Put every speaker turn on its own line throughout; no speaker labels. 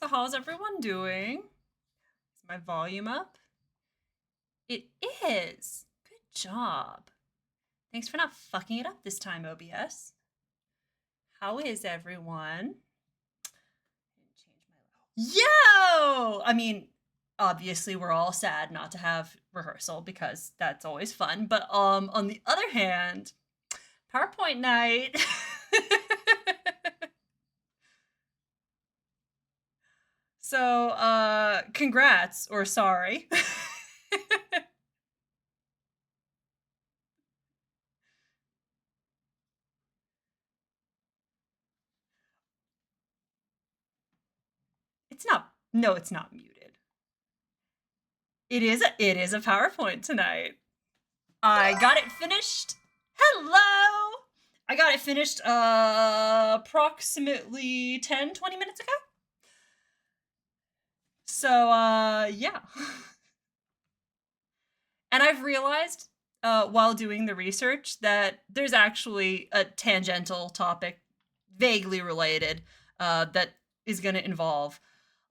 So how's everyone doing? Is my volume up? It is. Good job. Thanks for not fucking it up this time, OBS. How is everyone? Yo! I mean, obviously we're all sad not to have rehearsal because that's always fun, but on the other hand, PowerPoint night. So, congrats or sorry. It's not, no, it's not muted. It is a PowerPoint tonight. I got it finished. Hello. I got it finished approximately 10-20 minutes ago. So yeah. And I've realized while doing the research that there's actually a tangential topic vaguely related that is going to involve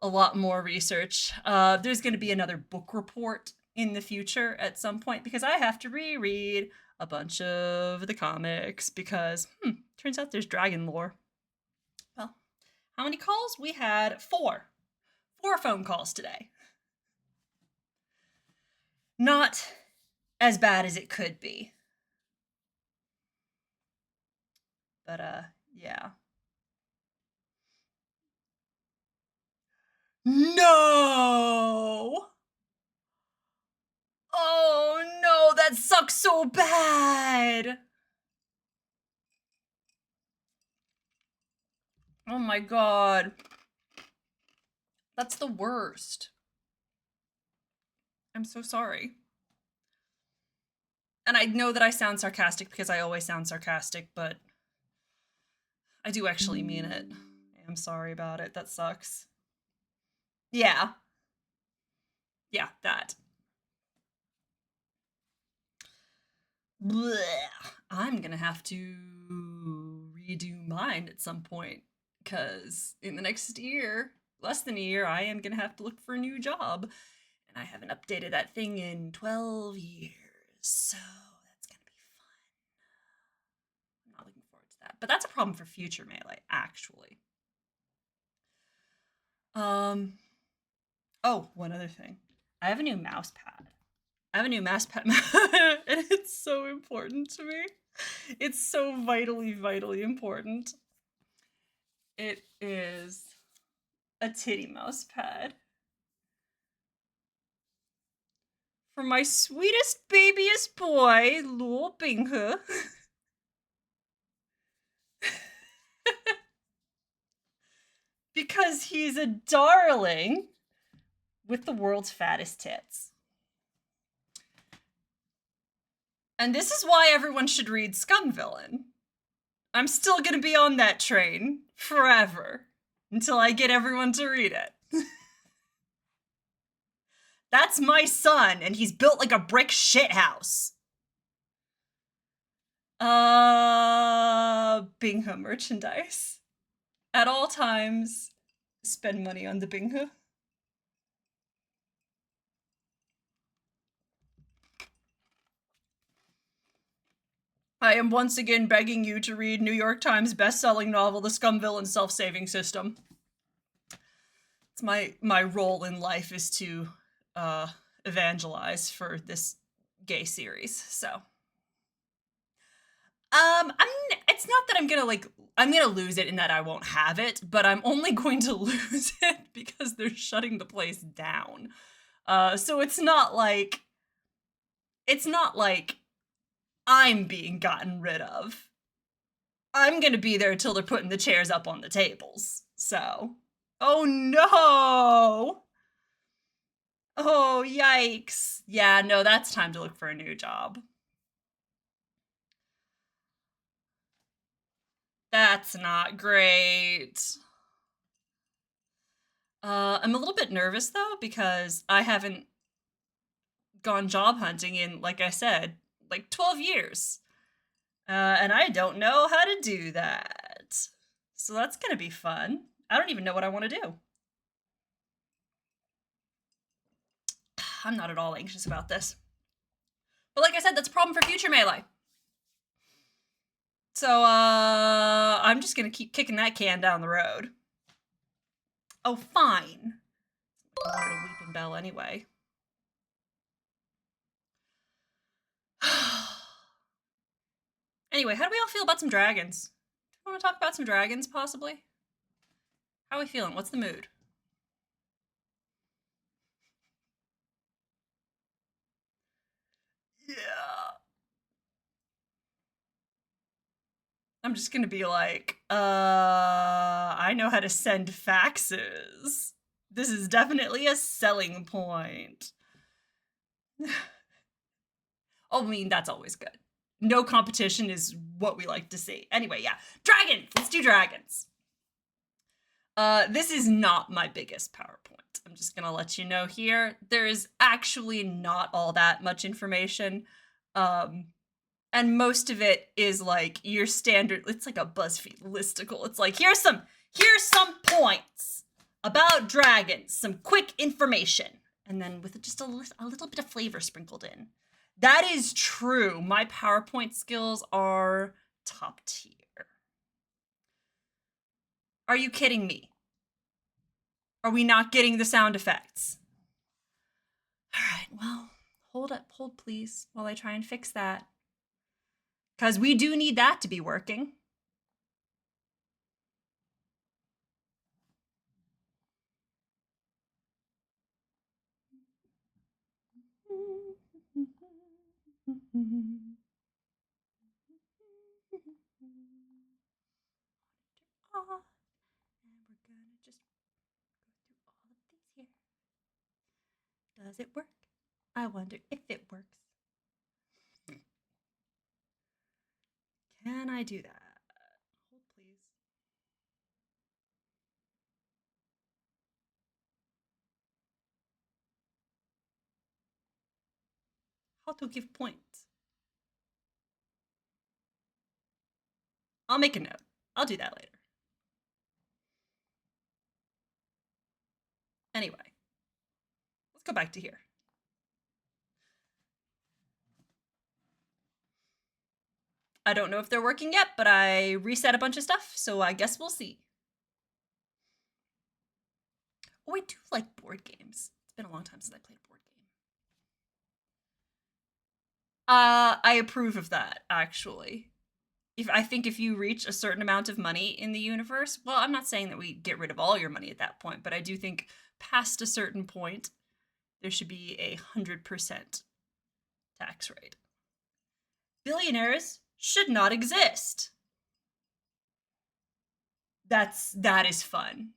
a lot more research. There's going to be another book report in the future at some point because I have to reread a bunch of the comics because turns out there's dragon lore. Well, how many calls? We had four. Four phone calls today. Not as bad as it could be. But yeah. No! Oh no, that sucks so bad. Oh my god. That's the worst. I'm so sorry. And I know that I sound sarcastic because I always sound sarcastic, but I do actually mean it. I'm sorry about it. That sucks. Yeah. Yeah, that. Blech. I'm gonna have to redo mine at some point because in the next year, less than a year, I am gonna have to look for a new job. And I haven't updated that thing in 12 years. So that's gonna be fun. I'm not looking forward to that. But that's a problem for future Melee, actually. Um oh, one other thing. I have a new mouse pad. I have a new mouse pad and it's so important to me. It's so vitally, vitally important. It is a titty mouse pad for my sweetest, babyest boy, Lul Binghe. Because he's a darling with the world's fattest tits. And this is why everyone should read Scum Villain. I'm still gonna be on that train forever until I get everyone to read it. That's my son, and he's built like a brick shithouse. Binghe merchandise. At all times, spend money on the Binghe. I am once again begging you to read New York Times best-selling novel, The Scum Villain Self-Saving System. It's my role in life is to evangelize for this gay series. So, it's not that I'm gonna lose it in that I won't have it, but I'm only going to lose it because they're shutting the place down. So it's not like I'm being gotten rid of. I'm gonna be there until they're putting the chairs up on the tables. So, oh no! Oh, yikes. Yeah, no, that's time to look for a new job. That's not great. I'm a little bit nervous though because I haven't gone job hunting in, like I said, like 12 years. And I don't know how to do that. So that's gonna be fun. I don't even know what I want to do. I'm not at all anxious about this. But like I said, that's a problem for future Melee. So, I'm just gonna keep kicking that can down the road. Oh, fine. I wanted a Weeping Bell anyway. Anyway, how do we all feel about some dragons? Do you want to talk about some dragons, possibly? How are we feeling? What's the mood? Yeah. I'm just gonna be like, I know how to send faxes. This is definitely a selling point. Oh, I mean, that's always good. No competition is what we like to see. Anyway, yeah. Dragons! Let's do dragons. This is not my biggest PowerPoint. I'm just gonna let you know here. There is actually not all that much information. And most of it is like your standard, it's like a BuzzFeed listicle. It's like, here's some points about dragons, some quick information, and then with just a little bit of flavor sprinkled in. That is true. My PowerPoint skills are top tier. Are you kidding me? Are we not getting the sound effects? All right, well, hold please, while I try and fix that. Because we do need that to be working. And we're gonna just go through all of these here. Does it work? I wonder if it works. Can I do that? Hold please. How to give points. I'll make a note. I'll do that later. Anyway, let's go back to here. I don't know if they're working yet, but I reset a bunch of stuff, so I guess we'll see. Oh, I do like board games. It's been a long time since I played a board game. I approve of that, actually. I think if you reach a certain amount of money in the universe, well, I'm not saying that we get rid of all your money at that point, but I do think past a certain point, there should be 100% tax rate. Billionaires should not exist. That is fun.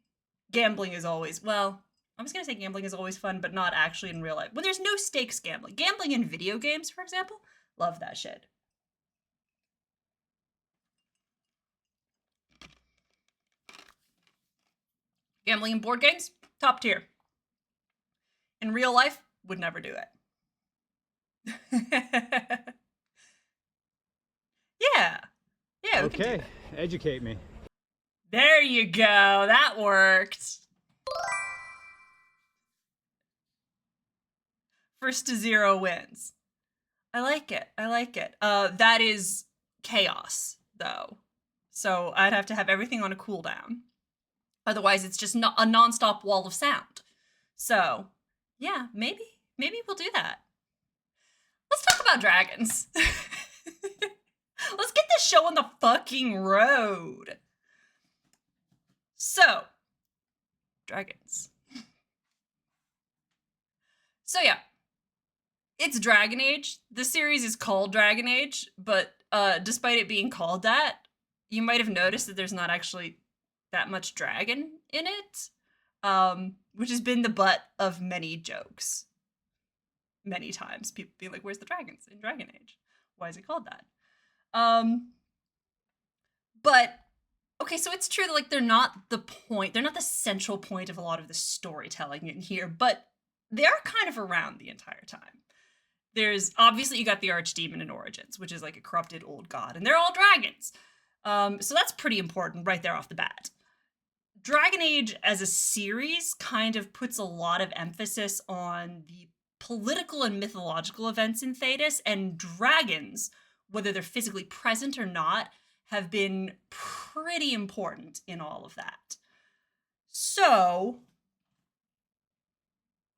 Gambling is always, well, I was gonna say gambling is always fun, but not actually in real life. When there's no stakes gambling. Gambling in video games, for example, love that shit. Gambling in board games, top tier. In real life, would never do it. Yeah. Yeah,
okay, educate me.
There you go. That worked. First to zero wins. I like it. I like it. That is chaos, though. So I'd have to have everything on a cooldown. Otherwise, it's just not a nonstop wall of sound. So, yeah, maybe we'll do that. Let's talk about dragons. Let's get this show on the fucking road. So, dragons. So yeah, it's Dragon Age. The series is called Dragon Age, but despite it being called that, you might have noticed that there's not actually that much dragon in it, which has been the butt of many jokes. Many times, people being like, "Where's the dragons in Dragon Age? Why is it called that?" But okay, so it's true that like they're not the point, they're not the central point of a lot of the storytelling in here, but they are kind of around the entire time. There's obviously you got the archdemon in Origins, which is like a corrupted old god, and they're all dragons. So that's pretty important right there off the bat. Dragon Age as a series kind of puts a lot of emphasis on the political and mythological events in Thedas, and dragons, whether they're physically present or not, have been pretty important in all of that. So,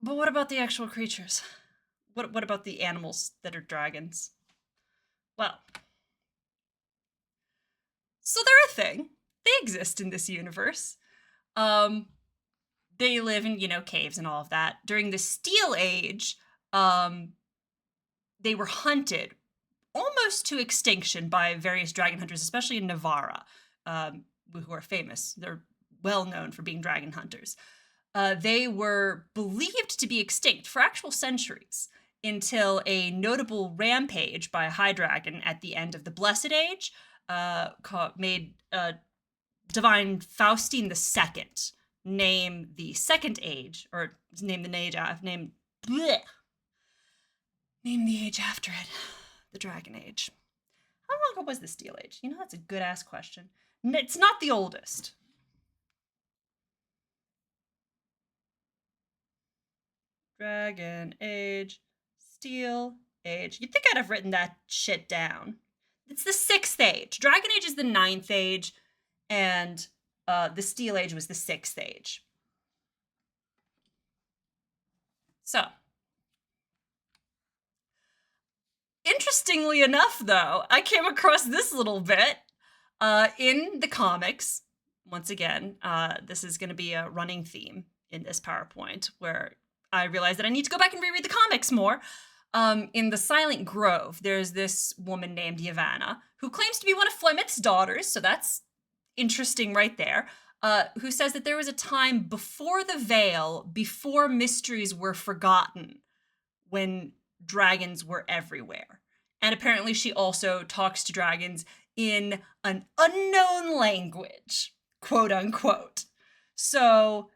but what about the actual creatures? What about the animals that are dragons? Well, so they're a thing. They exist in this universe. Um, they live in, caves and all of that. During the Steel Age, they were hunted almost to extinction by various dragon hunters, especially in Navarra, who are famous. They're well known for being dragon hunters. They were believed to be extinct for actual centuries until a notable rampage by a high dragon at the end of the Blessed Age made Divine Faustine II name the Second Age, or name the age name the age after it, the Dragon Age. How long ago was the Steel Age? That's a good ass question. It's not the oldest. Dragon Age, Steel Age. You'd think I'd have written that shit down. It's the 6th age. Dragon Age is the 9th age, and the Steel Age was the 6th age. So, interestingly enough, though, I came across this little bit in the comics. Once again, this is going to be a running theme in this PowerPoint, where I realized that I need to go back and reread the comics more. In the Silent Grove, there's this woman named Yavanna who claims to be one of Flemeth's daughters, so that's interesting right there, who says that there was a time before the Veil, before mysteries were forgotten, when dragons were everywhere. And apparently she also talks to dragons in an unknown language, quote unquote. So,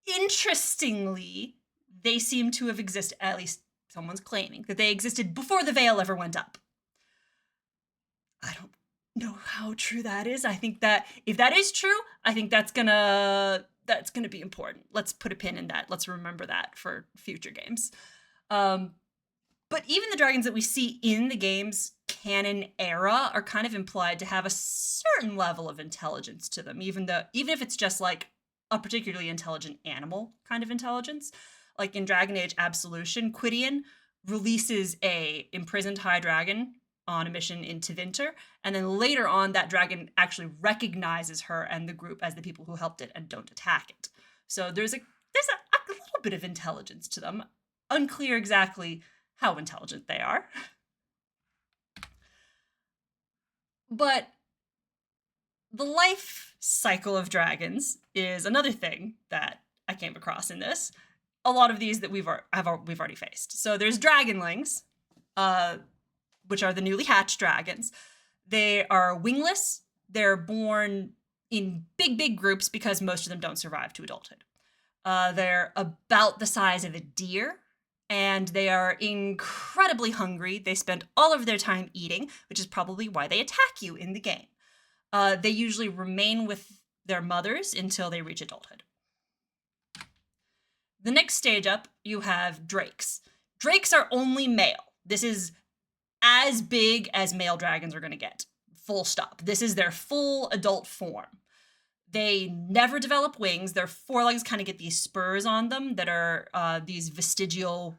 interestingly, they seem to have existed, at least someone's claiming, that they existed before the Veil ever went up. I don't know how true that is. I think that if that is true, I think that's gonna be important. Let's put a pin in that. Let's remember that for future games. But even the dragons that we see in the game's canon era are kind of implied to have a certain level of intelligence to them, even if it's just like a particularly intelligent animal kind of intelligence. Like in Dragon Age Absolution, Gwydion releases a imprisoned high dragon on a mission in Tevinter, and then later on that dragon actually recognizes her and the group as the people who helped it and don't attack it. So there's a little bit of intelligence to them. Unclear exactly how intelligent they are. But the life cycle of dragons is another thing that I came across in this. A lot of these that we've already faced. So there's dragonlings, which are the newly hatched dragons. They are wingless. They're born in big groups because most of them don't survive to adulthood. They're about the size of a deer, and they are incredibly hungry. They spend all of their time eating, which is probably why they attack you in the game. They usually remain with their mothers until they reach adulthood. The next stage up, you have drakes. Drakes are only male. This is as big as male dragons are going to get. Full stop. This is their full adult form. They never develop wings. Their forelegs kind of get these spurs on them that are these vestigial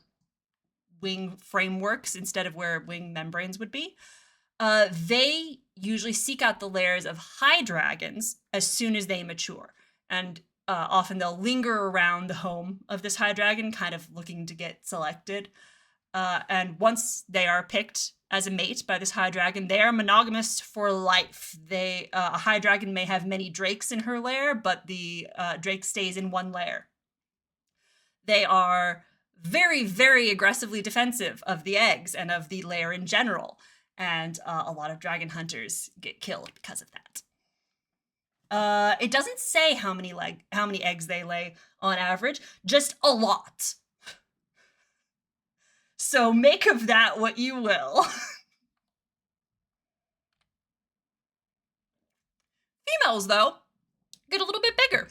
wing frameworks instead of where wing membranes would be. They usually seek out the lairs of high dragons as soon as they mature. And often they'll linger around the home of this high dragon, kind of looking to get selected. And once they are picked as a mate by this high dragon, they are monogamous for life. A high dragon may have many drakes in her lair, but the drake stays in one lair. They are very, very aggressively defensive of the eggs and of the lair in general. And a lot of dragon hunters get killed because of that. It doesn't say how many eggs they lay on average, just a lot. So make of that what you will. Females, though, get a little bit bigger.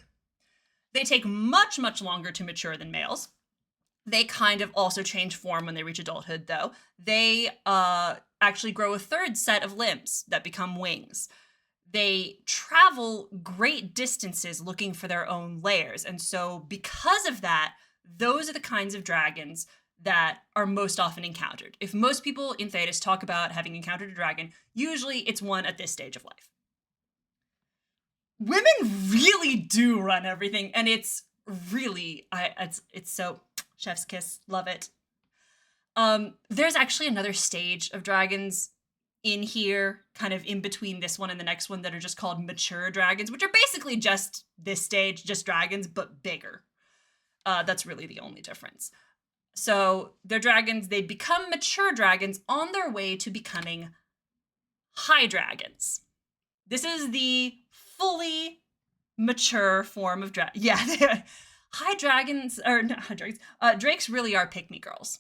They take much, much longer to mature than males. They kind of also change form when they reach adulthood, though. They actually grow a third set of limbs that become wings. They travel great distances looking for their own lairs. And so, because of that, those are the kinds of dragons that are most often encountered. If most people in Thedas talk about having encountered a dragon, usually it's one at this stage of life. Women really do run everything, and it's really, it's so chef's kiss, love it. There's actually another stage of dragons in here, kind of in between this one and the next one, that are just called mature dragons, which are basically just this stage, just dragons, but bigger. That's really the only difference. So they're dragons, they become mature dragons on their way to becoming high dragons. This is the fully mature form of dragon. Yeah, high dragons, or not high dragons, drakes really are pick-me girls,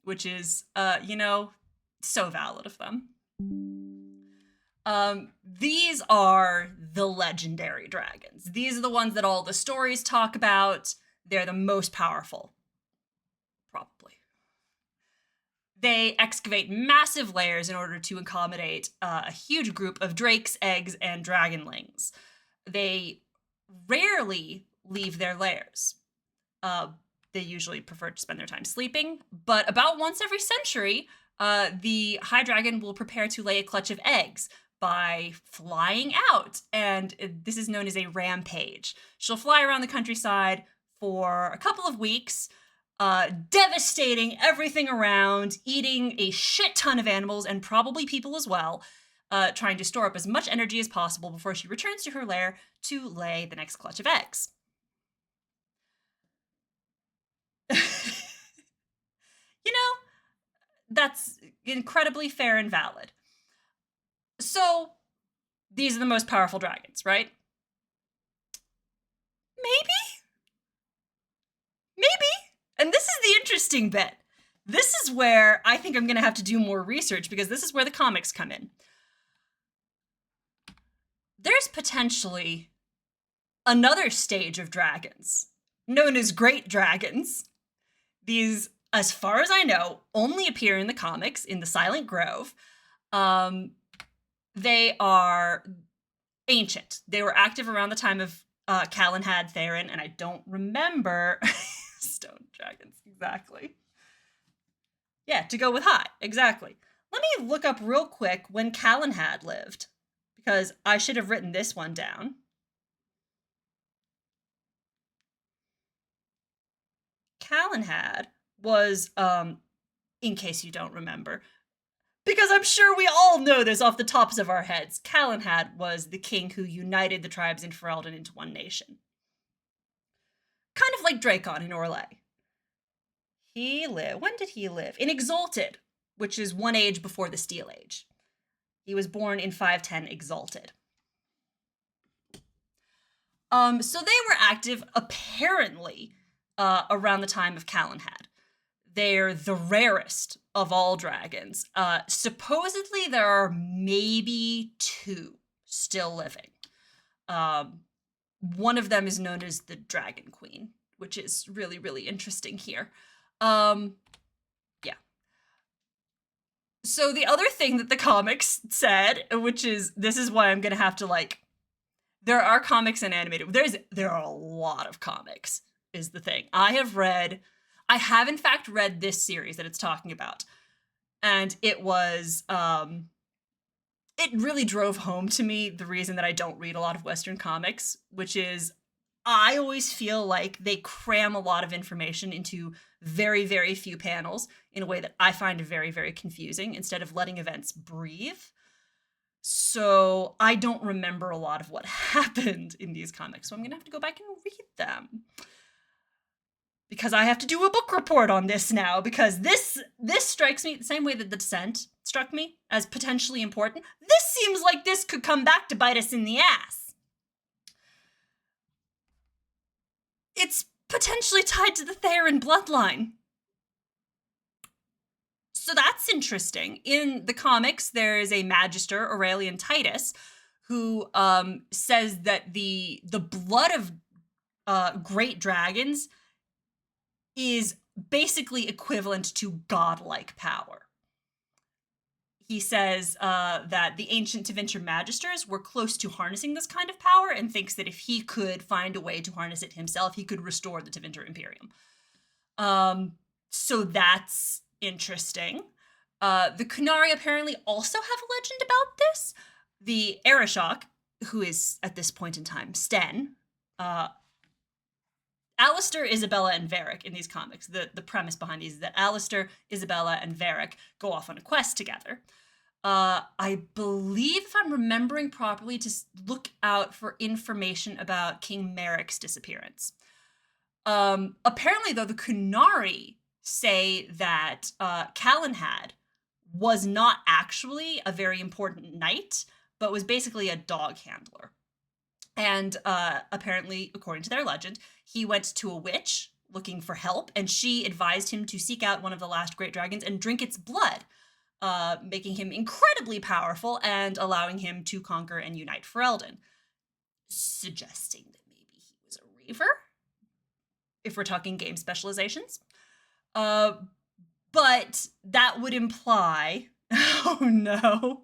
which is, so valid of them. These are the legendary dragons. These are the ones that all the stories talk about. They're the most powerful, probably. They excavate massive lairs in order to accommodate a huge group of drakes, eggs, and dragonlings. They rarely leave their lairs. They usually prefer to spend their time sleeping, but about once every century, the high dragon will prepare to lay a clutch of eggs by flying out, and this is known as a rampage. She'll fly around the countryside for a couple of weeks, devastating everything around, eating a shit ton of animals and probably people as well, trying to store up as much energy as possible before she returns to her lair to lay the next clutch of eggs. That's incredibly fair and valid. So, these are the most powerful dragons, right? Maybe. And this is the interesting bit. This is where I think I'm going to have to do more research, because this is where the comics come in. There's potentially another stage of dragons, known as great dragons. These, as far as I know, only appear in the comics in the Silent Grove. They are ancient. They were active around the time of Callan had Theron, and I don't remember stone dragons exactly. Yeah, to go with high, exactly. Let me look up real quick when Callan had lived, because I should have written this one down. Callan had was, in case you don't remember, because I'm sure we all know this off the tops of our heads, Callan had was the king who united the tribes in Ferelden into one nation. Kind of like Dracon in Orlais. When did he live? In Exalted, which is one age before the Steel Age. He was born in 510 Exalted. So they were active, apparently, around the time of Callan had. They're the rarest of all dragons. Supposedly, there are maybe 2 still living. One of them is known as the Dragon Queen, which is really, really interesting here. Yeah. So the other thing that the comics said, which is, this is why I'm gonna have to, there are comics and animated. There are a lot of comics, is the thing. I have in fact read this series that it's talking about. And it was, it really drove home to me the reason that I don't read a lot of Western comics, which is I always feel like they cram a lot of information into very, very few panels in a way that I find very, very confusing, instead of letting events breathe. So I don't remember a lot of what happened in these comics, so I'm gonna have to go back and read them. Because I have to do a book report on this now, because this strikes me the same way that The Descent struck me as potentially important. This seems like this could come back to bite us in the ass. It's potentially tied to the Theron bloodline. So that's interesting. In the comics, there is a magister, Aurelian Titus, who says that the blood of great dragons is basically equivalent to godlike power. He says that the ancient Tevinter magisters were close to harnessing this kind of power, and thinks that if he could find a way to harness it himself, he could restore the Tevinter Imperium. So that's interesting. The Kunari apparently also have a legend about this. The Arishok, who is at this point in time Sten, Alistair, Isabella, and Varric in these comics. The premise behind these is that Alistair, Isabella, and Varric go off on a quest together. I believe, if I'm remembering properly, to look out for information about King Merrick's disappearance. Apparently, though, the Kunari say that Calenhad was not actually a very important knight, but was basically a dog handler. And apparently, according to their legend, he went to a witch looking for help, and she advised him to seek out one of the last great dragons and drink its blood, making him incredibly powerful and allowing him to conquer and unite Ferelden, suggesting that maybe he was a Reaver, if we're talking game specializations. But that would imply... Oh, no.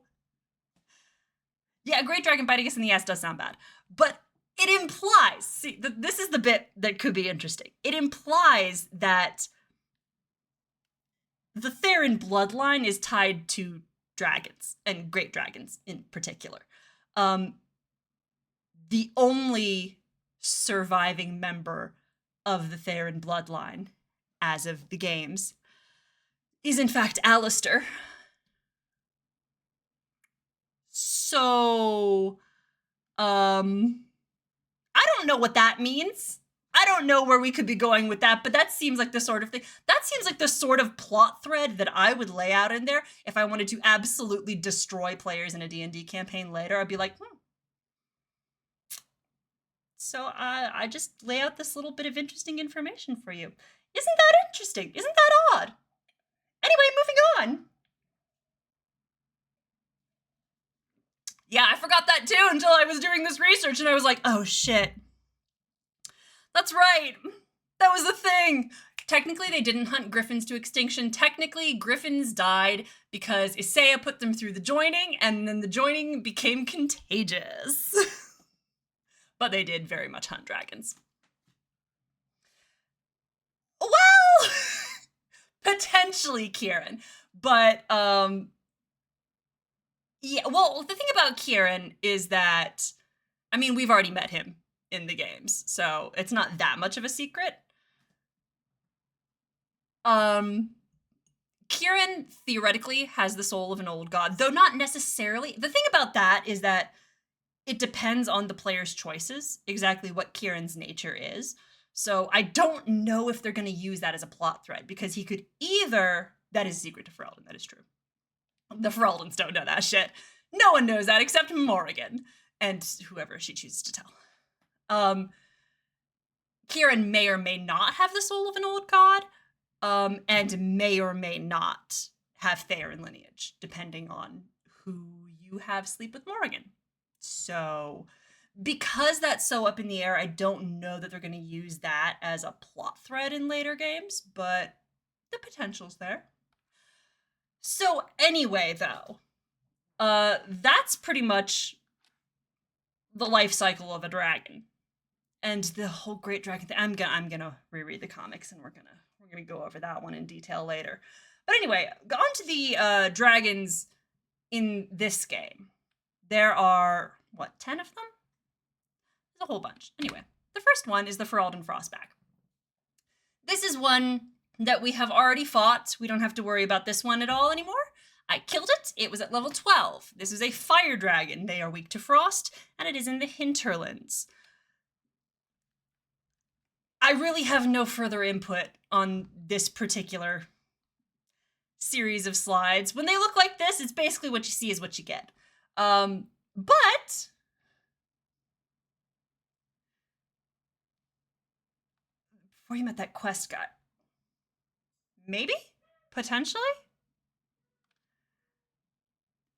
Yeah, a great dragon biting us in the ass does sound bad. But it implies... See, this is the bit that could be interesting. It implies that the Theron bloodline is tied to dragons, and great dragons in particular. The only surviving member of the Theron bloodline, as of the games, is in fact Alistair. So, I don't know what that means. I don't know where we could be going with that, but that seems like the sort of thing. That seems like the sort of plot thread that I would lay out in there if I wanted to absolutely destroy players in a D&D campaign later. I'd be like, So I just lay out this little bit of interesting information for you. Isn't that interesting? Isn't that odd? Anyway, moving on. Yeah, I forgot that too until I was doing this research, and I was like, oh shit. That's right. That was the thing. Technically, they didn't hunt griffins to extinction. Technically, griffins died because Isaiah put them through the joining, and then the joining became contagious. But they did very much hunt dragons. Well, potentially, Kieran. But, yeah, well, the thing about Kieran is that, I mean, we've already met him in the games, so it's not that much of a secret. Kieran theoretically has the soul of an old god, though not necessarily. The thing about that is that it depends on the player's choices, exactly what Kieran's nature is. So I don't know if they're going to use that as a plot thread, because he could either... That is secret to Ferelden, that is true. The Fereldens don't know that shit. No one knows that except Morrigan, and whoever she chooses to tell. Kieran may or may not have the soul of an old god, and may or may not have Theron lineage, depending on who you have sleep with Morrigan. So, because that's so up in the air, I don't know that they're going to use that as a plot thread in later games, but the potential's there. So anyway, though, that's pretty much the life cycle of a dragon, and the whole great dragon thing. I'm gonna reread the comics, and we're gonna go over that one in detail later. But anyway, on to the dragons in this game. There are, what, 10 of them? There's a whole bunch. Anyway, the first one is the Ferelden Frostback. This is one that we have already fought. We don't have to worry about this one at all anymore. I killed it. It was at level 12. This is a fire dragon. They are weak to frost, and it is in the hinterlands. I really have no further input on this particular series of slides. When they look like this, it's basically what you see is what you get. But before you met that quest guy, maybe? Potentially?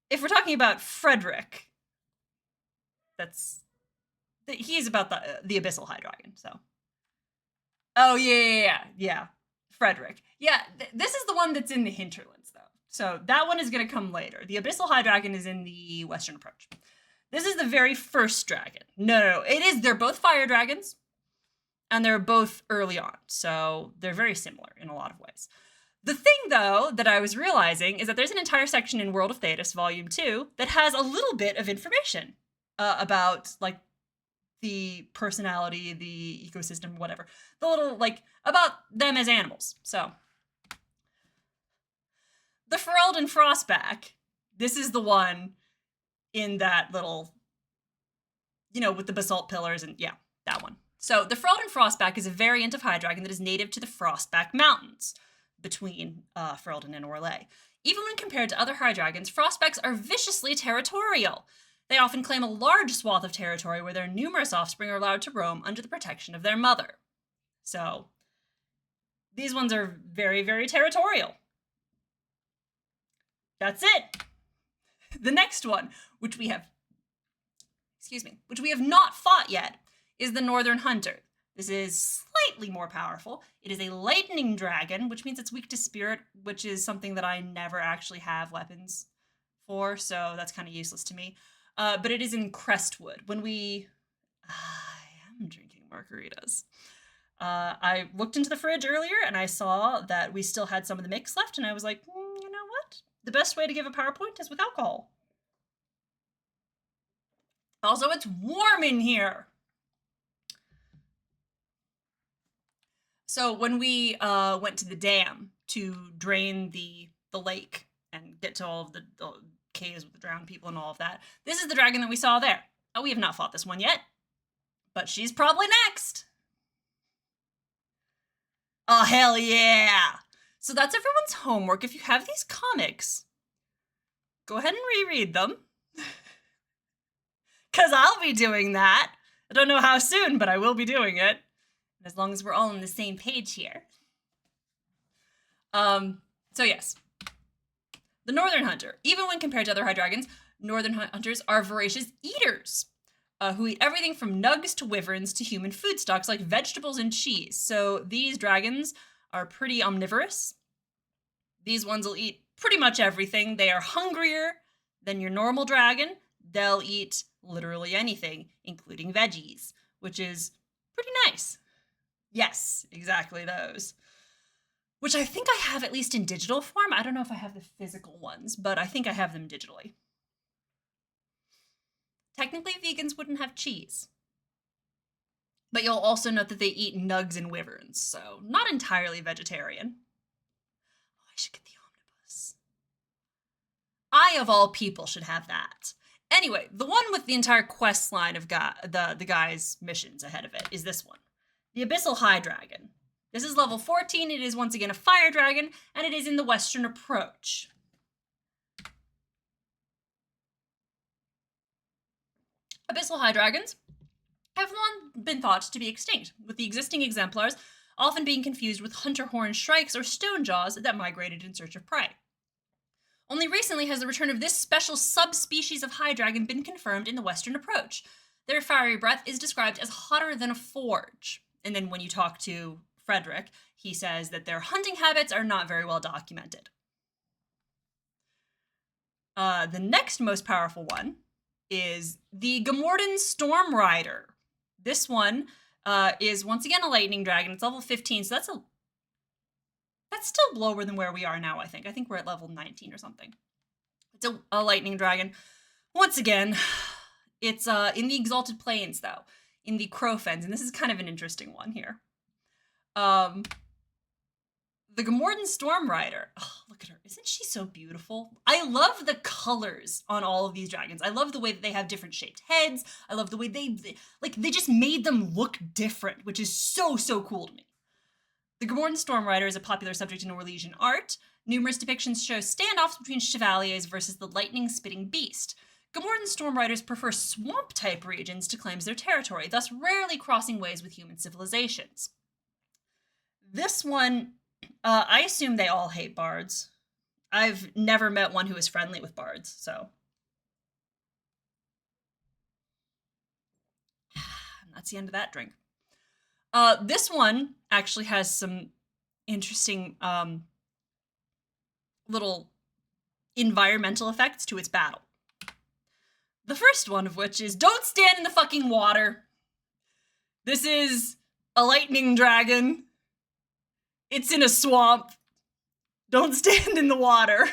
If we're talking about Frederick, he's about the Abyssal High Dragon, so. Oh, yeah. Frederick. Yeah, this is the one that's in the hinterlands, though. So that one is going to come later. The Abyssal High Dragon is in the Western Approach. This is the very first dragon. No, it is. They're both fire dragons, and they're both early on. So they're very similar in a lot of ways. The thing, though, that I was realizing is that there's an entire section in World of Thetis, Volume 2, that has a little bit of information about, like, the personality, the ecosystem, whatever. The little, like, about them as animals. So, the Ferelden Frostback, this is the one in that little, with the basalt pillars and, yeah, that one. So, the Ferelden Frostback is a variant of High Dragon that is native to the Frostback Mountains between Ferelden and Orlais. Even when compared to other High Dragons, Frostbacks are viciously territorial. They often claim a large swath of territory where their numerous offspring are allowed to roam under the protection of their mother. So, these ones are very, very territorial. That's it. The next one, which we have not fought yet, is the Northern Hunter. This is slightly more powerful. It is a lightning dragon, which means it's weak to spirit, which is something that I never actually have weapons for, so that's kind of useless to me. But it is in Crestwood. I am drinking margaritas. I looked into the fridge earlier and I saw that we still had some of the mix left, and I was like, you know what? The best way to give a PowerPoint is with alcohol. Also, it's warm in here. So when we went to the dam to drain the lake and get to all of the caves with the drowned people and all of that, this is the dragon that we saw there. Oh, we have not fought this one yet, but she's probably next. Oh, hell yeah. So that's everyone's homework. If you have these comics, go ahead and reread them. Because I'll be doing that. I don't know how soon, but I will be doing it. As long as we're all on the same page here. So yes. The Northern Hunter. Even when compared to other High Dragons, Northern Hunters are voracious eaters. Who eat everything from nugs to wyverns to human food stocks like vegetables and cheese. So these dragons are pretty omnivorous. These ones will eat pretty much everything. They are hungrier than your normal dragon. They'll eat literally anything, including veggies, which is pretty nice. Yes, exactly those. Which I think I have at least in digital form. I don't know if I have the physical ones, but I think I have them digitally. Technically, vegans wouldn't have cheese. But you'll also note that they eat nugs and wyverns, so not entirely vegetarian. Oh, I should get the omnibus. I, of all people, should have that. Anyway, the one with the entire quest line of the guy's missions ahead of it is this one. The Abyssal High Dragon. This is level 14. It is once again a fire dragon, and it is in the Western Approach. Abyssal High Dragons have long been thought to be extinct, with the existing exemplars often being confused with hunter horn shrikes or stone jaws that migrated in search of prey. Only recently has the return of this special subspecies of high dragon been confirmed in the Western Approach. Their fiery breath is described as hotter than a forge. And then when you talk to Frederick, he says that their hunting habits are not very well documented. The next most powerful one is the Gamorden Storm Rider. This one is once again a lightning dragon. It's level 15, so that's still lower than where we are now, I think. I think we're at level 19 or something. It's a lightning dragon. Once again, it's in the Exalted Plains, though, in the Crowfens, and this is kind of an interesting one here. The Gamorden Storm Rider. Oh, look at her. Isn't she so beautiful? I love the colors on all of these dragons. I love the way that they have different shaped heads. I love the way they just made them look different, which is so, so cool to me. The Gamorden Storm Rider is a popular subject in Norwegian art. Numerous depictions show standoffs between chevaliers versus the lightning-spitting beast. Gamorden Storm Riders prefer swamp-type regions to claim as their territory, thus rarely crossing ways with human civilizations. This one, I assume they all hate bards. I've never met one who is friendly with bards, so. And that's the end of that drink. This one actually has some interesting little environmental effects to its battle. The first one of which is don't stand in the fucking water. This is a lightning dragon. It's in a swamp. Don't stand in the water.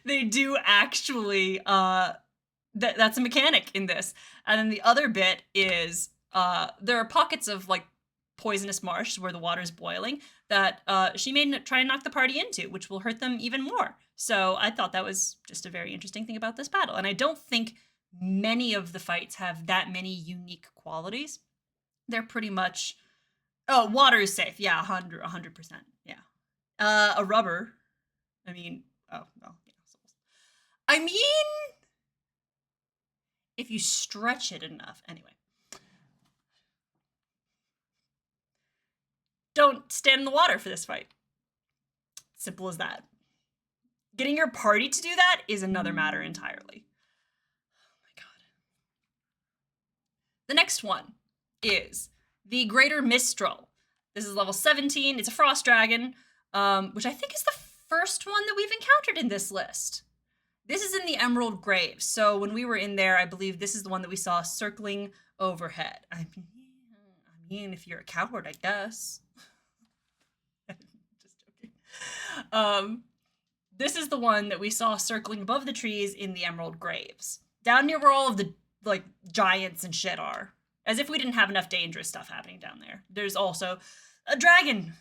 They do actually, that's a mechanic in this. And then the other bit is there are pockets of like poisonous marsh where the water's boiling that she may try and knock the party into, which will hurt them even more. So I thought that was just a very interesting thing about this battle. And I don't think many of the fights have that many unique qualities. They're pretty much, oh, water is safe. Yeah, 100%. Yeah. A rubber. I mean, oh, well, yeah. I mean, if you stretch it enough. Anyway. Don't stand in the water for this fight. Simple as that. Getting your party to do that is another matter entirely. Oh my god. The next one is the Greater Mistral. This is level 17. It's a frost dragon, which I think is the first one that we've encountered in this list. This is in the Emerald Graves. So when we were in there, I believe this is the one that we saw circling overhead. I mean, if you're a coward, I guess. Just joking. This is the one that we saw circling above the trees in the Emerald Graves. Down near where all of the, like, giants and shit are. As if we didn't have enough dangerous stuff happening down there. There's also a dragon.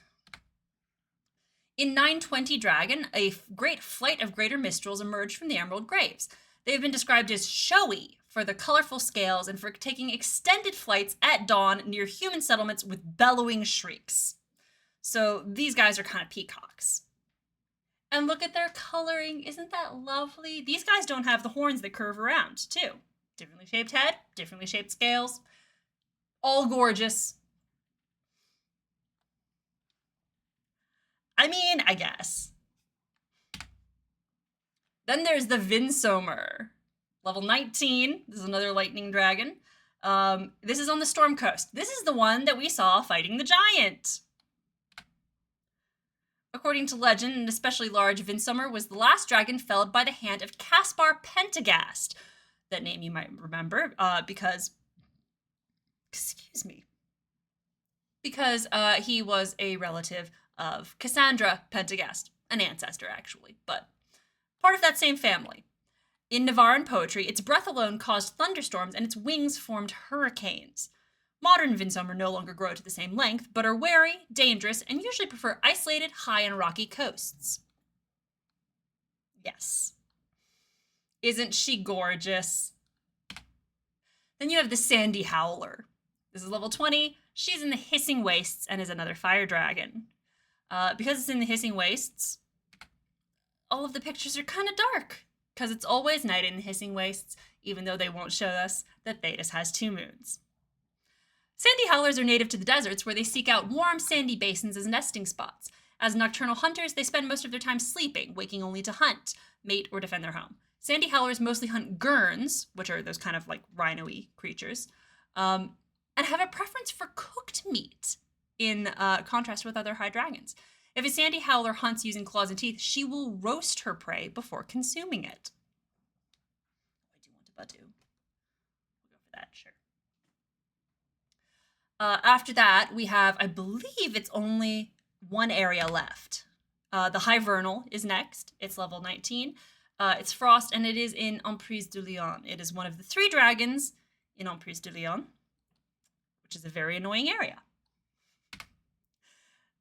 In 920 Dragon, a great flight of greater mistrals emerged from the Emerald Graves. They have been described as showy for their colorful scales and for taking extended flights at dawn near human settlements with bellowing shrieks. So these guys are kind of peacocks. And look at their coloring. Isn't that lovely? These guys don't have the horns that curve around, too. Differently shaped head, differently shaped scales. All gorgeous. I mean, I guess. Then there's the Vinsomer. Level 19. This is another lightning dragon. This is on the Storm Coast. This is the one that we saw fighting the giant. According to legend, an especially large Vinsomer was the last dragon felled by the hand of Caspar Pentagast. That name you might remember, because... Excuse me. Because he was a relative of Cassandra Pentagast. An ancestor, actually, but part of that same family. In Navaran poetry, its breath alone caused thunderstorms and its wings formed hurricanes. Modern Vinsomer no longer grow to the same length, but are wary, dangerous, and usually prefer isolated, high and rocky coasts. Yes. Isn't she gorgeous? Then you have the Sandy Howler. This is level 20. She's in the Hissing Wastes and is another fire dragon. Because it's in the Hissing Wastes, all of the pictures are kind of dark, because it's always night in the Hissing Wastes, even though they won't show us that Thedas has 2 moons. Sandy howlers are native to the deserts, where they seek out warm, sandy basins as nesting spots. As nocturnal hunters, they spend most of their time sleeping, waking only to hunt, mate, or defend their home. Sandy howlers mostly hunt gurns, which are those kind of like rhino-y creatures, and have a preference for cooked meat, in contrast with other high dragons. If a sandy howler hunts using claws and teeth, she will roast her prey before consuming it. I do want a Badu. We'll go for that, sure. After that, we have, I believe it's only one area left. The Hivernal is next. It's level 19. It's Frost, and it is in Emprise du Lion. It is one of the 3 dragons in Emprise du Lion, which is a very annoying area.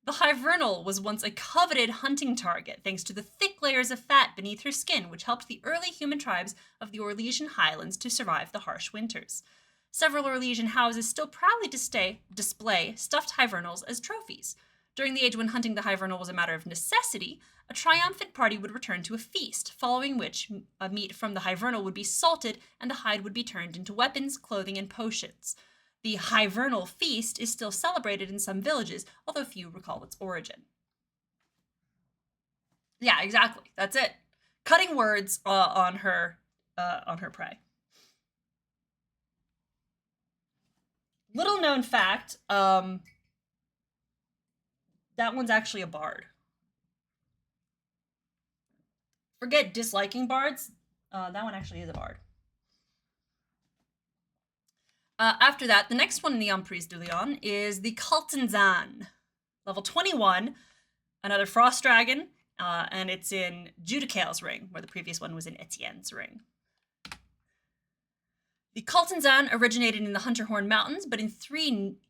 The Hivernal was once a coveted hunting target, thanks to the thick layers of fat beneath her skin, which helped the early human tribes of the Orlesian Highlands to survive the harsh winters. Several Orlesian houses still proudly display stuffed Hivernals as trophies. During the age when hunting the Hivernal was a matter of necessity, a triumphant party would return to a feast, following which meat from the Hivernal would be salted and the hide would be turned into weapons, clothing, and potions. The Hivernal feast is still celebrated in some villages, although few recall its origin. Yeah, exactly. That's it. Cutting words on her prey. Little known fact, That one's actually a bard. Forget disliking bards. That one actually is a bard. After that, the next one in the Emprise de Lyon is the Kaltenzan. Level 21, another frost dragon, and it's in Judicale's ring, where the previous one was in Etienne's ring. The Kaltenzan originated in the Hunterhorn Mountains, but in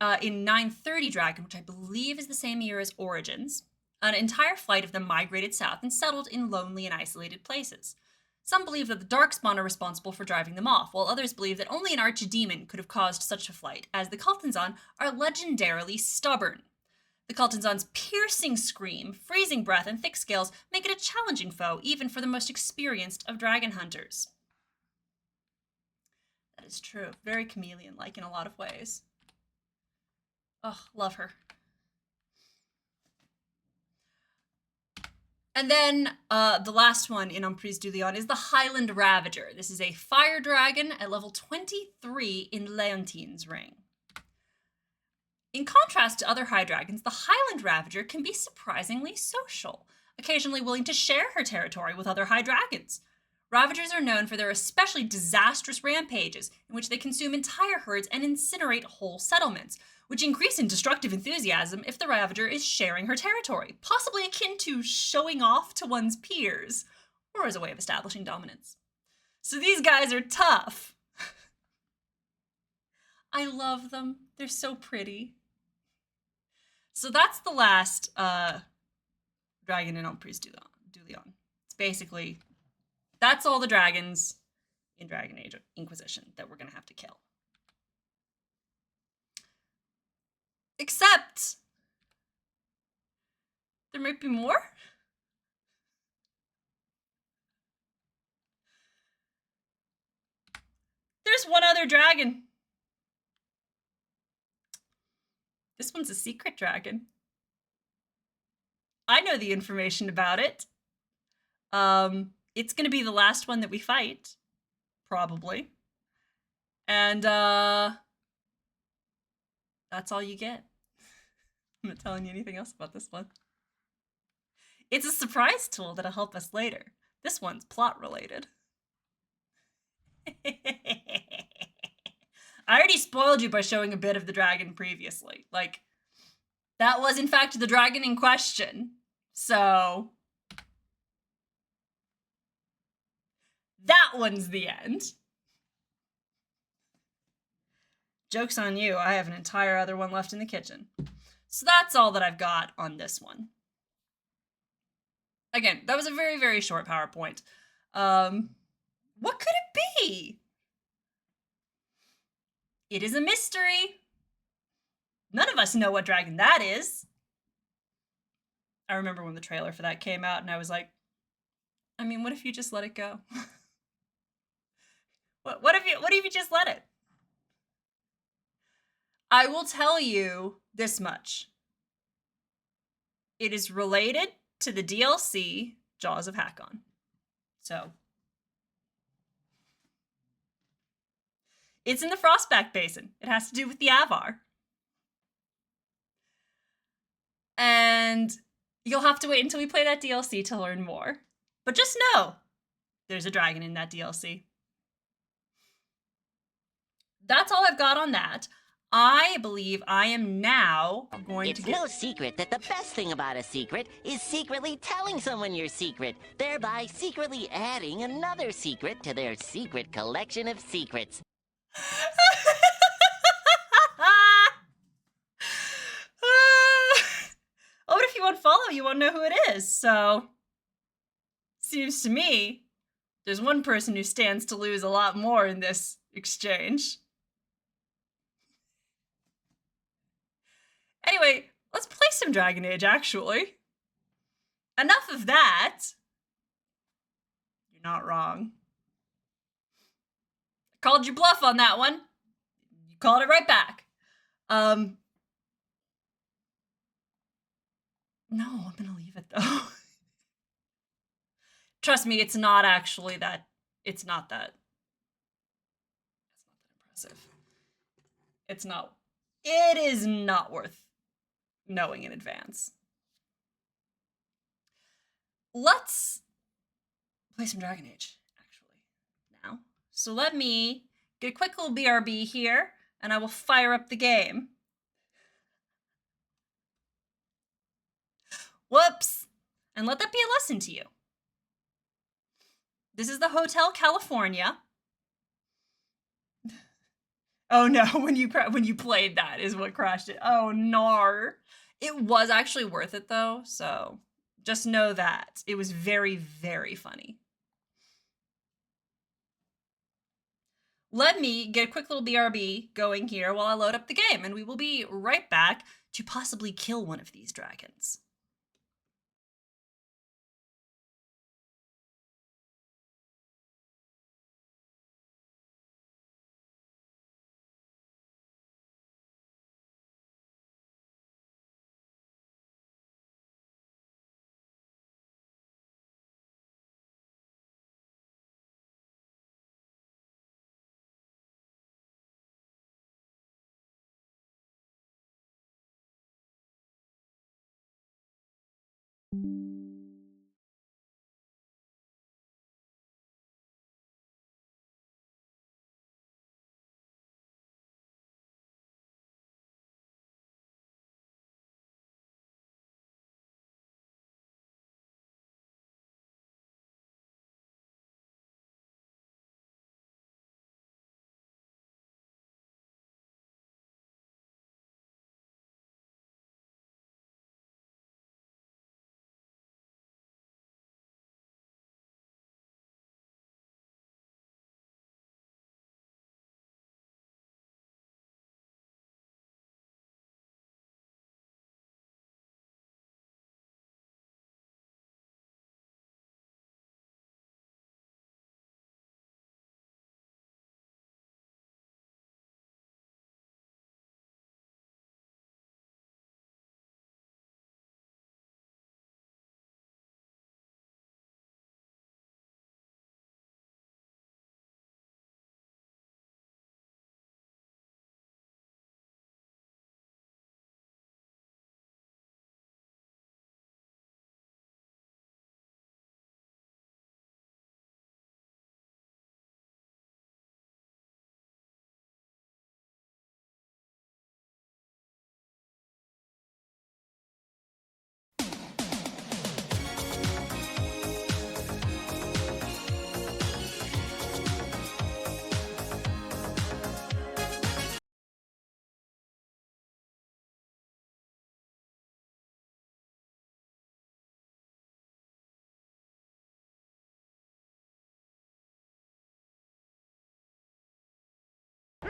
930 Dragon, which I believe is the same year as Origins, an entire flight of them migrated south and settled in lonely and isolated places. Some believe that the Darkspawn are responsible for driving them off, while others believe that only an archdemon could have caused such a flight, as the Kaltenzan are legendarily stubborn. The Kaltenzan's piercing scream, freezing breath, and thick scales make it a challenging foe, even for the most experienced of dragon hunters. That is true. Very chameleon-like in a lot of ways. Oh, love her. And then the last one in Emprise du Lion is the Highland Ravager. This is a fire dragon at level 23 in Leontine's ring. In contrast to other high dragons, the Highland Ravager can be surprisingly social, occasionally willing to share her territory with other high dragons. Ravagers are known for their especially disastrous rampages, in which they consume entire herds and incinerate whole settlements, which increase in destructive enthusiasm if the Ravager is sharing her territory, possibly akin to showing off to one's peers, or as a way of establishing dominance. So these guys are tough. I love them. They're so pretty. So that's the last dragon in Emprise du Lion. It's basically, that's all the dragons in Dragon Age Inquisition that we're going to have to kill. Except, there might be more? There's one other dragon. This one's a secret dragon. I know the information about it. It's going to be the last one that we fight, probably. And that's all you get. I'm not telling you anything else about this one. It's a surprise tool that'll help us later. This one's plot related. I already spoiled you by showing a bit of the dragon previously. Like, that was in fact the dragon in question. So, that one's the end. Joke's on you, I have an entire other one left in the kitchen. So that's all that I've got on this one. Again, that was a very, very short PowerPoint. What could it be? It is a mystery. None of us know what dragon that is. I remember when the trailer for that came out and I was like, I mean, what if you just let it go? What if you just let it? I will tell you this much. It is related to the DLC Jaws of Hakon. So, it's in the Frostback Basin. It has to do with the Avar. And you'll have to wait until we play that DLC to learn more. But just know, there's a dragon in that DLC. That's all I've got on that. I believe I am now going to get...
It's no secret that the best thing about a secret is secretly telling someone your secret, thereby secretly adding another secret to their secret collection of secrets.
Oh, but if you unfollow, you won't know who it is, so... Seems to me, there's one person who stands to lose a lot more in this exchange. Anyway, let's play some Dragon Age, actually. Enough of that. You're not wrong. I called your bluff on that one. You called it right back. No, I'm gonna leave it, though. Trust me, it's not actually that... It's not that... It's not that impressive. It's not... It is not worth knowing in advance. let's play some Dragon Age, actually, now. So let me get a quick little BRB here, and I will fire up the game. Whoops. And let that be a lesson to you. This is the Hotel California. Oh no, when you played that is what crashed it. Oh nar. It was actually worth it though, so just know that. It was very, very funny. Let me get a quick little BRB going here while I load up the game, and we will be right back to possibly kill one of these dragons.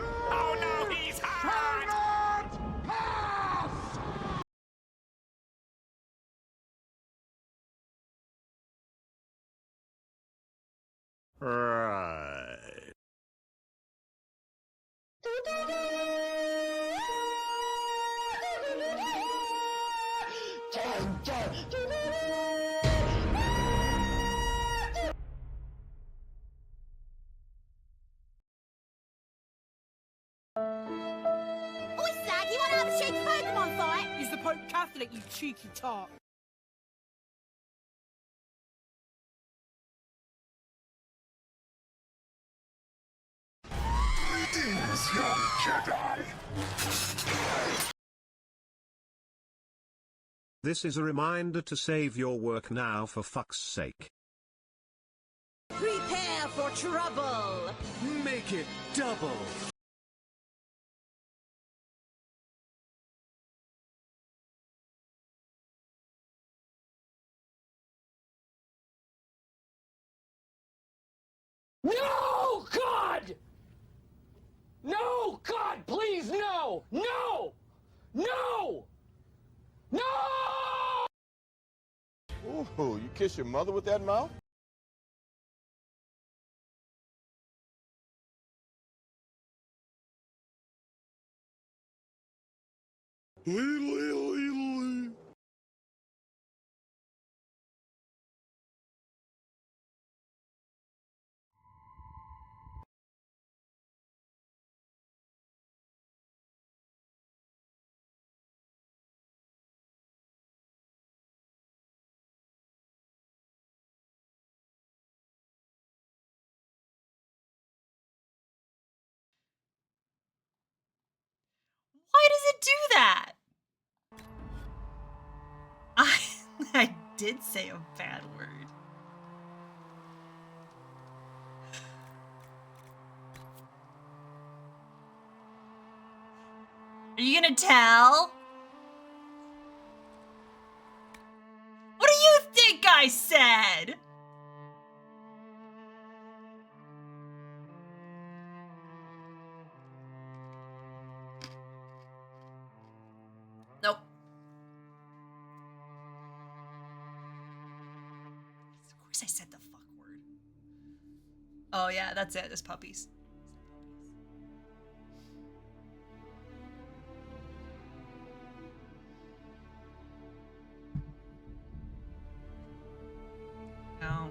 Oh no, he's hot! Right.
Oi, Slag, you want to have a cheeky Pokemon fight?
He's the Pope Catholic, you cheeky tart.
Greetings, young Jedi!
This is a reminder to save your work now, for fuck's sake.
Prepare for trouble!
Make it double!
No, God! No, God, please, no! No! No! No!
Ooh, you kiss your mother with that mouth?
do that? I did say a bad word. Are you gonna tell? What do you think I said? Nope. Of course I said the fuck word. Oh yeah, that's it. It's puppies. No.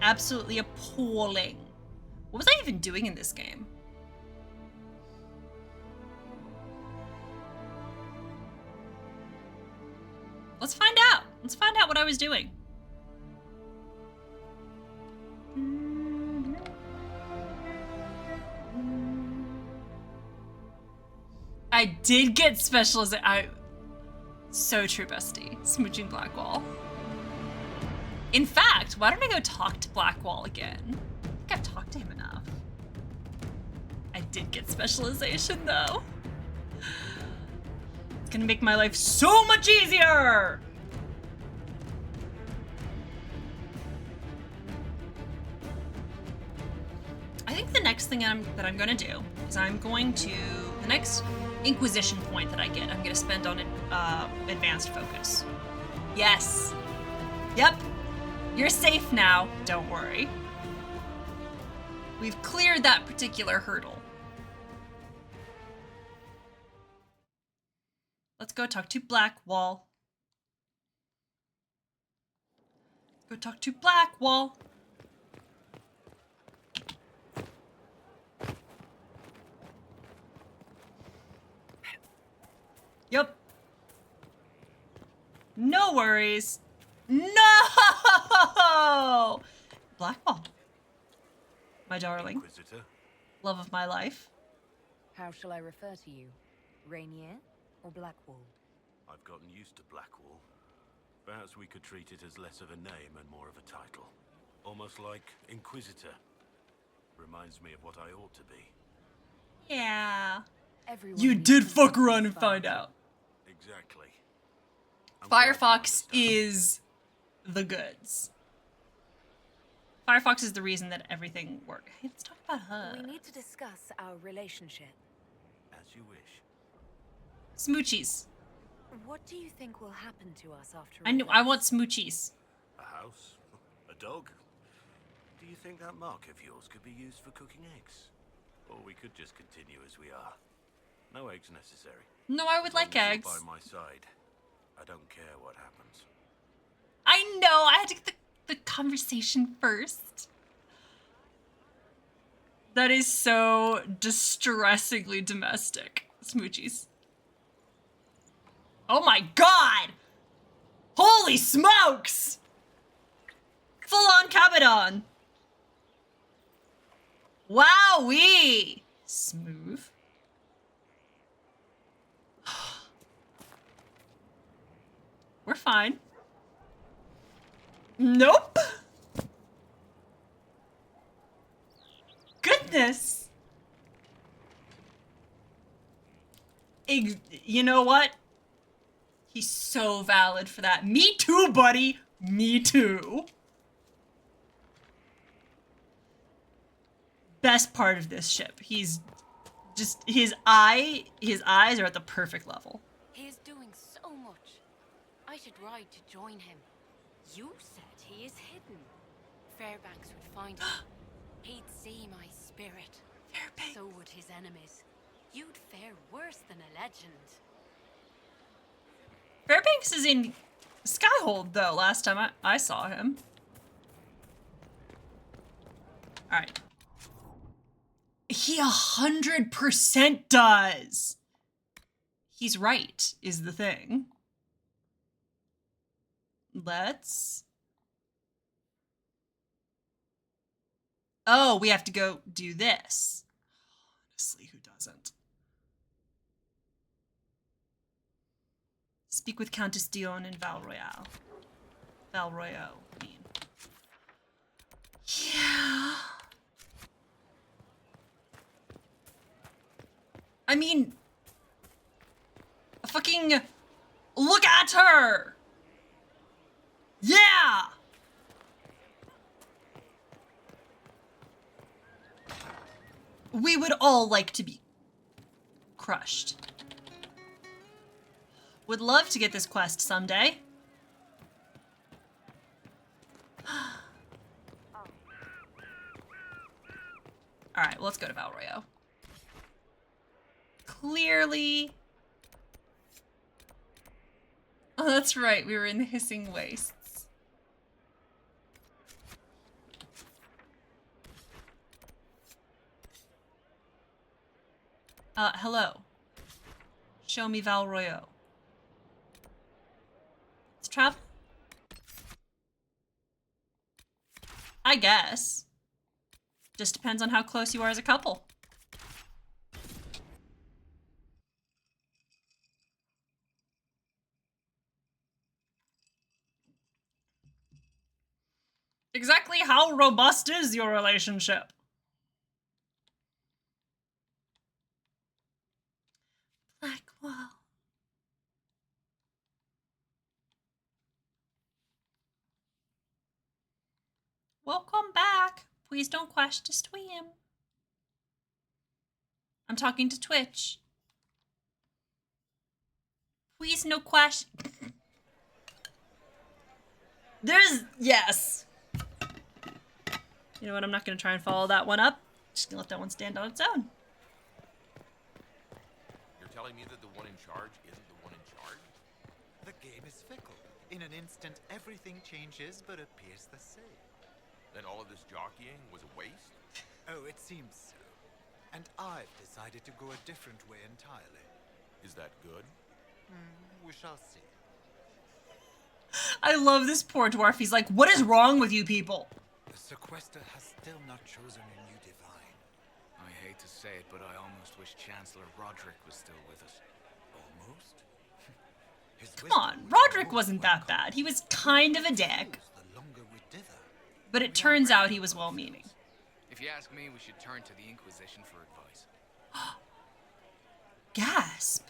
Absolutely appalling. What was I even doing in this game? Let's find out. Let's find out what I was doing. I did get specialization. So true, bestie. Smooching Blackwall. In fact, why don't I go talk to Blackwall again? I think I've talked to him enough. I did get specialization though. It's gonna make my life so much easier! I think the next thing that I'm gonna do is I'm going to, the next Inquisition point that I get, I'm gonna spend on advanced focus. Yes. Yep. You're safe now, don't worry. We've cleared that particular hurdle. Let's go talk to Blackwall. Go talk to Blackwall. Yep. No worries. No! Blackwall. My darling.
Inquisitor?
Love of my life.
How shall I refer to you? Rainier or Blackwall?
I've gotten used to Blackwall. Perhaps we could treat it as less of a name and more of a title. Almost like Inquisitor. Reminds me of what I ought to be.
Yeah.
Everyone
You
needs
did
to
fuck
find
around and
fun.
find out.
Exactly. I'm glad you
Firefox
understand.
is the goods. Firefox is the reason that everything works. Hey, let's talk about her.
We need to discuss our relationship.
As you wish.
Smoochies.
What do you think will happen to us after
I
all
want
this?
smoochies.
A house? A dog? Do you think that mark of yours could be used for cooking eggs? Or we could just continue as we are. No eggs necessary.
No, I would
As long
like
as you're
eggs.
by my side, I don't care what happens.
I know, I had to get the conversation first. That is so distressingly domestic. Smoochies. Oh my god! Holy smokes! Full on Cabadon. Wowee! Smooth. We're fine. Nope. Goodness. You know what? He's so valid for that. Me too, buddy. Me too. Best part of this ship. He's just his eyes are at the perfect level.
He is doing so much. I should ride to join him. You said he is hidden. Fairbanks would find him. He'd see my spirit.
Fairbanks.
So would his enemies. You'd fare worse than a legend.
Fairbanks is in Skyhold though. Last time I saw him. All right. He 100% does. He's right, is the thing. Let's... Oh, we have to go do this. Honestly, who doesn't? Speak with Countess Dion and Val Royale. Val Royale, I mean. Yeah. I mean, fucking look at her. Yeah. We would all like to be crushed. Would love to get this quest someday. All right, well, let's go to Valroyo. Clearly. Oh, that's right. We were in the Hissing Wastes. Hello. Show me Valroyo. Let's travel. I guess. Just depends on how close you are as a couple. Exactly how robust is your relationship? Blackwell. Welcome back. Please don't quash to swim. I'm talking to Twitch. Please no quash. Yes. You know what? I'm not going to try and follow that one up. Just going to let that one stand on its own.
You're telling me that the one in charge isn't the one in charge?
The game is fickle. In an instant, everything changes but appears the same.
Then all of this jockeying was a waste?
Oh, it seems so. And I've decided to go a different way entirely.
Is that good?
We shall see.
I love this poor dwarf. He's like, what is wrong with you people?
The sequester has still not chosen a new divine.
I hate to say it, but I almost wish Chancellor Roderick was still with us.
Almost?
Come on, Roderick wasn't that bad. He was kind of a dick. But it turns out he was well-meaning.
If you ask me, we should turn to the Inquisition for advice.
Gasp.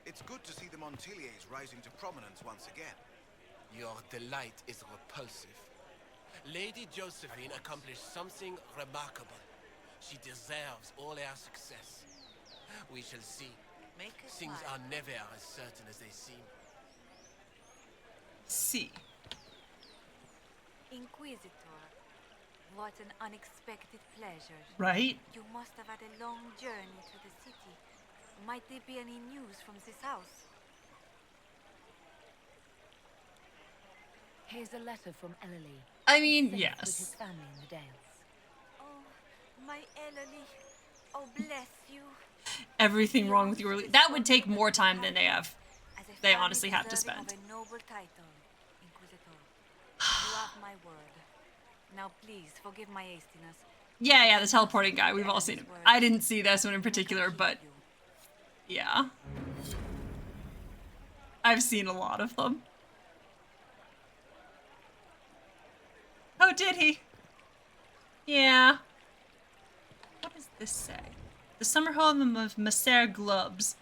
It's good to see the Montiliers rising to prominence once again.
Your delight is repulsive. Lady Josephine accomplished something remarkable. She deserves all our success. We shall see. Things are never as certain as they seem.
See.
Inquisitor, what an unexpected pleasure.
Right?
You must have had a long journey to the city. Might there be any news from this house? Here's a letter from Ellery.
I mean,
With
yes.
his family in the Dales. Oh, my Ellery. Oh, bless you.
Everything wrong with your... That would take more time than they have. They honestly have to spend.
Of a noble title, Inquisitor. You have my word. Now please forgive my hastiness.
Yeah, the teleporting guy. We've all seen him. I didn't see this one in particular, but... Yeah. I've seen a lot of them. Oh, did he? Yeah. What does this say? The summer home of Messer Globes.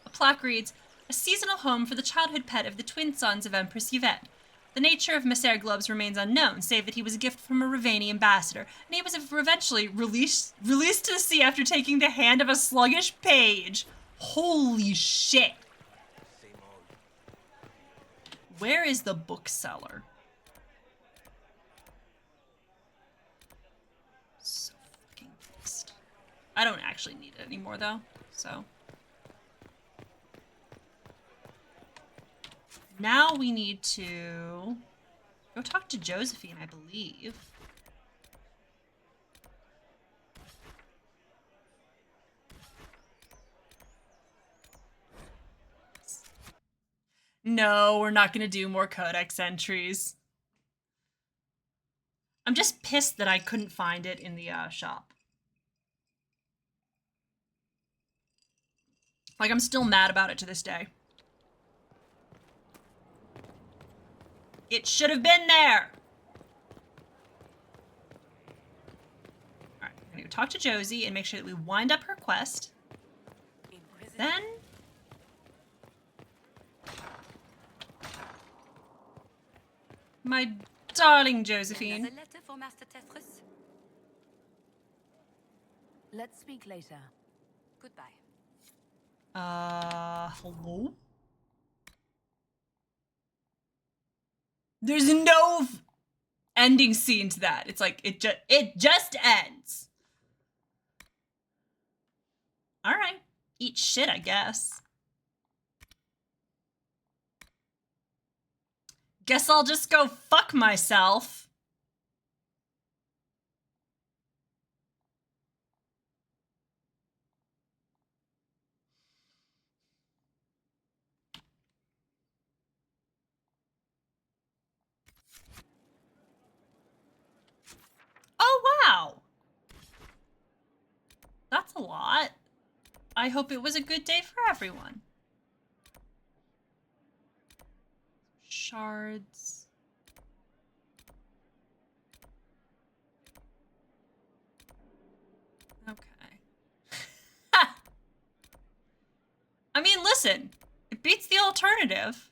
A plaque reads, a seasonal home for the childhood pet of the twin sons of Empress Yvette. The nature of Messer Globes remains unknown, save that he was a gift from a Ravani ambassador, and he was eventually released to the sea after taking the hand of a sluggish page. Holy shit. Where is the bookseller? So fucking pissed. I don't actually need it anymore, though, so. Now we need to go talk to Josephine, I believe. No, we're not going to do more codex entries. I'm just pissed that I couldn't find it in the shop. Like, I'm still mad about it to this day. It should have been there. All right, I'm gonna go talk to Josie and make sure that we wind up her quest. Then... my darling Josephine.
Another letter for Master Tetris? Let's speak later. Goodbye.
Hello? There's no ending scene to that. It's like, it just ends. All right. Eat shit, I guess. Guess I'll just go fuck myself. Oh, wow. That's a lot. I hope it was a good day for everyone. Shards. Okay. I mean, listen, it beats the alternative.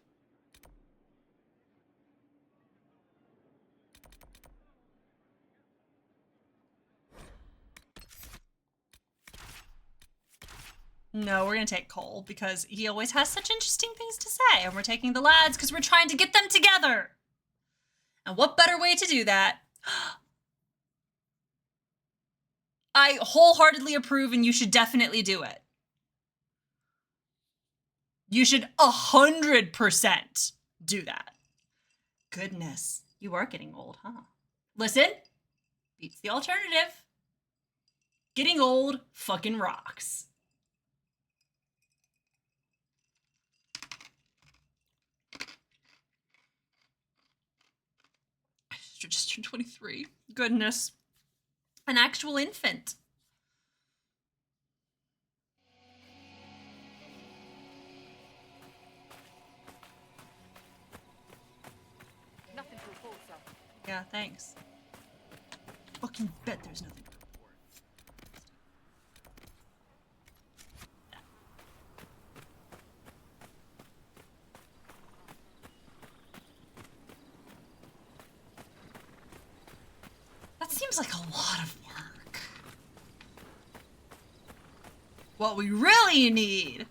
No, we're gonna take Cole because he always has such interesting things to say, and we're taking the lads because we're trying to get them together. And what better way to do that? I wholeheartedly approve, and you should definitely do it. You should 100% do that. Goodness, you are getting old, huh? Listen, beats the alternative. Getting old fucking rocks. I just turned 23. Goodness. An actual infant.
Nothing to report, sir.
Yeah, thanks. Fucking bet there's nothing. That seems like a lot of work. What we really need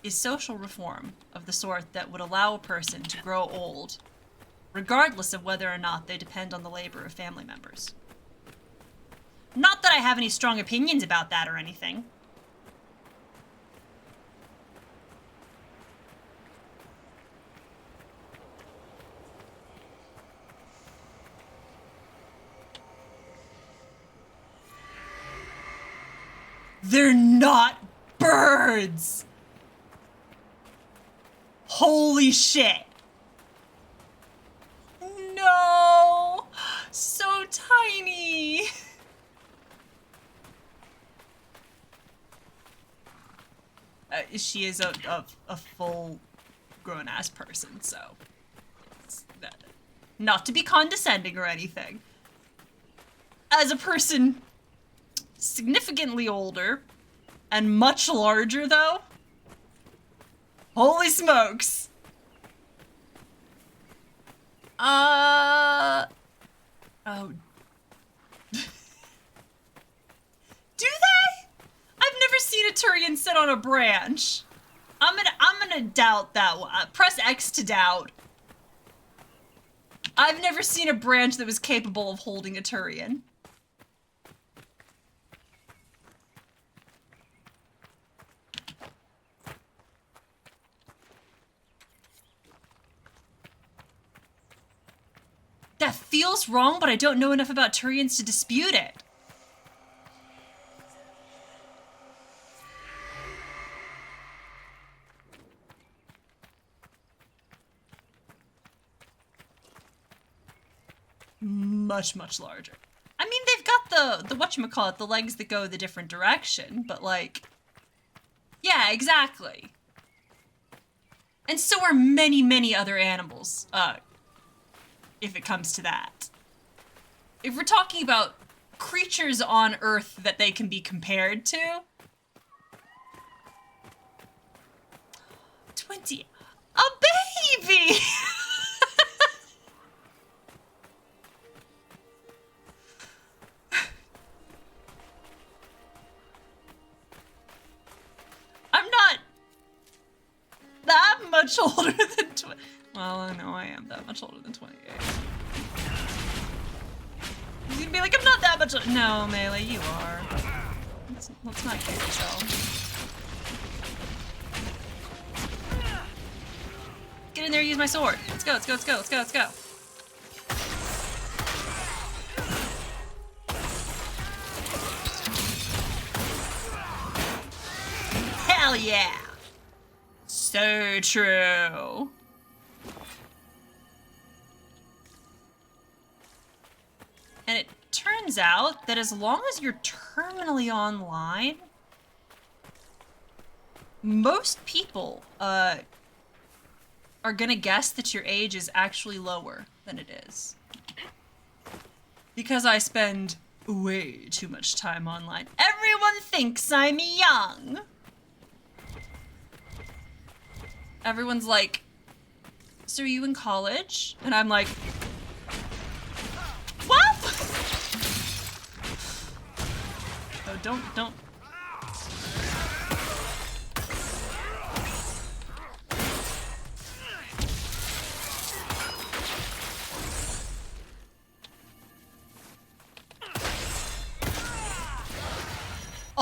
is social reform of the sort that would allow a person to grow old, regardless of whether or not they depend on the labor of family members. Not that I have any strong opinions about that or anything. They're not birds! Holy shit! No! So tiny! She is a full grown-ass person, so... Not to be condescending or anything. As a person significantly older and much larger, though, holy smokes! Oh. Do they? I've never seen a Turian sit on a branch. I'm gonna doubt that one. Press X to doubt. I've never seen a branch that was capable of holding a Turian. That feels wrong, but I don't know enough about Turians to dispute it. Much, much larger. I mean, they've got the whatchamacallit, the legs that go the different direction, but like... Yeah, exactly. And so are many, many other animals, if it comes to that. If we're talking about creatures on Earth that they can be compared to, 20, a baby! I'm not that much older than 20. Well, I know I am that much older than 28. He's gonna be like, I'm not that much older. No, Melee, you are. Let's not kid yourself. Get in there, use my sword. Let's go, let's go, let's go, let's go, let's go. Hell yeah! So true. And it turns out that as long as you're terminally online, most people are gonna guess that your age is actually lower than it is. Because I spend way too much time online. Everyone thinks I'm young. Everyone's like, so are you in college? And I'm like, what? Oh, don't.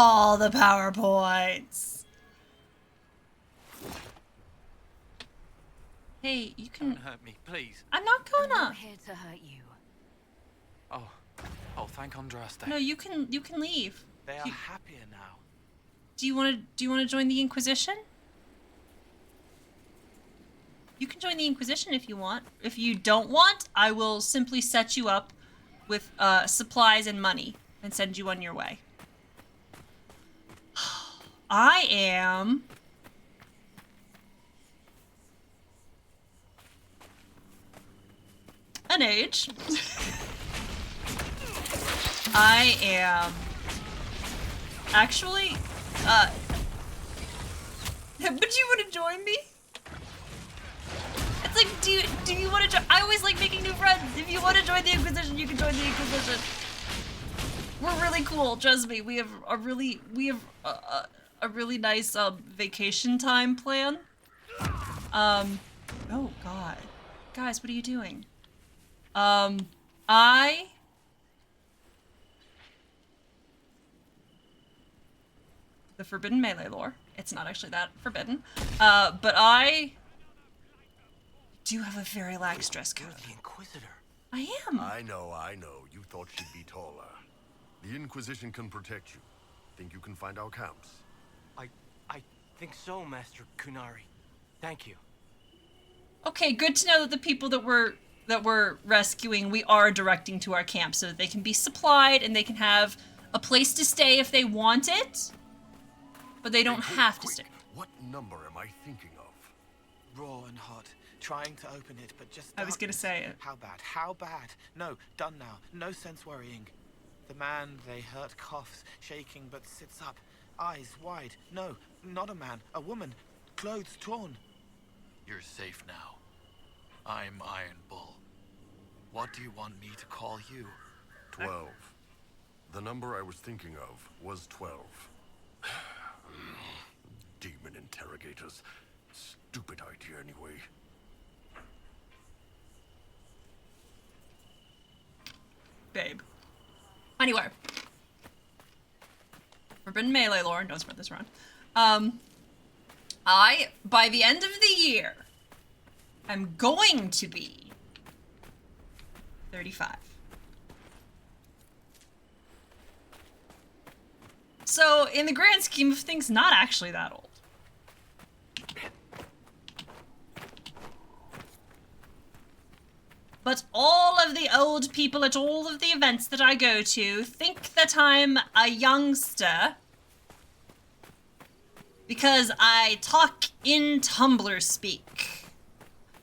All the PowerPoints. Hey, you can...
Don't hurt me, please.
I'm not gonna...
I'm not here to hurt you.
Oh, thank Andraste.
No, you can leave.
They are happier now.
Do you want to join the Inquisition? You can join the Inquisition if you want. If you don't want, I will simply set you up with supplies and money and send you on your way. I am... an age. I am... actually, would you want to join me? It's like, do you want to join? I always like making new friends. If you want to join the Inquisition, you can join the Inquisition. We're really cool, trust me. We have a really nice vacation time plan. Oh god. Guys, what are you doing? The forbidden melee lore. It's not actually that forbidden. But I do have a very lax dress code.
You're the Inquisitor.
I am.
I know. You thought she'd be taller. The Inquisition can protect you. Think you can find our camps?
I think so, Master Kunari. Thank you.
Okay, good to know that the people that we're rescuing, we are directing to our camp so that they can be supplied and they can have a place to stay if they want it. But they don't have to stay.
What number am I thinking of?
Raw and hot. Trying to open it, but just...
I was gonna say it.
How bad? How bad? No, done now. No sense worrying. The man, they hurt, coughs, shaking, but sits up. Eyes wide. No, not a man. A woman. Clothes torn.
You're safe now. I'm Iron Bull. What do you want me to call you?
12. The number I was thinking of was 12. Demon interrogators. Stupid idea anyway.
Babe. Anyway. Forbidden melee lore. Don't spread this around. By the end of the year, I'm going to be 35. So, in the grand scheme of things, not actually that old. But all of the old people at all of the events that I go to think that I'm a youngster because I talk in Tumblr speak.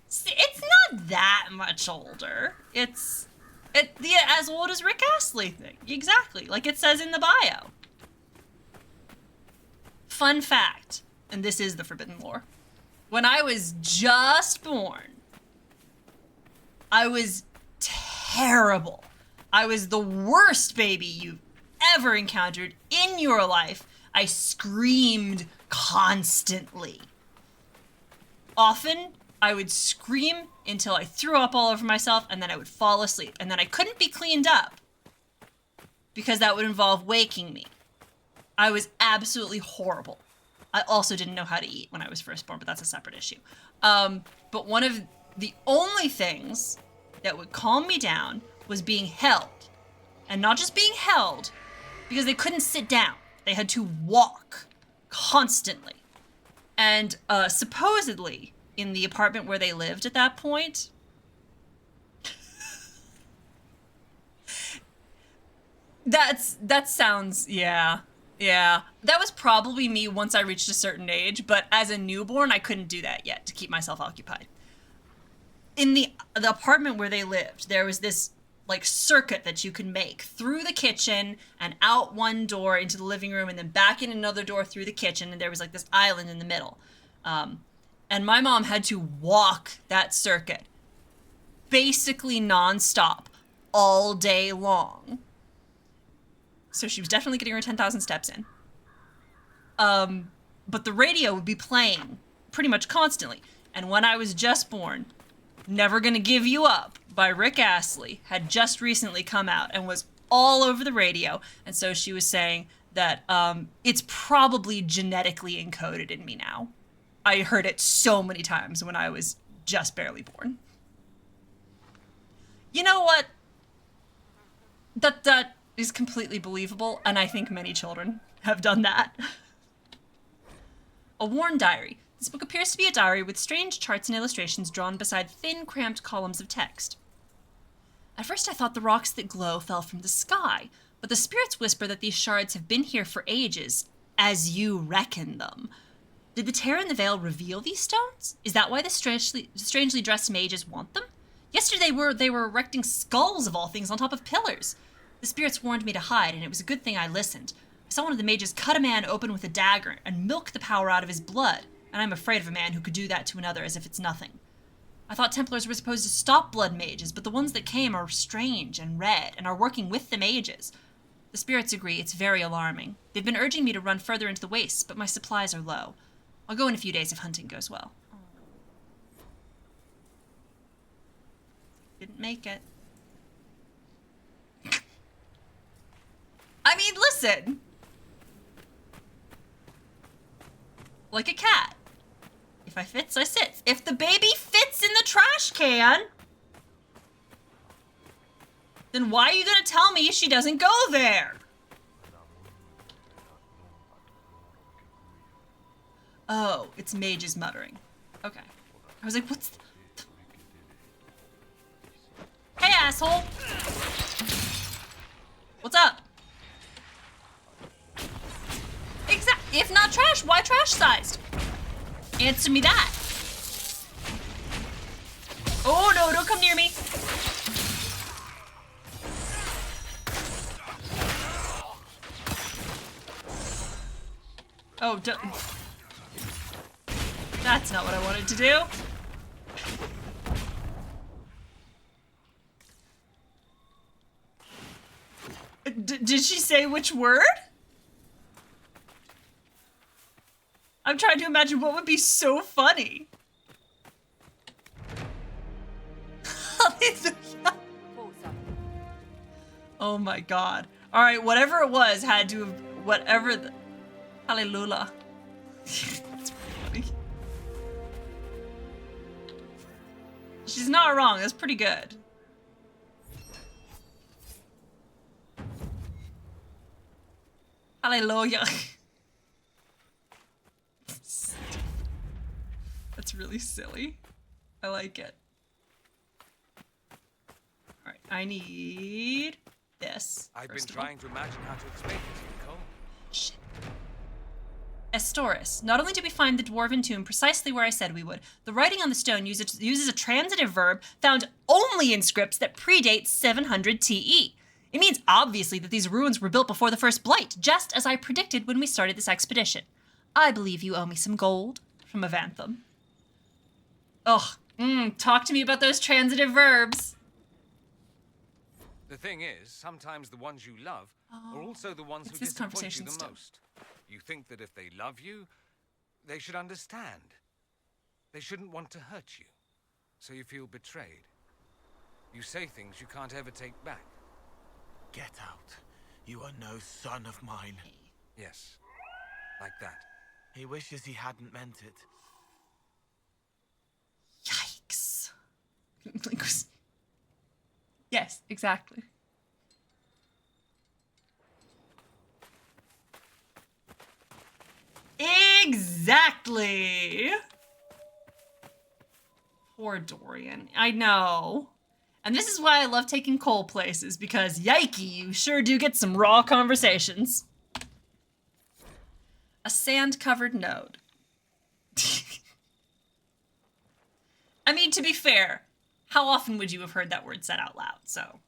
See, it's not that much older. It's as old as Rick Astley thing. Exactly, like it says in the bio. Fun fact, and this is the forbidden lore. When I was just born, I was terrible. I was the worst baby you've ever encountered in your life. I screamed constantly. Often, I would scream until I threw up all over myself, and then I would fall asleep. And then I couldn't be cleaned up because that would involve waking me. I was absolutely horrible. I also didn't know how to eat when I was first born, but that's a separate issue. But one of the only things that would calm me down was being held. And not just being held, because they couldn't sit down. They had to walk constantly. And supposedly, in the apartment where they lived at that point, that sounds, yeah. That was probably me once I reached a certain age, but as a newborn, I couldn't do that yet to keep myself occupied. In the apartment where they lived, there was this like circuit that you could make through the kitchen and out one door into the living room and then back in another door through the kitchen, and there was like this island in the middle. And my mom had to walk that circuit basically nonstop all day long. So she was definitely getting her 10,000 steps in. But the radio would be playing pretty much constantly. And when I was just born, Never Gonna Give You Up by Rick Astley had just recently come out and was all over the radio. And so she was saying that it's probably genetically encoded in me now. I heard it so many times when I was just barely born. You know what? That is completely believable, and I think many children have done that. A worn diary. This book appears to be a diary with strange charts and illustrations drawn beside thin, cramped columns of text. At first I thought the rocks that glow fell from the sky, but the spirits whisper that these shards have been here for ages, as you reckon them. Did the tear in the veil reveal these stones? Is that why the strangely dressed mages want them? Yesterday they were erecting skulls of all things on top of pillars. The spirits warned me to hide, and it was a good thing I listened. I saw one of the mages cut a man open with a dagger and milk the power out of his blood, and I'm afraid of a man who could do that to another as if it's nothing. I thought Templars were supposed to stop blood mages, but the ones that came are strange and red and are working with the mages. The spirits agree it's very alarming. They've been urging me to run further into the wastes, but my supplies are low. I'll go in a few days if hunting goes well. Didn't make it. I mean, listen. Like a cat. If I fits, I sits. If the baby fits in the trash can, then why are you gonna tell me she doesn't go there? Oh, it's mages muttering. Okay. I was like, what's... Hey, asshole! What's up? If not trash, why trash-sized? Answer me that. Oh no, don't come near me. Oh, don't... That's not what I wanted to do. Did she say which word? I'm trying to imagine what would be so funny. Oh my god. Alright, whatever it was had to have... Whatever the... Hallelujah. That's pretty funny. She's not wrong. That's pretty good. Hallelujah. That's really silly. I like it. Alright, I need this.
I've been trying to imagine how to explain it to you, Cole.
Shit. Estoris. Not only did we find the dwarven tomb precisely where I said we would, the writing on the stone uses a transitive verb found only in scripts that predate 700 TE. It means obviously that these ruins were built before the first blight, just as I predicted when we started this expedition. I believe you owe me some gold. From Avantham. Ugh. Talk to me about those transitive verbs.
The thing is, sometimes the ones you love are also the ones who disappoint you the most. You think that if they love you, they should understand. They shouldn't want to hurt you. So you feel betrayed. You say things you can't ever take back.
Get out. You are no son of mine.
Yes, like that.
He wishes he hadn't meant it.
Yikes. Yes, exactly. Exactly. Poor Dorian. I know. And this is why I love taking Cole places, because yikey, you sure do get some raw conversations. A sand-covered node. I mean, to be fair, how often would you have heard that word said out loud, so...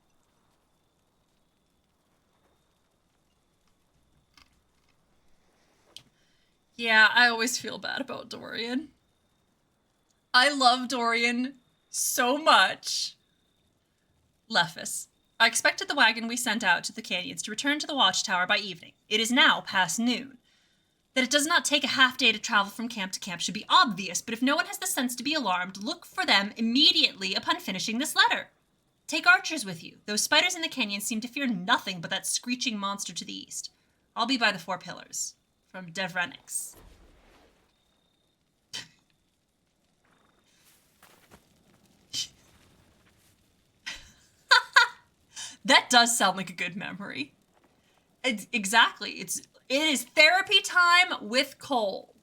Yeah, I always feel bad about Dorian. I love Dorian so much. Lephis. I expected the wagon we sent out to the canyons to return to the watchtower by evening. It is now past noon. That it does not take a half day to travel from camp to camp should be obvious, but if no one has the sense to be alarmed, look for them immediately upon finishing this letter. Take archers with you. Those spiders in the canyon seem to fear nothing but that screeching monster to the east. I'll be by the 4 pillars. From Devrenix. That does sound like a good memory. Exactly. It is therapy time with Cole.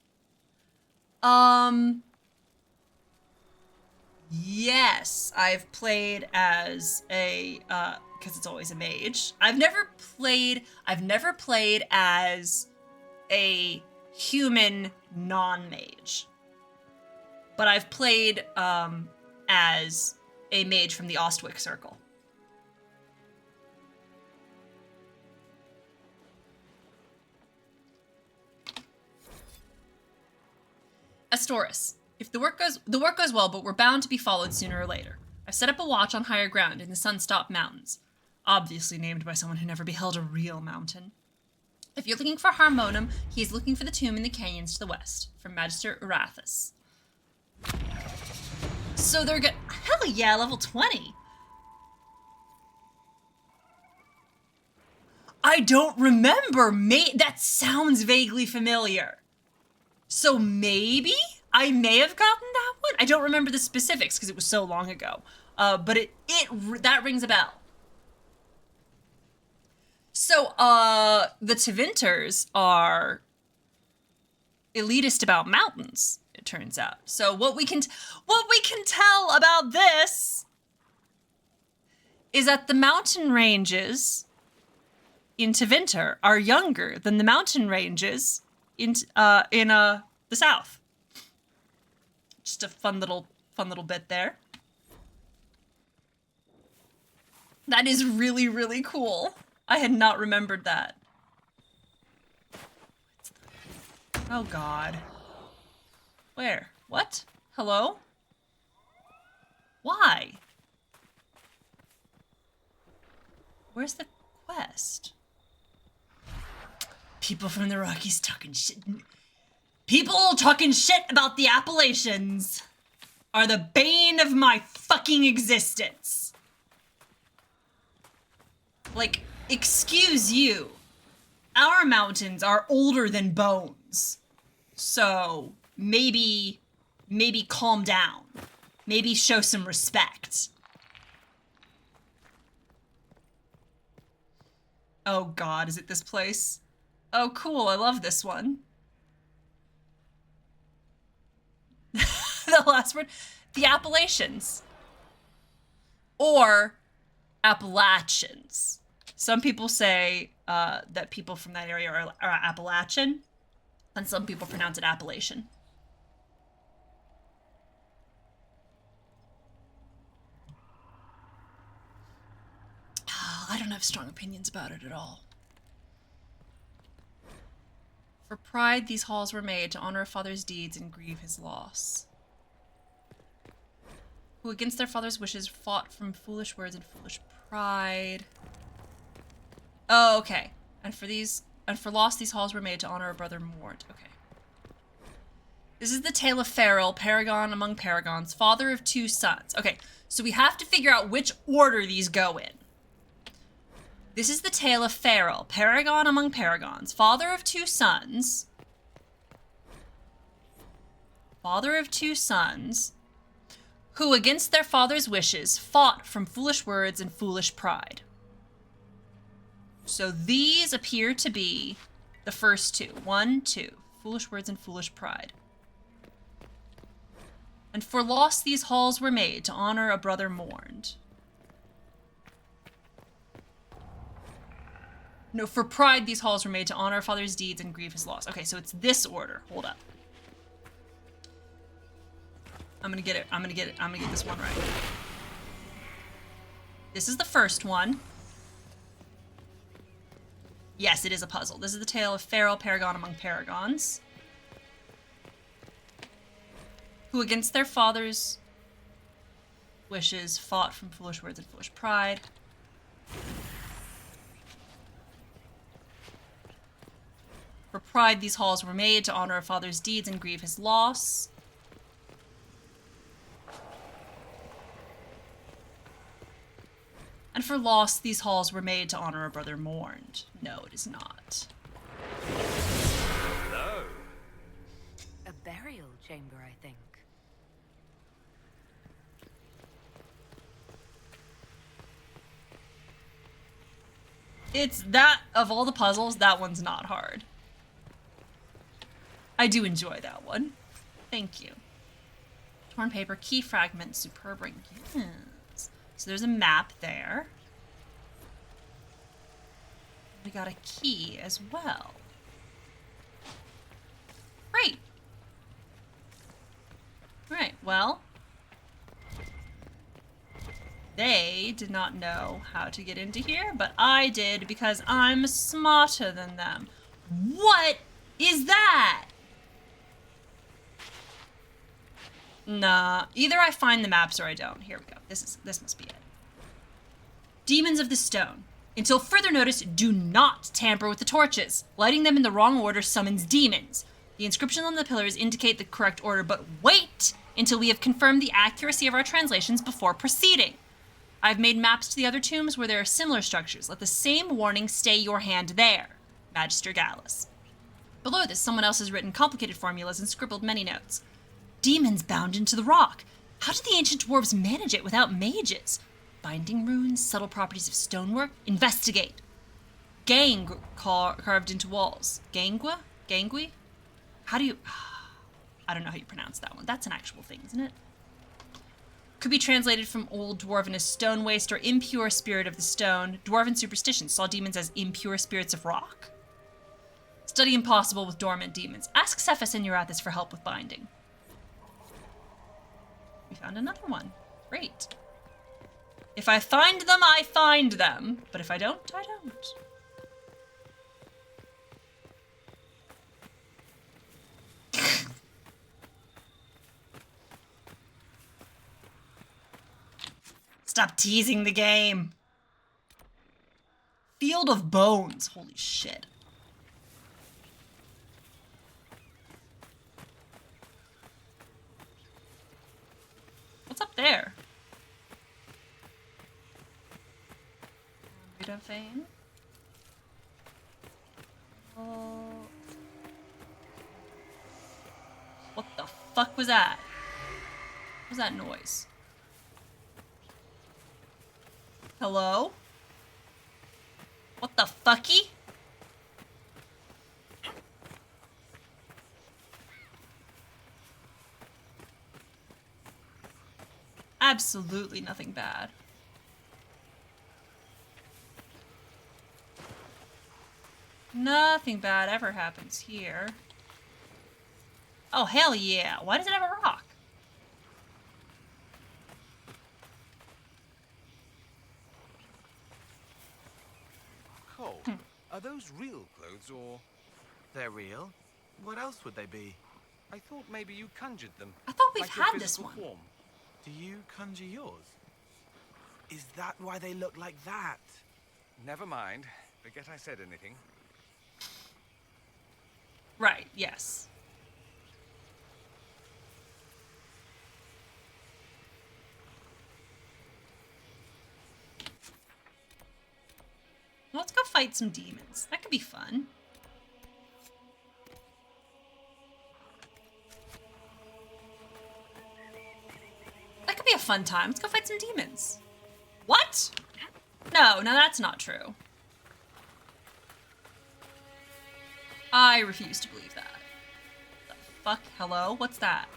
Yes, I've played as a because it's always a mage. I've never played as a human non-mage. But I've played as a mage from the Ostwick Circle. Astoris. If the work goes well, but we're bound to be followed sooner or later. I've set up a watch on higher ground in the Sunstop Mountains, obviously named by someone who never beheld a real mountain. If you're looking for Harmonum, he's looking for the tomb in the canyons to the west, from Magister Urathus. So they're good. Hell yeah, level 20. I don't remember. That sounds vaguely familiar. So maybe I may have gotten that one. I don't remember the specifics because it was so long ago. But that rings a bell. So the Tevinters are elitist about mountains, it turns out. So what we can tell about this is that the mountain ranges in Tevinter are younger than the mountain ranges in the south. Just a fun little bit there. That is really, really cool. I had not remembered that. Oh God. Where? What? Hello? Why? Where's the quest? People from the Rockies talking shit. People talking shit about the Appalachians are the bane of my fucking existence. Like, excuse you. Our mountains are older than bones. So maybe calm down. Maybe show some respect. Oh God, is it this place? Oh cool, I love this one. The last word, the Appalachians. Or Appalachians. Some people say that people from that area are Appalachian. And some people pronounce it Appalachian. I don't have strong opinions about it at all. For pride, these halls were made to honor a father's deeds and grieve his loss. Who against their father's wishes fought from foolish words and foolish pride. Oh, okay. And for loss, these halls were made to honor a brother mourned. Okay. This is the tale of Farrell, paragon among paragons, father of 2 sons. Okay, so we have to figure out which order these go in. This is the tale of Farrell, paragon among paragons, father of 2 sons. Father of 2 sons, who against their father's wishes fought from foolish words and foolish pride. So these appear to be the first 2. 1, 2. Foolish words and foolish pride. And for loss these halls were made to honor a brother mourned. No, for pride these halls were made to honor a father's deeds and grieve his loss. Okay, so it's this order. Hold up. I'm gonna get this one right. This is the first one. Yes, it is a puzzle. This is the tale of Farrell, paragon among paragons, who against their father's wishes fought from foolish words and foolish pride. For pride, these halls were made to honor a father's deeds and grieve his loss. And for loss, these halls were made to honor a brother mourned. No, it is not.
Hello.
A burial chamber, I think.
It's that, of all the puzzles, that one's not hard. I do enjoy that one. Thank you. Torn paper, key fragment, superb ring. Yes. So there's a map there. We got a key as well. Great. Alright, well. They did not know how to get into here, but I did because I'm smarter than them. What is that? Nah, either I find the maps or I don't. Here we go. This must be it. Demons of the Stone. Until further notice, do not tamper with the torches. Lighting them in the wrong order summons demons. The inscriptions on the pillars indicate the correct order, but wait until we have confirmed the accuracy of our translations before proceeding. I've made maps to the other tombs where there are similar structures. Let the same warning stay your hand there. Magister Gallus. Below this, someone else has written complicated formulas and scribbled many notes. Demons bound into the rock. How did the ancient dwarves manage it without mages? Binding runes, subtle properties of stonework. Investigate. Gang carved into walls. Gangua? Gangui? How do you... I don't know how you pronounce that one. That's an actual thing, isn't it? Could be translated from Old Dwarven as stone waste or impure spirit of the stone. Dwarven superstition saw demons as impure spirits of rock. Study impossible with dormant demons. Ask Cephas and Eurythus for help with binding. We found another one. Great. If I find them, I find them. But if I don't, I don't. Stop teasing the game. Field of Bones. Holy shit. What's up there? Rita Fane. Oh. What the fuck was that? What was that noise? Hello? What the fucky? Absolutely nothing bad. Nothing bad ever happens here. Oh, hell yeah. Why does it have a rock?
Cole, are those real clothes or...
They're real? What else would they be?
I thought maybe you conjured them.
I thought we've
like your
had this
physical
one.
form.
Do you conjure yours?
Is that why they look like that?
Never mind. Forget I said anything.
Right, yes. Well, let's go fight some demons. That could be fun. That could be a fun time. Let's go fight some demons. What? No, that's not true. I refuse to believe that. The fuck? Hello? What's that?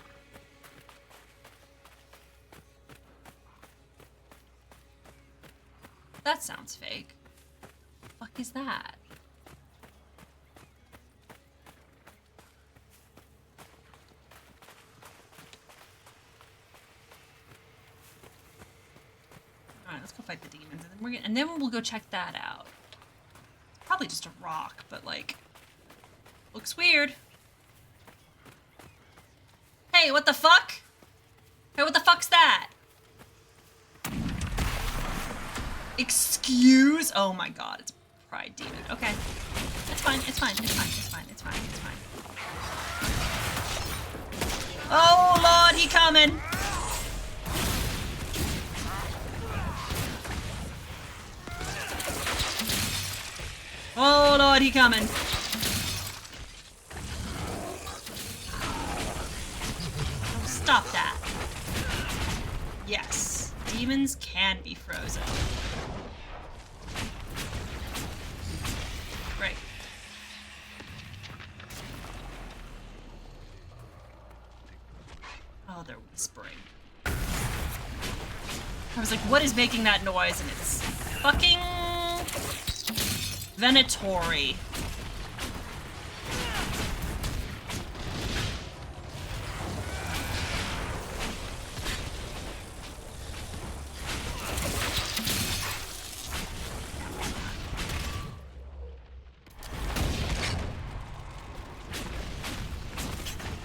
That sounds fake. The fuck is that? Alright, let's go fight the demons, and then we'll go check that out. It's probably just a rock, but like, looks weird. Hey, what the fuck? Hey, what the fuck's that? Excuse? Oh my god, it's a pride demon. Okay. It's fine, it's fine, it's fine, it's fine, it's fine, it's fine. Oh lord, he coming! Oh lord, he coming! Oh, stop that. Yes, demons can be frozen. Great. Oh, they're whispering. I was like, what is making that noise? And it's fucking Venatori.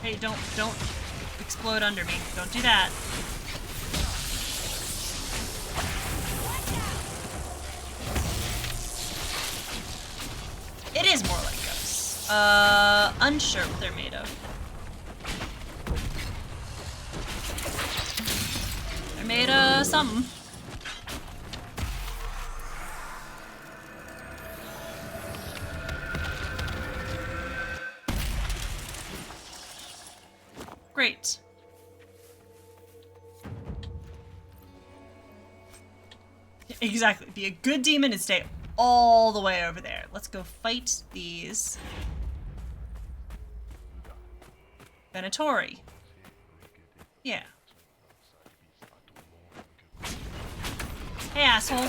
Hey, don't explode under me. Don't do that. It is more like ghosts. Unsure what they're made of. They're made of something. Great. Exactly. Be a good demon and stay all the way over there. Let's go fight these Venatori. Yeah. Hey, asshole.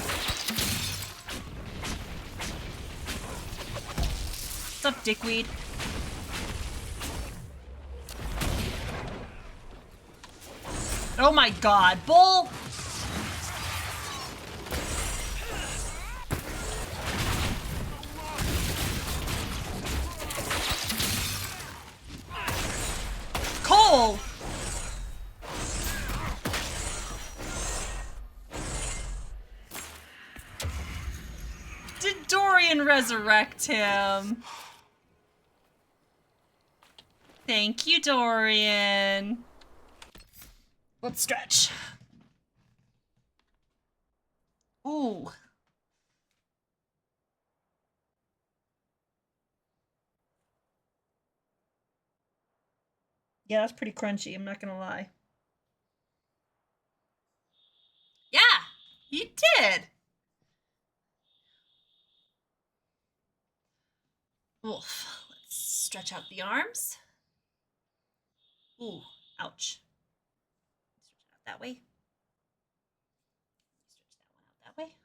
What's up, dickweed? Oh my god, bull! Cole! Did Dorian resurrect him? Thank you, Dorian. Let's stretch. Ooh. Yeah, that's pretty crunchy, I'm not gonna lie. Yeah, you did. Oof. Let's stretch out the arms. Ooh, ouch. Stretch it out that way. Stretch that one out that way.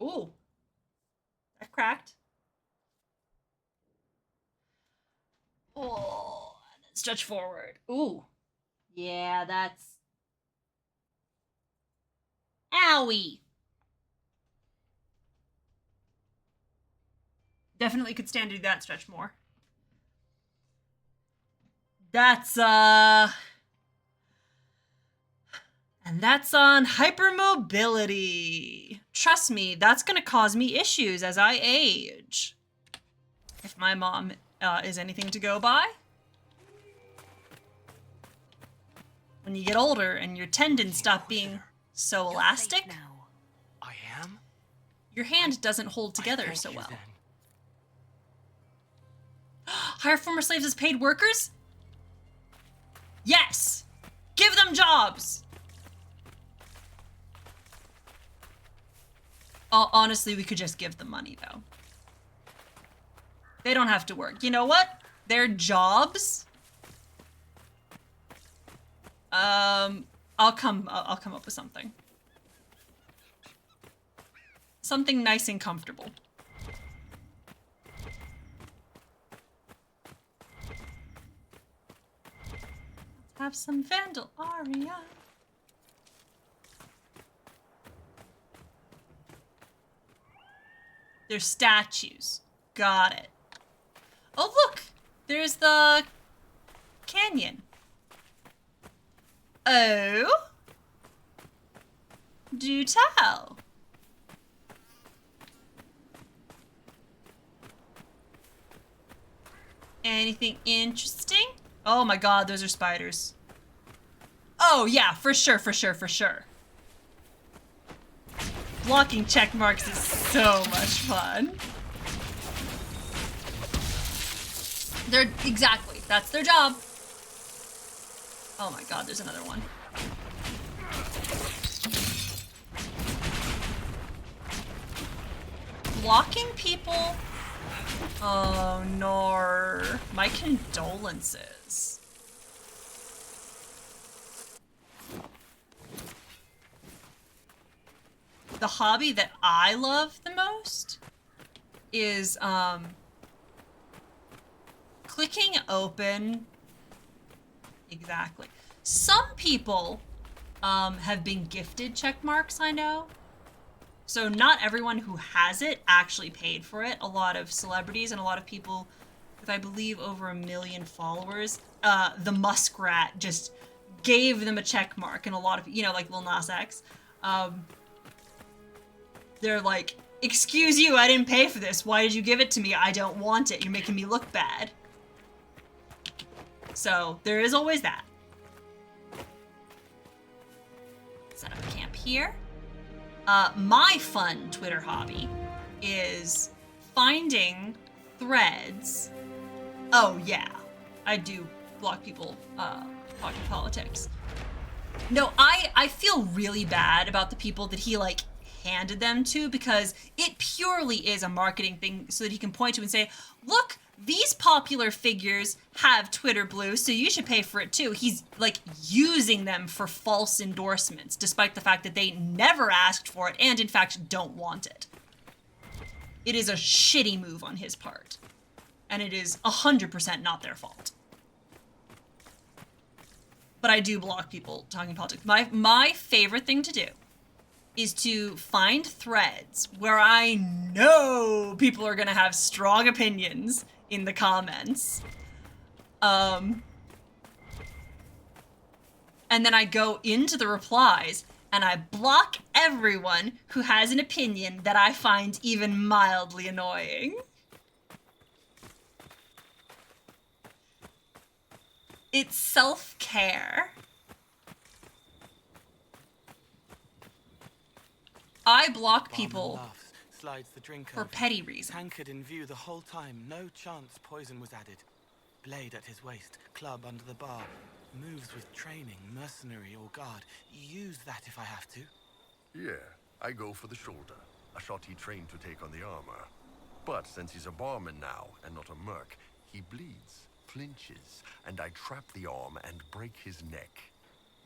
Ooh. That cracked. Stretch forward. Ooh. Yeah, that's... Owie! Definitely could stand to do that stretch more. That's, And that's on hypermobility. Trust me, that's gonna cause me issues as I age. If my mom is anything to go by. When you get older and your tendons stop being so elastic,
I am?
your hand doesn't hold together so well. Hire former slaves as paid workers? Yes! Give them jobs! Honestly, we could just give them money, though. They don't have to work. You know what? Their jobs... I'll come up with something. Something nice and comfortable. Let's have some Vandal Aria. There's statues. Got it. Oh, look! There's the canyon. Oh? Do tell. Anything interesting? Oh my god, those are spiders. Oh yeah, for sure, for sure, for sure. Blocking check marks is so much fun. Exactly, that's their job. Oh my god, there's another one. Blocking people? Oh no. My condolences. The hobby that I love the most is clicking open. Exactly. Some people have been gifted check marks, I know. So not everyone who has it actually paid for it. A lot of celebrities and a lot of people with, I believe, over 1 million followers, the Muskrat just gave them a check mark, and a lot of, you know, like Lil Nas X, they're like, excuse you, I didn't pay for this. Why did you give it to me? I don't want it. You're making me look bad. So there is always that. Set up a camp here. My fun Twitter hobby is finding threads. Oh yeah, I do block people talking politics. No, I feel really bad about the people that he like handed them to, because it purely is a marketing thing so that he can point to and say, look, these popular figures have Twitter Blue, so you should pay for it too. He's like using them for false endorsements, despite the fact that they never asked for it and in fact don't want it. It is a shitty move on his part. And it is 100% not their fault. But I do block people talking politics. My favorite thing to do is to find threads where I know people are gonna have strong opinions in the comments. And then I go into the replies and I block everyone who has an opinion that I find even mildly annoying. It's self-care. I block people
slides the drink
for
over.
petty reasons.
Tankard in view the whole time, no chance poison was added. Blade at his waist, club under the bar. Moves with training, mercenary or guard. Use that if I have to.
Yeah, I go for the shoulder. A shot he trained to take on the armor. But since he's a barman now, and not a merc, he bleeds, flinches, and I trap the arm and break his neck.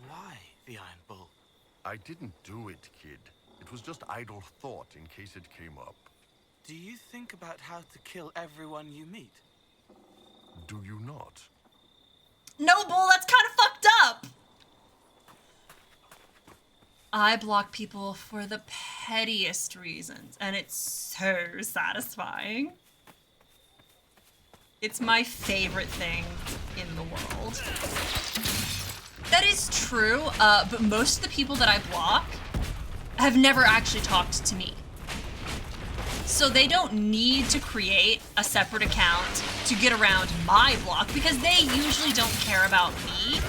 Why the Iron Bull?
I didn't do it, kid. It was just idle thought in case it came up.
Do you think about how to kill everyone you meet?
Do you not?
No, Bull, that's kind of fucked up. I block people for the pettiest reasons, and it's so satisfying. It's my favorite thing in the world. That is true, but most of the people that I block have never actually talked to me. So they don't need to create a separate account to get around my block because they usually don't care about me.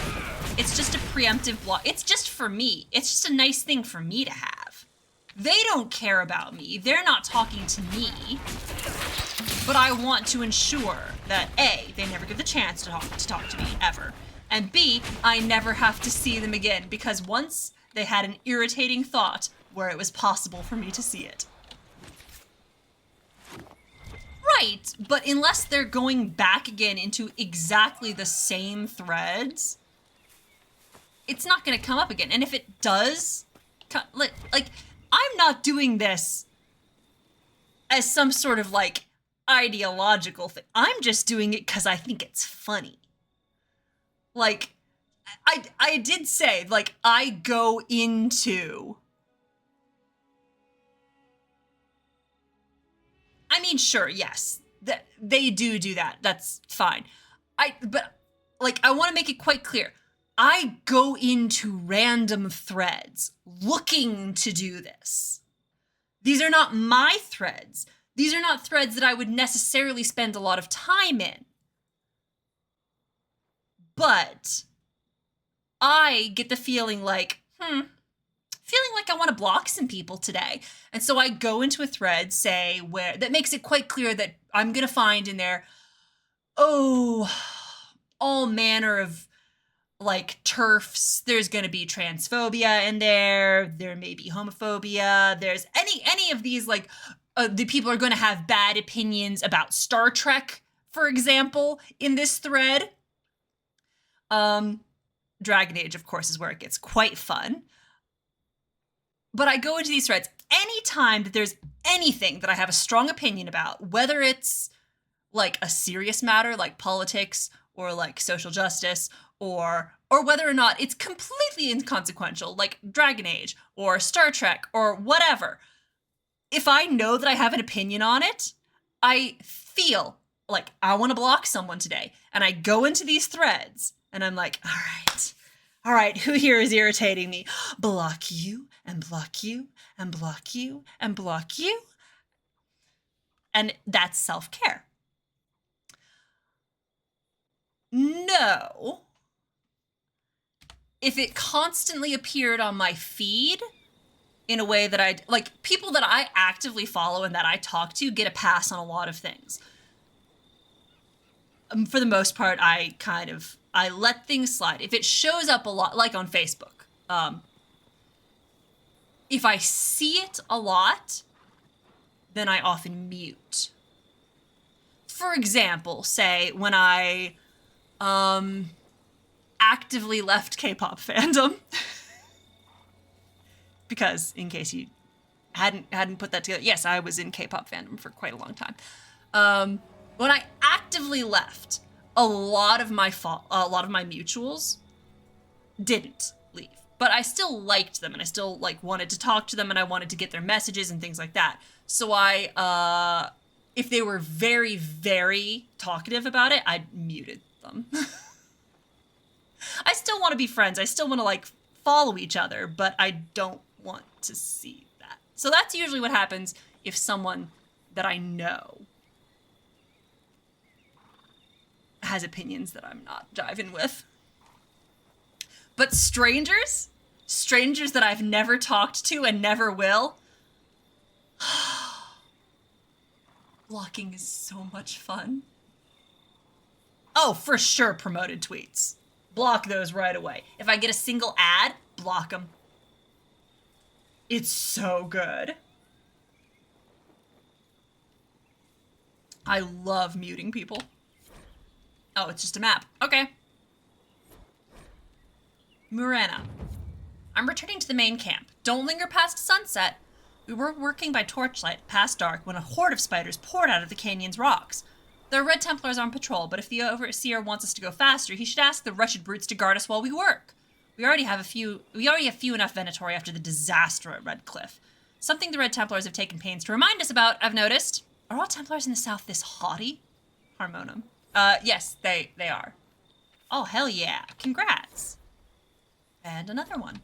It's just a preemptive block. It's just for me. It's just a nice thing for me to have. They don't care about me. They're not talking to me. But I want to ensure that A, they never get the chance to talk to me, ever. And B, I never have to see them again because once they had an irritating thought where it was possible for me to see it. Right, but unless they're going back again into exactly the same threads, it's not going to come up again. And if it does, like, I'm not doing this as some sort of, like, ideological thing. I'm just doing it because I think it's funny. Like, I did say, like, I go into... I mean, sure, yes, they do that. That's fine. But I want to make it quite clear. I go into random threads looking to do this. These are not my threads. These are not threads that I would necessarily spend a lot of time in. But I get the feeling like, feeling like I want to block some people today. And so I go into a thread, say, where that makes it quite clear that I'm going to find in there, all manner of, like, turfs. There's going to be transphobia in there. There may be homophobia. There's any of these, like, the people are going to have bad opinions about Star Trek, for example, in this thread. Dragon Age, of course, is where it gets quite fun. But I go into these threads anytime that there's anything that I have a strong opinion about, whether it's like a serious matter like politics or like social justice or whether or not it's completely inconsequential like Dragon Age or Star Trek or whatever. If I know that I have an opinion on it, I feel like I want to block someone today. And I go into these threads and I'm like, all right, who here is irritating me? Block you, and block you, and block you, and block you. And that's self-care. No. If it constantly appeared on my feed in a way that like, people that I actively follow and that I talk to get a pass on a lot of things. For the most part, I let things slide. If it shows up a lot, like on Facebook, if I see it a lot, then I often mute. For example, say when I actively left K-pop fandom, because in case you hadn't put that together, yes, I was in K-pop fandom for quite a long time. When I actively left, a lot of my mutuals didn't leave, but I still liked them and I still like wanted to talk to them and I wanted to get their messages and things like that. So I, if they were very, very talkative about it, I muted them. I still want to be friends. I still want to like follow each other, but I don't want to see that. So that's usually what happens if someone that I know has opinions that I'm not jiving with. But strangers that I've never talked to and never will, blocking is so much fun. Oh, for sure, promoted tweets. Block those right away. If I get a single ad, block them. It's so good. I love muting people. Oh, it's just a map. Okay. Murana. I'm returning to the main camp. Don't linger past sunset. We were working by torchlight past dark when a horde of spiders poured out of the canyon's rocks. The Red Templars are on patrol, but if the Overseer wants us to go faster, he should ask the wretched brutes to guard us while we work. We already have few enough Venatori after the disaster at Red Cliff. Something the Red Templars have taken pains to remind us about, I've noticed. Are all Templars in the South this haughty? Harmonum. Yes, they are. Oh, hell yeah. Congrats. And another one.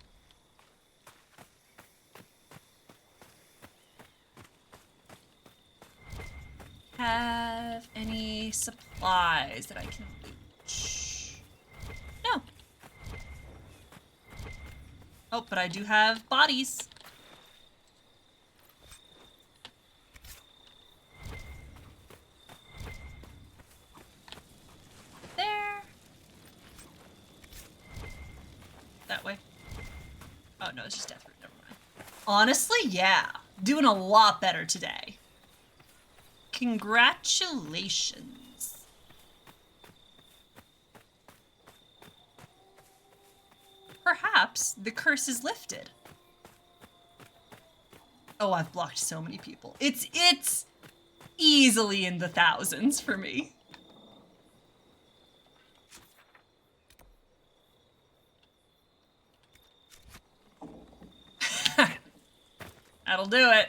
Have any supplies that I can loot? No. Oh, but I do have bodies. There. That way. Oh, no, it's just death root. Never mind. Honestly, yeah. Doing a lot better today. Congratulations. Perhaps the curse is lifted. Oh, I've blocked so many people. It's easily in the thousands for me. That'll do it.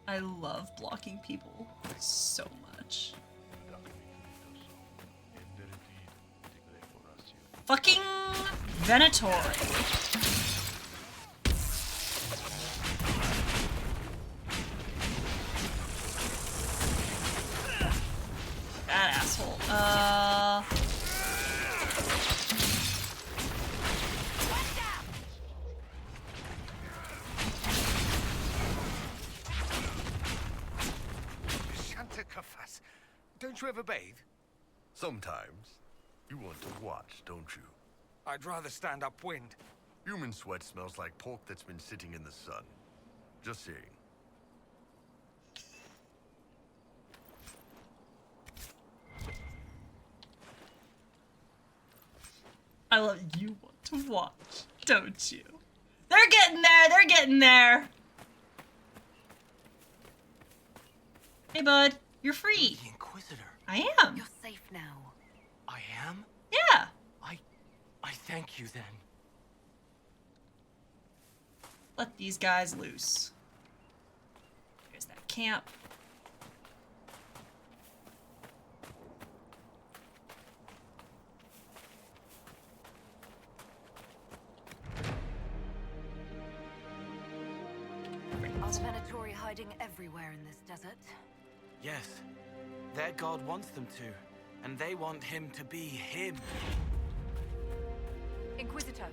I love blocking people so much. Fucking Venatori. That asshole.
Don't you ever bathe?
Sometimes. You want to watch, don't you?
I'd rather stand upwind.
Human sweat smells like pork that's been sitting in the sun. Just saying.
I love you want to watch, don't you? They're getting there, they're getting there. Hey, bud, you're free.
The Inquisitor.
I am.
You're safe now.
I am?
Yeah.
I thank you then.
Let these guys loose. There's that camp.
Are the Venatori hiding everywhere in this desert?
Yes. Their god wants them to, and they want him to be him.
Inquisitor.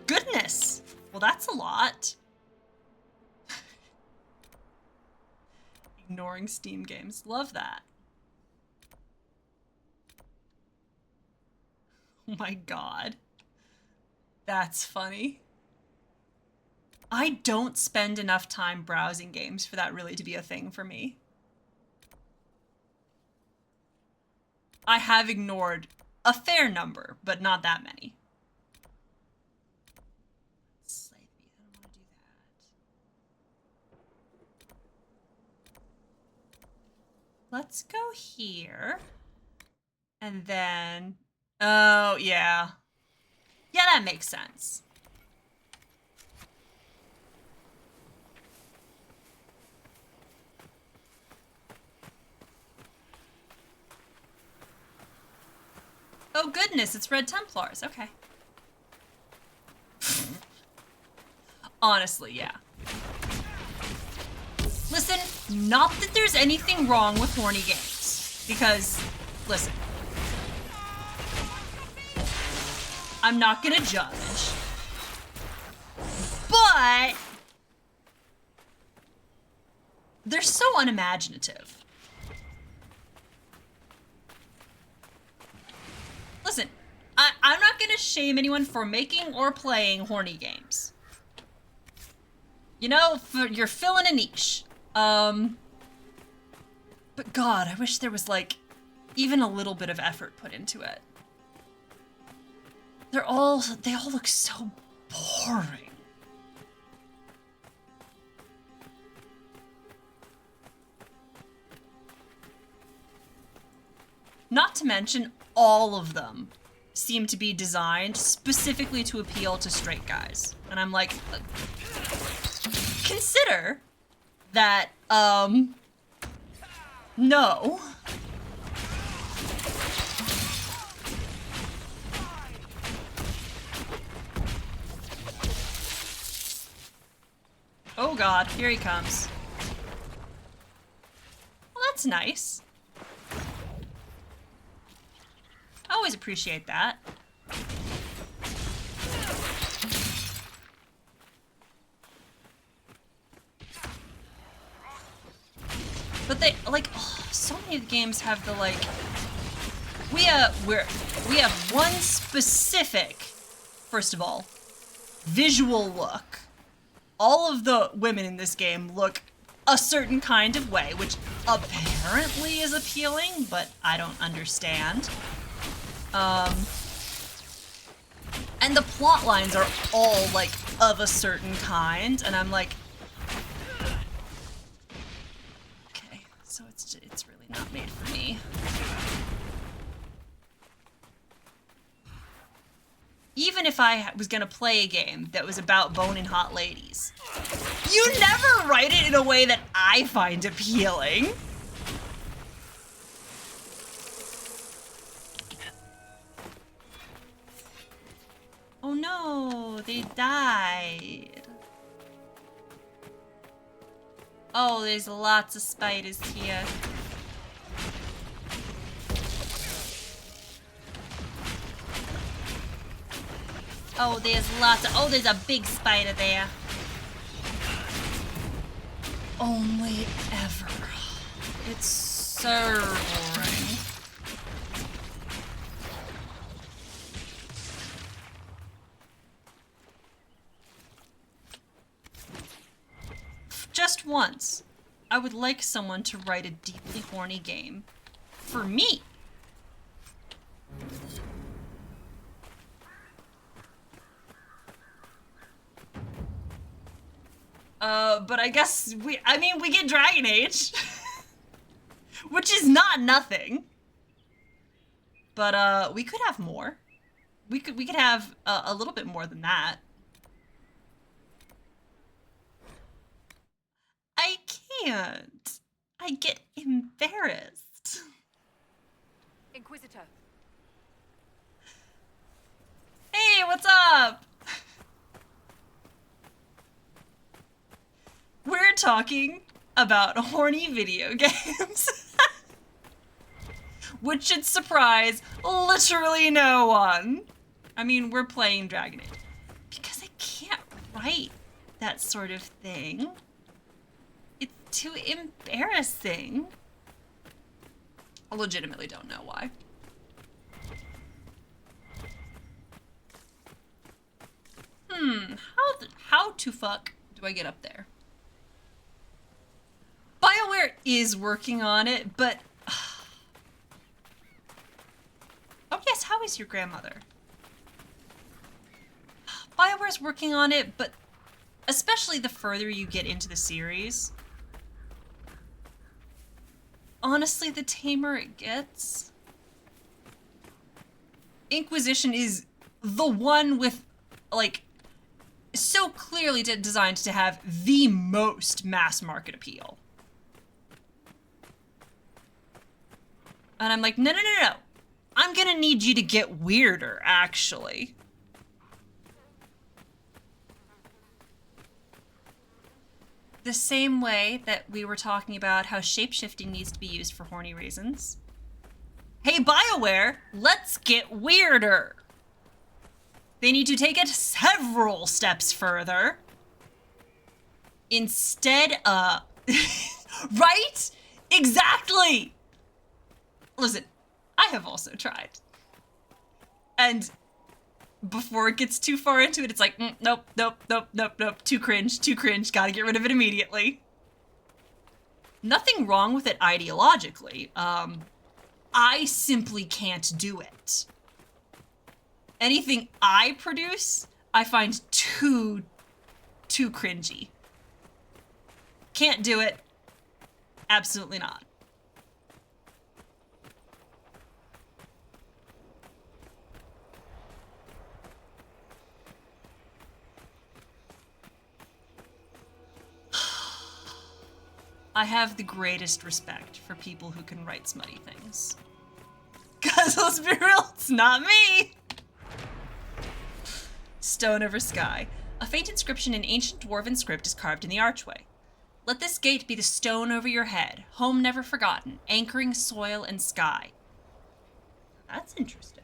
Goodness. Well, that's a lot. Ignoring Steam games. Love that. Oh my god. That's funny. I don't spend enough time browsing games for that really to be a thing for me. I have ignored a fair number, but not that many. Let's go here. And then... Oh, yeah. Yeah, that makes sense. Oh, goodness, it's Red Templars. Okay. Honestly, yeah. Listen, not that there's anything wrong with horny games. Because, listen. I'm not gonna judge. But... they're so unimaginative. Listen, I'm not gonna shame anyone for making or playing horny games. You know, you're filling a niche. But God, I wish there was like even a little bit of effort put into it. They all look so boring. Not to mention, all of them seem to be designed specifically to appeal to straight guys. And I'm like, consider that, no. Oh god, here he comes. Well, that's nice. I always appreciate that. But they, like, oh, so many of the games have the, like, we have one specific, first of all, visual look. All of the women in this game look a certain kind of way, which apparently is appealing, but I don't understand. And the plot lines are all, like, of a certain kind, and I'm like, okay, so it's really not made for me. Even if I was gonna play a game that was about boning hot ladies, you never write it in a way that I find appealing. Oh no, they died. Oh, there's lots of spiders here. Oh, there's lots of, oh, there's a big spider there. Only ever. It's so boring. Just once, I would like someone to write a deeply horny game for me. But I guess we get Dragon Age, which is not nothing. But, we could have more. We could have a little bit more than that. I can't. I get embarrassed.
Inquisitor.
Hey, what's up? We're talking about horny video games. Which should surprise literally no one. I mean, we're playing Dragon Age. Because I can't write that sort of thing. It's too embarrassing. I legitimately don't know why. How to fuck do I get up there? BioWare is working on it, but... Oh yes, how is your grandmother? BioWare's working on it, but especially the further you get into the series, honestly, the tamer it gets. Inquisition is the one with, like, so clearly designed to have the most mass market appeal. And I'm like, no. I'm gonna need you to get weirder, actually. The same way that we were talking about how shapeshifting needs to be used for horny reasons. Hey, BioWare, let's get weirder. They need to take it several steps further. Instead of... Right? Exactly! Listen, I have also tried. And before it gets too far into it, it's like, nope. Too cringe, gotta get rid of it immediately. Nothing wrong with it ideologically. I simply can't do it. Anything I produce, I find too cringy. Can't do it. Absolutely not. I have the greatest respect for people who can write smutty things. Because let's be real, it's not me. Stone over sky. A faint inscription in ancient dwarven script is carved in the archway. Let this gate be the stone over your head, home never forgotten, anchoring soil and sky. That's interesting.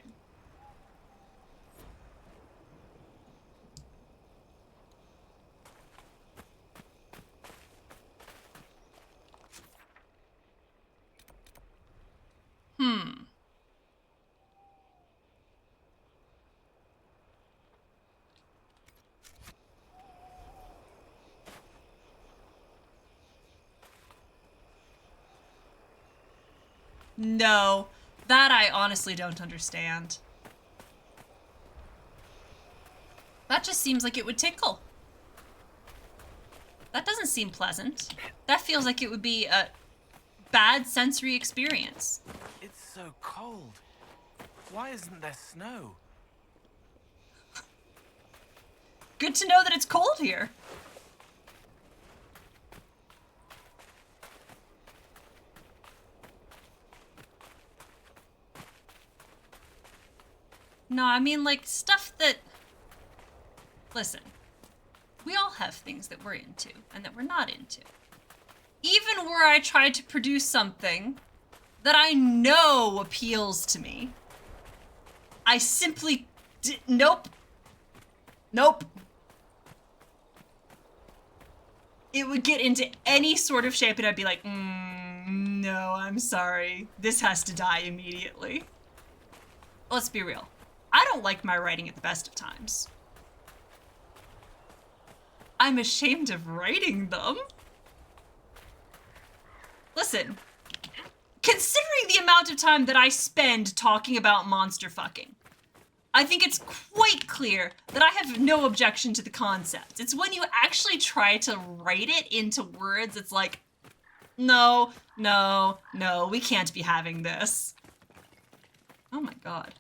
No, that I honestly don't understand. That just seems like it would tickle. That doesn't seem pleasant. That feels like it would be a bad sensory experience.
It's so cold. Why isn't there snow?
Good to know that it's cold here. No, I mean, like, stuff that... Listen, we all have things that we're into and that we're not into. Even where I try to produce something that I know appeals to me, I simply... Nope. Nope. It would get into any sort of shape and I'd be like, no, I'm sorry. This has to die immediately. Let's be real. I don't like my writing at the best of times. I'm ashamed of writing them. Listen, considering the amount of time that I spend talking about monster fucking, I think it's quite clear that I have no objection to the concept. It's when you actually try to write it into words, it's like, no, no, no, we can't be having this. Oh my god.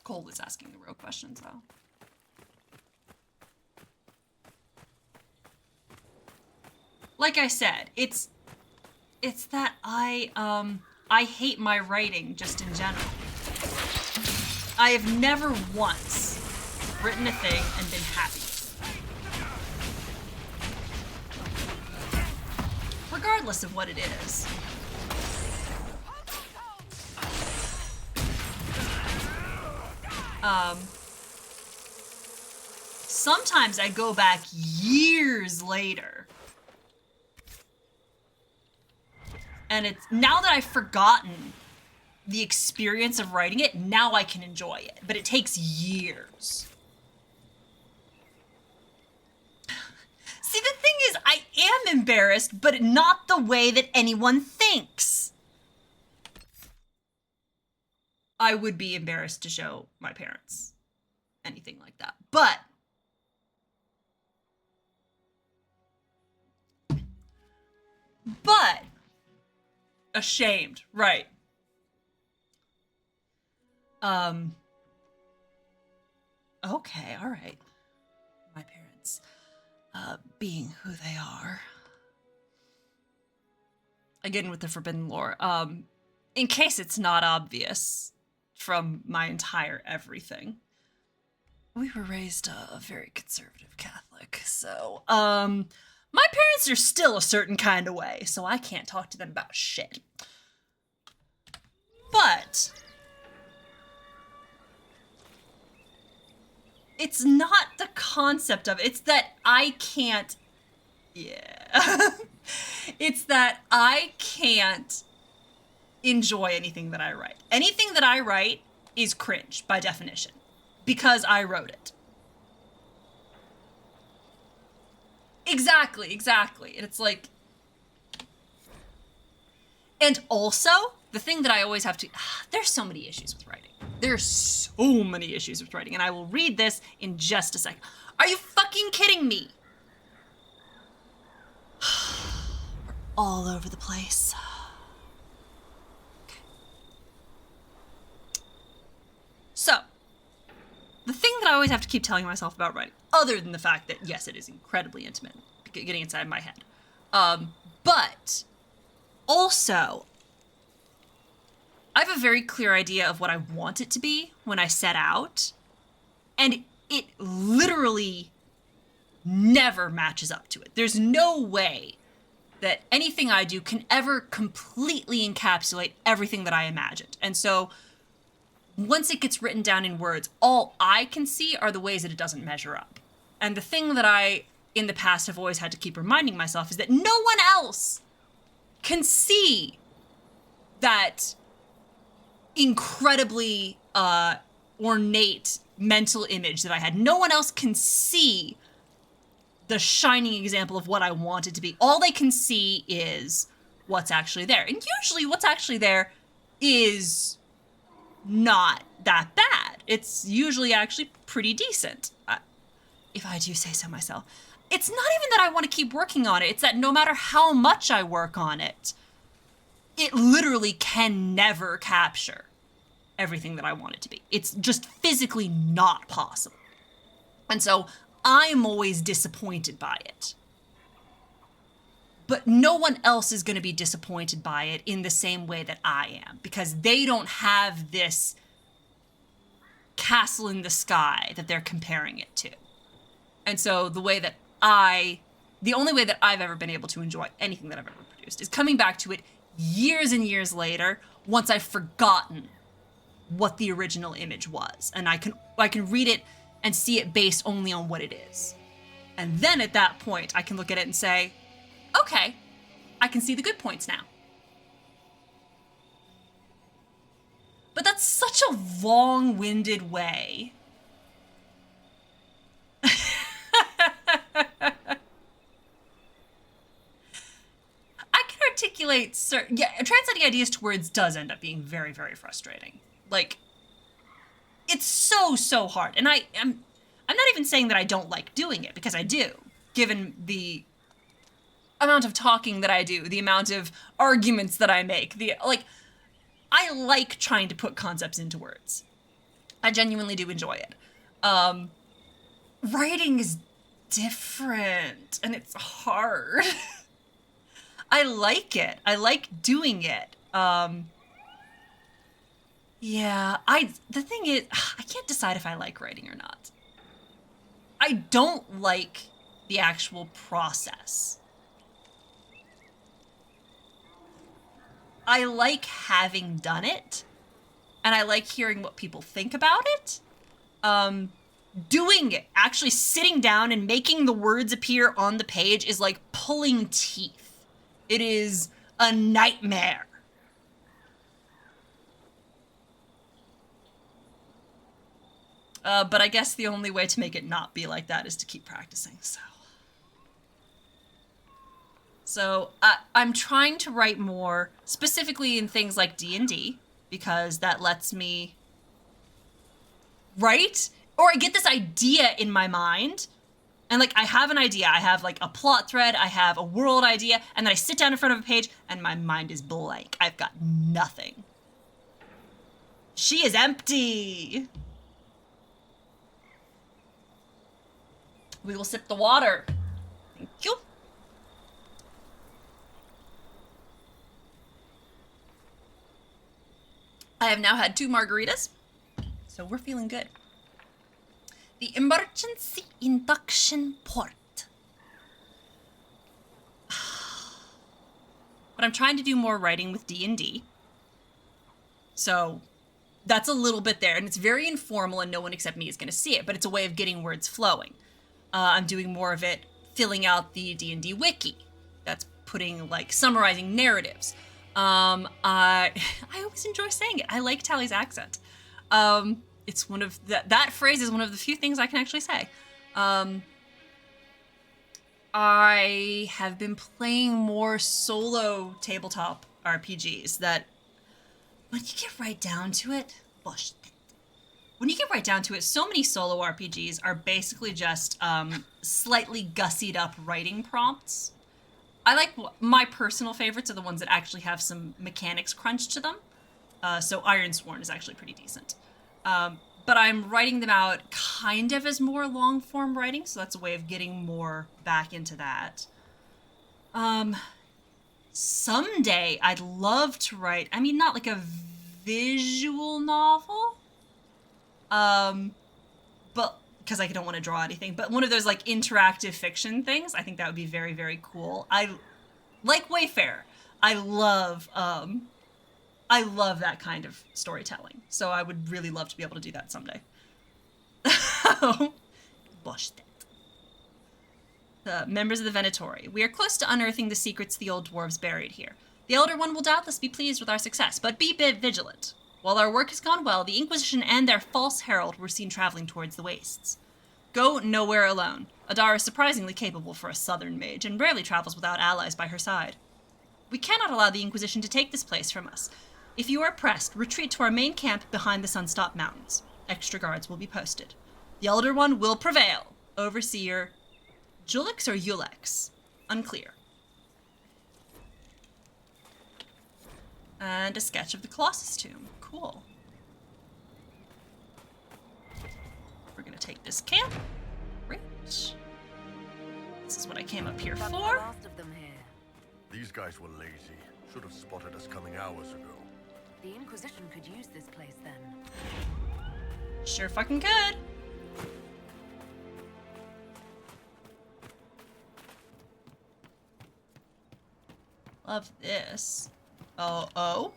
Cole is asking the real questions, though. Like I said, it's that I hate my writing just in general. I have never once written a thing and been happy. Regardless of what it is. Sometimes I go back years later. And it's now that I've forgotten the experience of writing it, now I can enjoy it. But it takes years. See, the thing is, I am embarrassed, but not the way that anyone thinks. I would be embarrassed to show my parents anything like that. But ashamed, right. Okay, all right. My parents, being who they are. Again with the forbidden lore. In case it's not obvious from my entire everything. We were raised a very conservative Catholic, so, my parents are still a certain kind of way, so I can't talk to them about shit. But it's not the concept of it. It's that I can't... Yeah. It's that I can't enjoy anything that I write. Anything that I write is cringe, by definition. Because I wrote it. Exactly. And it's like... And also, the thing that I always have to... There's so many issues with writing. There's so many issues with writing, and I will read this in just a second. Are you fucking kidding me? We're all over the place. Okay. So, the thing that I always have to keep telling myself about writing, other than the fact that, yes, it is incredibly intimate, getting inside my head. But also, I have a very clear idea of what I want it to be when I set out, and it literally never matches up to it. There's no way that anything I do can ever completely encapsulate everything that I imagined. And so once it gets written down in words, all I can see are the ways that it doesn't measure up. And the thing that I, in the past, have always had to keep reminding myself is that no one else can see that incredibly ornate mental image that I had. No one else can see the shining example of what I want it to be. All they can see is what's actually there. And usually what's actually there is not that bad. It's usually actually pretty decent, if I do say so myself. It's not even that I want to keep working on it. It's that no matter how much I work on it, it literally can never capture everything that I want it to be. It's just physically not possible. And so I'm always disappointed by it. But no one else is going to be disappointed by it in the same way that I am, because they don't have this castle in the sky that they're comparing it to. And so the only way that I've ever been able to enjoy anything that I've ever produced is coming back to it years and years later, once I've forgotten what the original image was. And I can read it and see it based only on what it is. And then at that point, I can look at it and say, okay, I can see the good points now. But that's such a long-winded way. Articulate translating ideas to words does end up being very, very frustrating. Like, it's so hard. And I'm not even saying that I don't like doing it, because I do, given the amount of talking that I do, the amount of arguments that I make, I like trying to put concepts into words. I genuinely do enjoy it. Writing is different, and it's hard. I like it. I like doing it. The thing is, I can't decide if I like writing or not. I don't like the actual process. I like having done it, and I like hearing what people think about it. Doing it, actually sitting down and making the words appear on the page is like pulling teeth. It is a nightmare. But I guess the only way to make it not be like that is to keep practicing, So I'm trying to write more, specifically in things like D&D, because that lets me write, or I get this idea in my mind, and I have an idea, I have a plot thread, I have a world idea, and then I sit down in front of a page and my mind is blank. I've got nothing. She is empty. We will sip the water. Thank you. I have now had 2 margaritas, so we're feeling good. The emergency induction port. But I'm trying to do more writing with D&D. So that's a little bit there, and it's very informal and no one except me is going to see it, but it's a way of getting words flowing. I'm doing more of it filling out the D&D wiki. That's putting summarizing narratives. I always enjoy saying it. I like Tally's accent. It's one of that phrase is one of the few things I can actually say. I have been playing more solo tabletop RPGs that, when you get right down to it, so many solo RPGs are basically just slightly gussied up writing prompts. I like my personal favorites are the ones that actually have some mechanics crunched to them. So Ironsworn is actually pretty decent. but I'm writing them out kind of as more long-form writing, so that's a way of getting more back into that. Someday I'd love to write, I mean, not like a visual novel, but because I don't want to draw anything, but one of those like interactive fiction things. I think that would be very, very cool. I like Wayfarer. I love that kind of storytelling. So I would really love to be able to do that someday. Bush that. The members of the Venatori. We are close to unearthing the secrets the old dwarves buried here. The Elder One will doubtless be pleased with our success, but be vigilant. While our work has gone well, the Inquisition and their false herald were seen traveling towards the wastes. Go nowhere alone. Adara is surprisingly capable for a southern mage, and rarely travels without allies by her side. We cannot allow the Inquisition to take this place from us. If you are pressed, retreat to our main camp behind the Sunstop Mountains. Extra guards will be posted. The Elder One will prevail. Overseer Julix or Ulex? Unclear. And a sketch of the Colossus tomb. Cool. We're gonna take this camp. Great. This is what I came up here for.
These guys were lazy. Should have spotted us coming hours ago.
The Inquisition could use this place then.
Sure fucking could. Love this. Oh.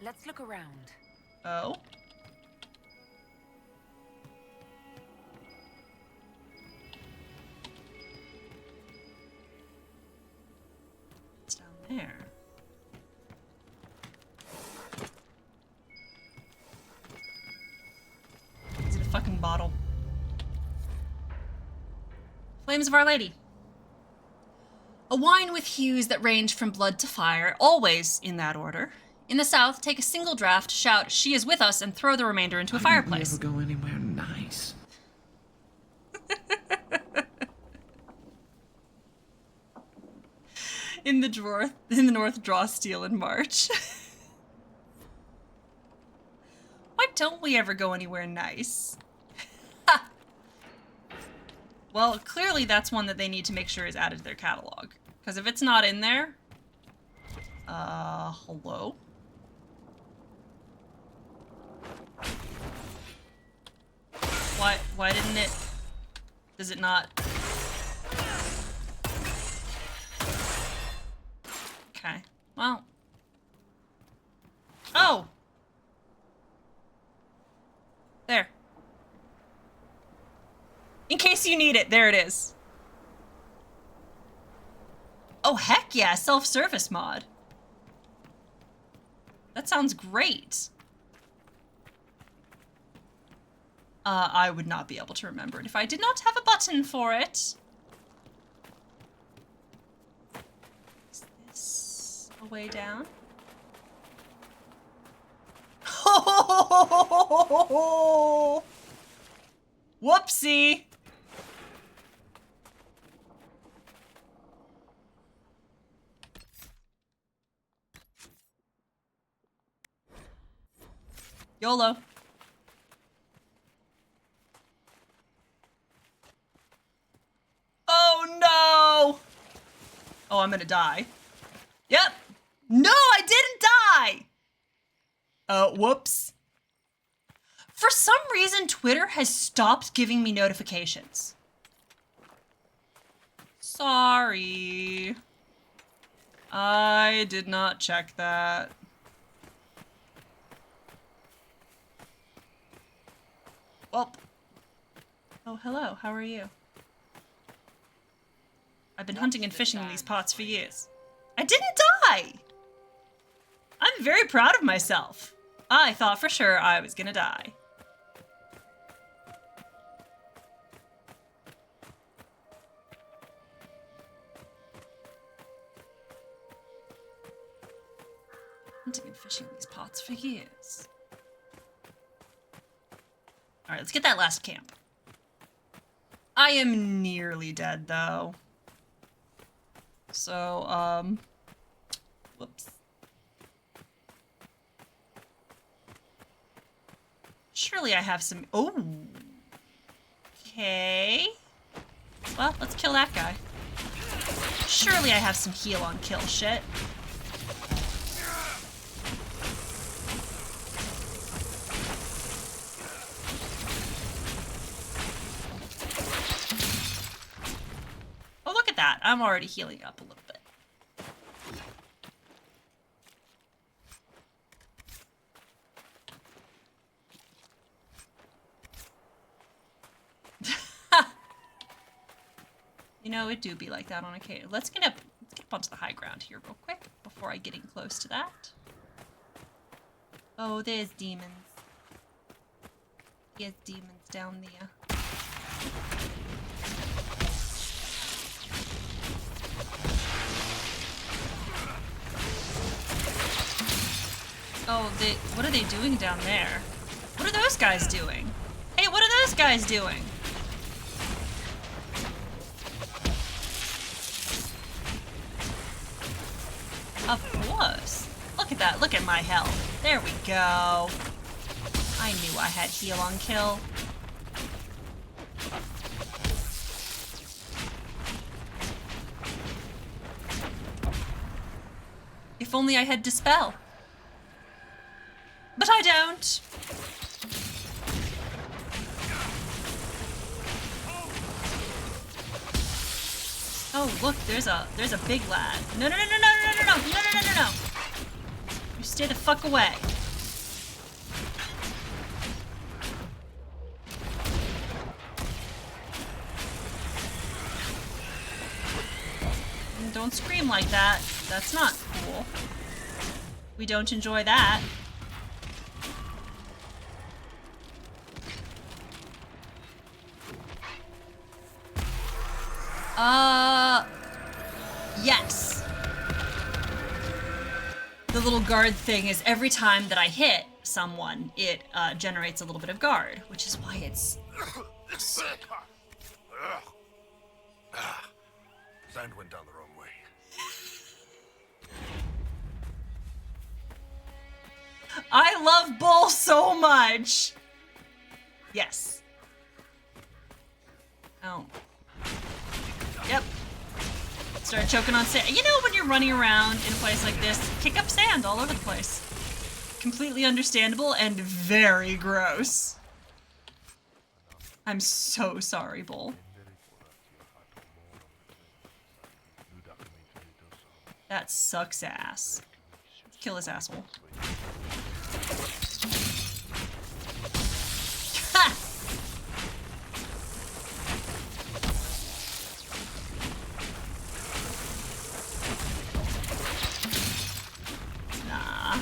Let's look around.
Oh. It's down there. Is it a fucking bottle? Flames of Our Lady. A wine with hues that range from blood to fire, always in that order. In the south, take a single draught, shout, "She is with us," and throw the remainder into a fireplace.
Never go anywhere nice.
In the north, draw steel in March. Why don't we ever go anywhere nice? Well, clearly that's one that they need to make sure is added to their catalog. Because if it's not in there... hello? Why didn't it... Does it not... Okay. Well... Oh! There. In case you need it, there it is. Oh, heck yeah, self-service mod. That sounds great. I would not be able to remember it if I did not have a button for it. Is this a way down? Whoopsie! YOLO. Oh no! Oh, I'm gonna die. Yep. No, I didn't die! Whoops. For some reason, Twitter has stopped giving me notifications. Sorry. I did not check that. Well. Oh, hello. How are you? I've been hunting and fishing in these pots for years. I didn't die! I'm very proud of myself. I thought for sure I was gonna die. Hunting and fishing in these pots for years. Alright, let's get that last camp. I am nearly dead, though. So, whoops. Surely I have some... Oh. Okay. Well, let's kill that guy. Surely I have some heal on kill shit. Oh, look at that. I'm already healing up a little bit. You know, it do be like that on occasion. Let's get up onto the high ground here real quick before I get in close to that. Oh, there's demons. There's demons down there. Oh, what are they doing down there? What are those guys doing? Hey, what are those guys doing? Of course. Look at that. Look at my health. There we go. I knew I had heal on kill. If only I had dispel. But I don't. Oh, look, there's a big lad. No, no, no, no, no, no, no, no, no, no, no, no, no. You stay the fuck away. Don't scream like that. That's not cool. We don't enjoy that. Yes. The little guard thing is every time that I hit someone, it generates a little bit of guard, which is why it's so
Sand went down the wrong way.
I love Bull so much. Yes. Oh. Yep. Start choking on sand. You know when you're running around in a place like this, kick up sand all over the place. Completely understandable and very gross. I'm so sorry, Bull. That sucks ass. Let's kill this asshole. Ha! Nah.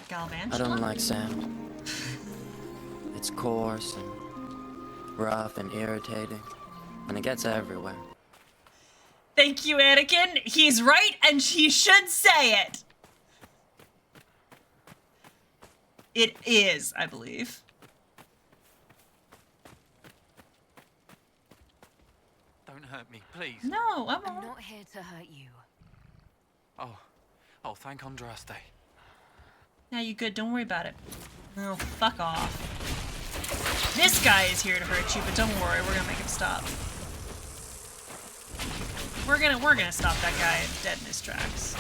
Galvan.
I don't like sand. It's coarse and rough and irritating, and it gets everywhere.
Thank you, Anakin. He's right, and he should say it. It is, I believe.
Don't hurt me, please.
No, I'm
not here to hurt you.
Oh, thank Andraste.
Now you good, don't worry about it. Oh, fuck off. This guy is here to hurt you, but don't worry, we're gonna make him stop. We're gonna stop that guy dead in his tracks.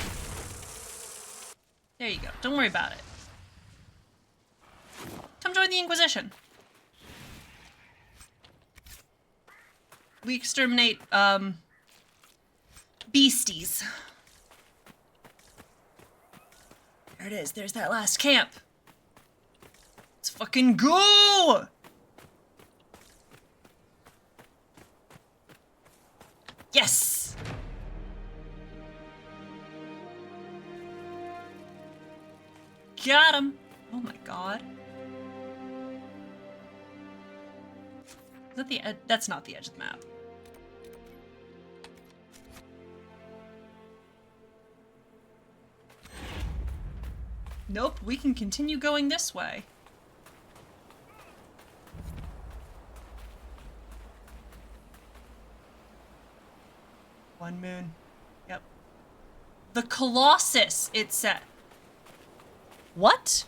There you go. Don't worry about it. Come join the Inquisition. We exterminate, beasties. There it is. There's that last camp. Let's fucking go! Yes! Got him! Oh my god. Is that the edge? That's not the edge of the map. Nope, we can continue going this way. One moon. Yep. The Colossus, it said. What?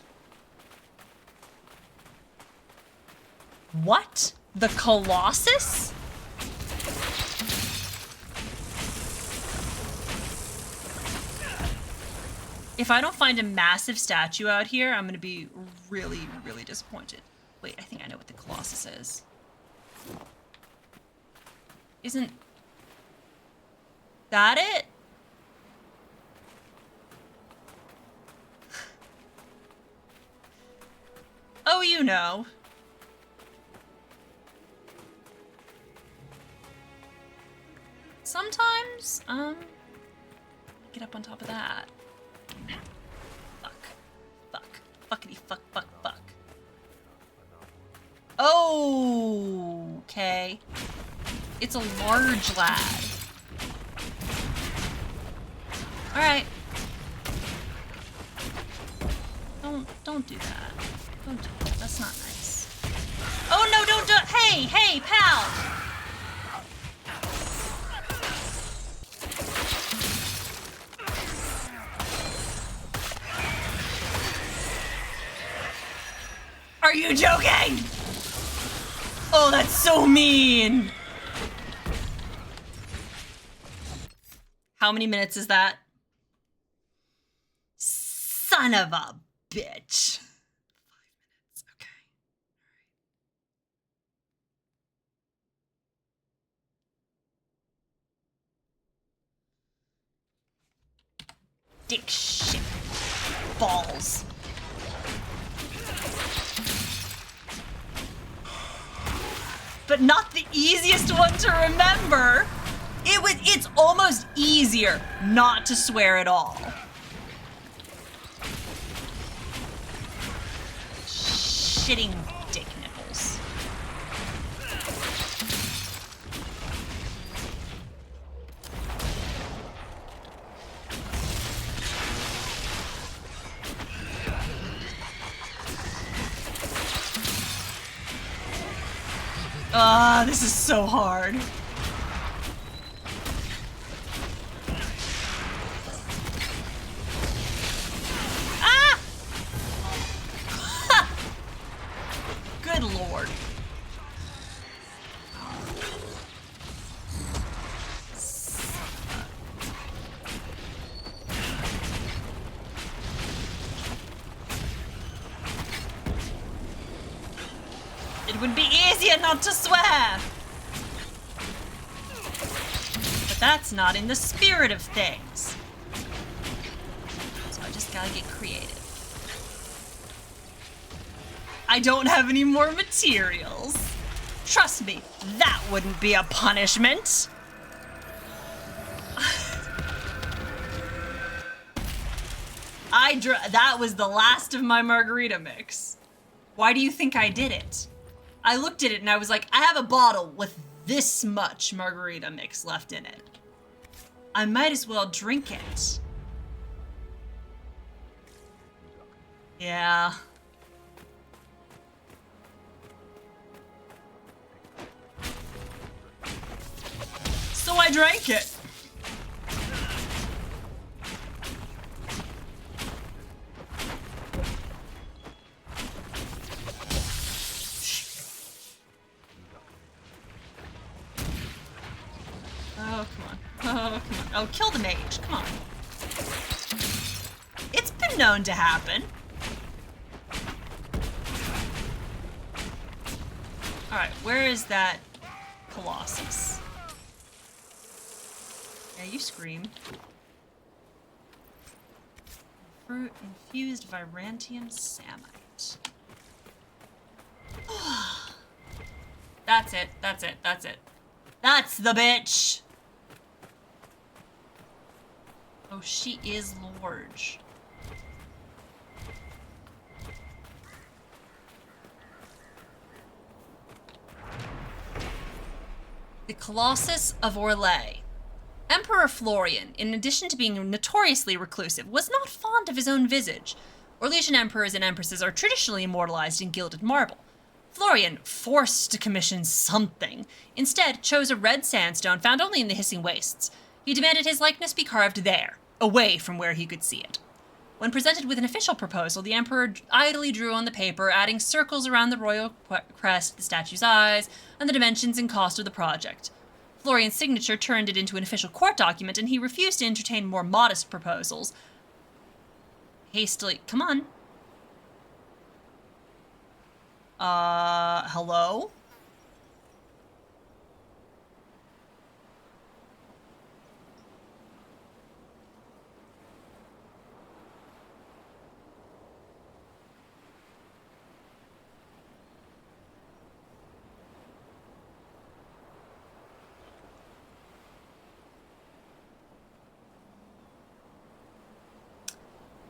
What? The Colossus? If I don't find a massive statue out here, I'm gonna be really, really disappointed. Wait, I think I know what the Colossus is. Isn't that it? Oh, you know. Sometimes, get up on top of that. Fuck. Fuck. Fuckity fuck, fuck, fuck. Oh, okay. It's a large lad. Alright. Don't do that. Don't do that. That's not nice. Oh no, don't do it! Hey, pal! Are you joking? Oh, that's so mean. How many minutes is that? Son of a bitch. 5 minutes, okay. Dick shit. Balls. But not the easiest one to remember. It's almost easier not to swear at all. Shitting dick nipples. Ah, this is so hard. Ah! Good lord. It would be easier not to swear. But that's not in the spirit of things. So I just gotta get creative. I don't have any more materials. Trust me, that wouldn't be a punishment. That was the last of my margarita mix. Why do you think I did it? I looked at it and I was like, I have a bottle with this much margarita mix left in it. I might as well drink it. Yeah. So I drank it. Oh, come on. Oh, come on. Oh, kill the mage. Come on. It's been known to happen. Alright, where is that Colossus? Yeah, you scream. Fruit infused Virantium samite. That's it. That's it. That's it. That's the bitch! Oh, she is large. The Colossus of Orlais. Emperor Florian, in addition to being notoriously reclusive, was not fond of his own visage. Orlesian emperors and empresses are traditionally immortalized in gilded marble. Florian, forced to commission something, instead chose a red sandstone found only in the hissing wastes. He demanded his likeness be carved there, away from where he could see it. When presented with an official proposal, the emperor idly drew on the paper, adding circles around the royal crest, the statue's eyes, and the dimensions and cost of the project. Florian's signature turned it into an official court document, and he refused to entertain more modest proposals. Hastily, come on. Hello?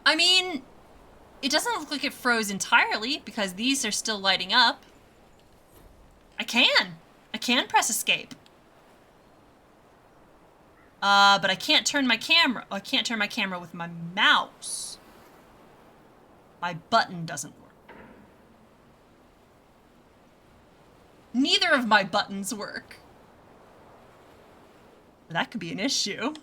I mean, it doesn't look like it froze entirely because these are still lighting up. I can press escape. But I can't turn my camera. I can't turn my camera with my mouse. My button doesn't work. Neither of my buttons work. That could be an issue.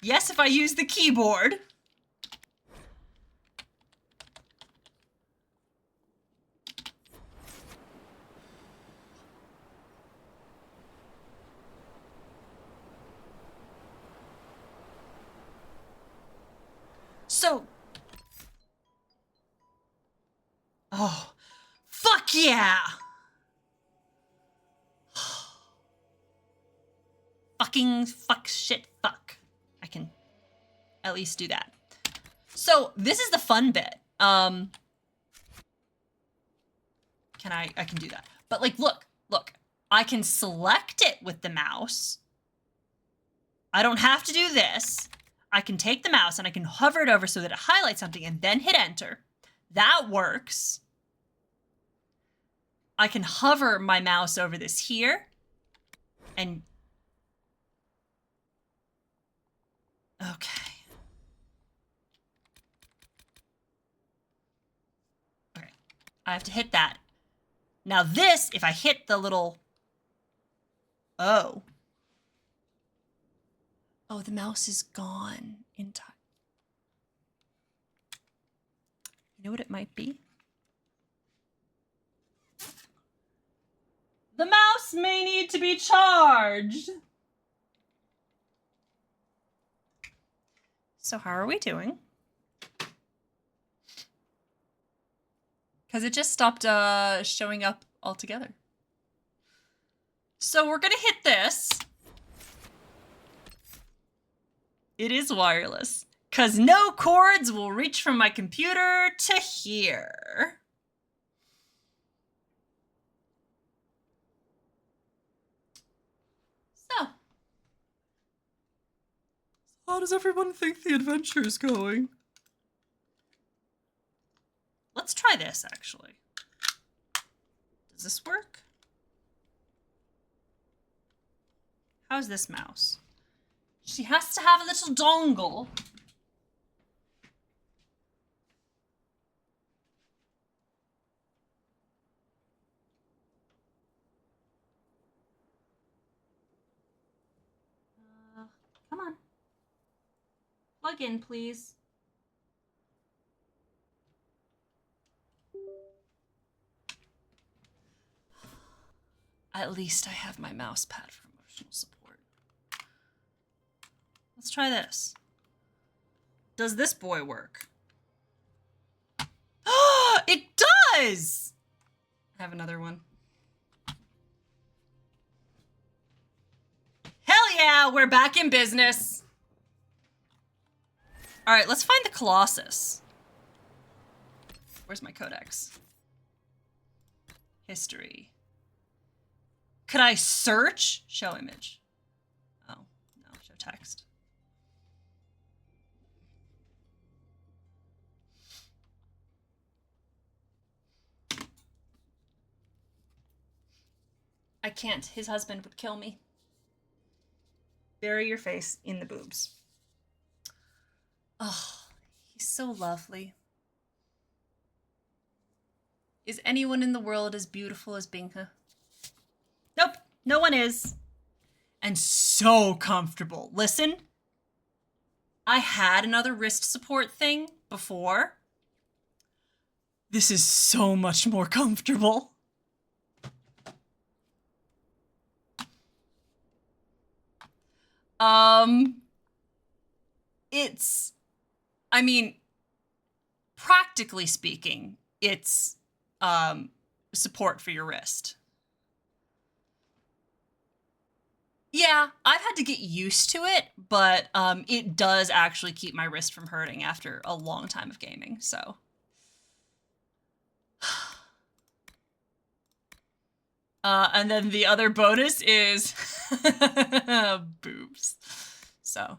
Yes, if I use the keyboard. So. Oh, fuck yeah! Fuck shit fuck. I can at least do that. So this is the fun bit. Can I can do that. But like, look. I can select it with the mouse. I don't have to do this. I can take the mouse and I can hover it over so that it highlights something and then hit enter. That works. I can hover my mouse over this here and okay. Okay. I have to hit that. Now this, if I hit the little... Oh, the mouse is gone in time. You know what it might be? The mouse may need to be charged. So how are we doing? Because it just stopped showing up altogether. So we're gonna hit this. It is wireless. Because no cords will reach from my computer to here. So. How does everyone think the adventure is going? Let's try this, actually. Does this work? How's this mouse? She has to have a little dongle. Come on. Plug in, please. At least I have my mouse pad for emotional support. Let's try this. Does this boy work? It does! I have another one. Hell yeah, we're back in business. All right, let's find the Colossus. Where's my codex? History. Could I search? Show image. Oh, no, show text. I can't. His husband would kill me. Bury your face in the boobs. Oh, He's so lovely. Is anyone in the world as beautiful as Binka? Nope, no one is. And so comfortable. Listen, I had another wrist support thing before. This is so much more comfortable. It's, I mean, practically speaking, it's support for your wrist. Yeah, I've had to get used to it, but it does actually keep my wrist from hurting after a long time of gaming, so. And then the other bonus is boobs. So.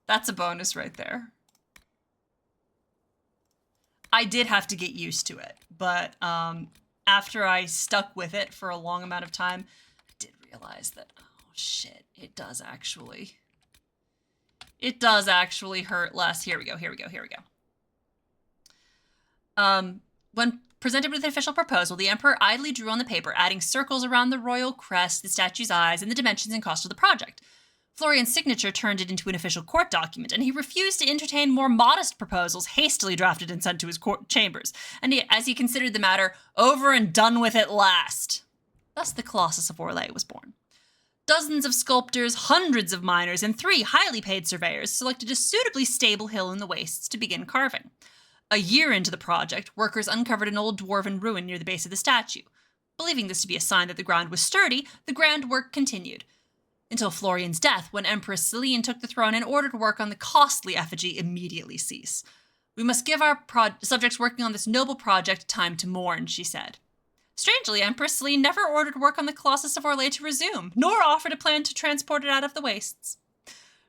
That's a bonus right there. I did have to get used to it, but after I stuck with it for a long amount of time, I did realize that, oh shit, it does actually hurt less. Here we go. When presented with an official proposal, the Emperor idly drew on the paper, adding circles around the royal crest, the statue's eyes, and the dimensions and cost of the project. Florian's signature turned it into an official court document, and he refused to entertain more modest proposals hastily drafted and sent to his court chambers, as he considered the matter over and done with at last. Thus the Colossus of Orlais was born. Dozens of sculptors, hundreds of miners, and 3 highly paid surveyors selected a suitably stable hill in the wastes to begin carving. A year into the project, workers uncovered an old dwarven ruin near the base of the statue. Believing this to be a sign that the ground was sturdy, the grand work continued, until Florian's death, when Empress Celine took the throne and ordered work on the costly effigy immediately cease. We must give our subjects working on this noble project time to mourn, she said. Strangely, Empress Celine never ordered work on the Colossus of Orlais to resume, nor offered a plan to transport it out of the wastes.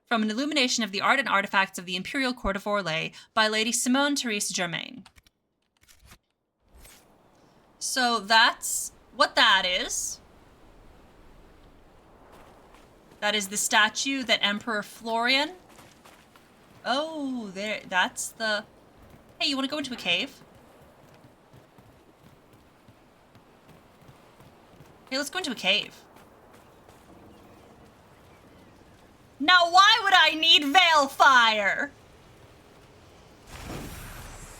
From an illumination of the art and artifacts of the Imperial Court of Orlais by Lady Simone Therese Germain. So that's what that is. That is the statue that Emperor Florian... Oh, there, that's the... Hey, you want to go into a cave? Hey, let's go into a cave. Now, why would I need Veil Fire?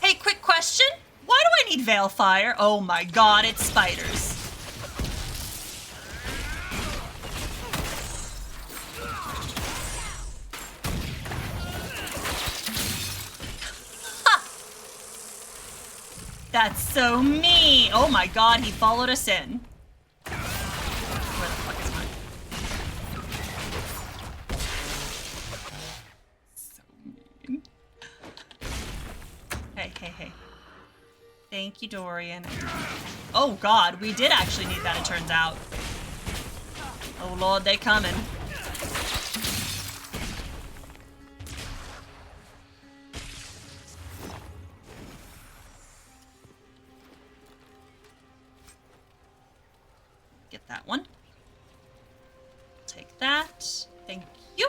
Hey, quick question. Why do I need Veil Fire? Oh my god, it's spiders. That's so mean. Oh my god, he followed us in. Where the fuck is mine? So mean. Hey. Thank you, Dorian. Oh god, we did actually need that, it turns out. Oh lord, they coming. Get that one. Take that. Thank you.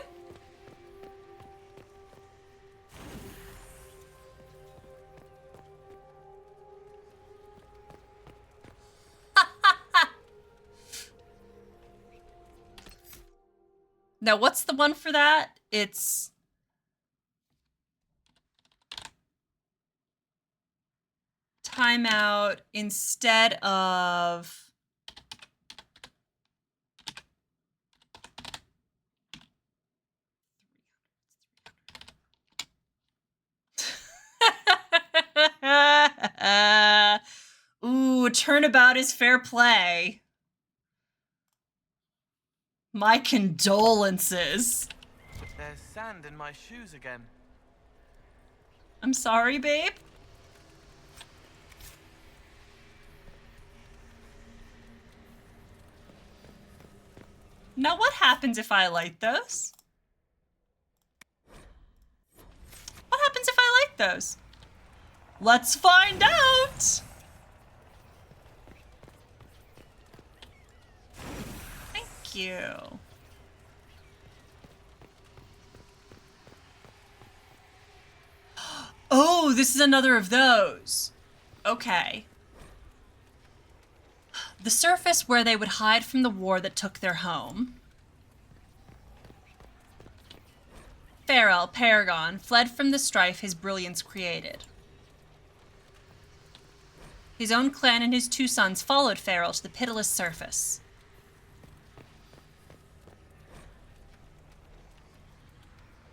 Now, what's the one for that? It's... timeout instead of... Ooh, turnabout is fair play. My condolences.
There's sand in my shoes again.
I'm sorry, babe. Now what happens if I light those? What happens if I light those? Let's find out! Thank you. Oh, this is another of those. Okay. The surface where they would hide from the war that took their home. Farrell, Paragon, fled from the strife his brilliance created. His own clan and his 2 sons followed Farrell to the pitiless surface.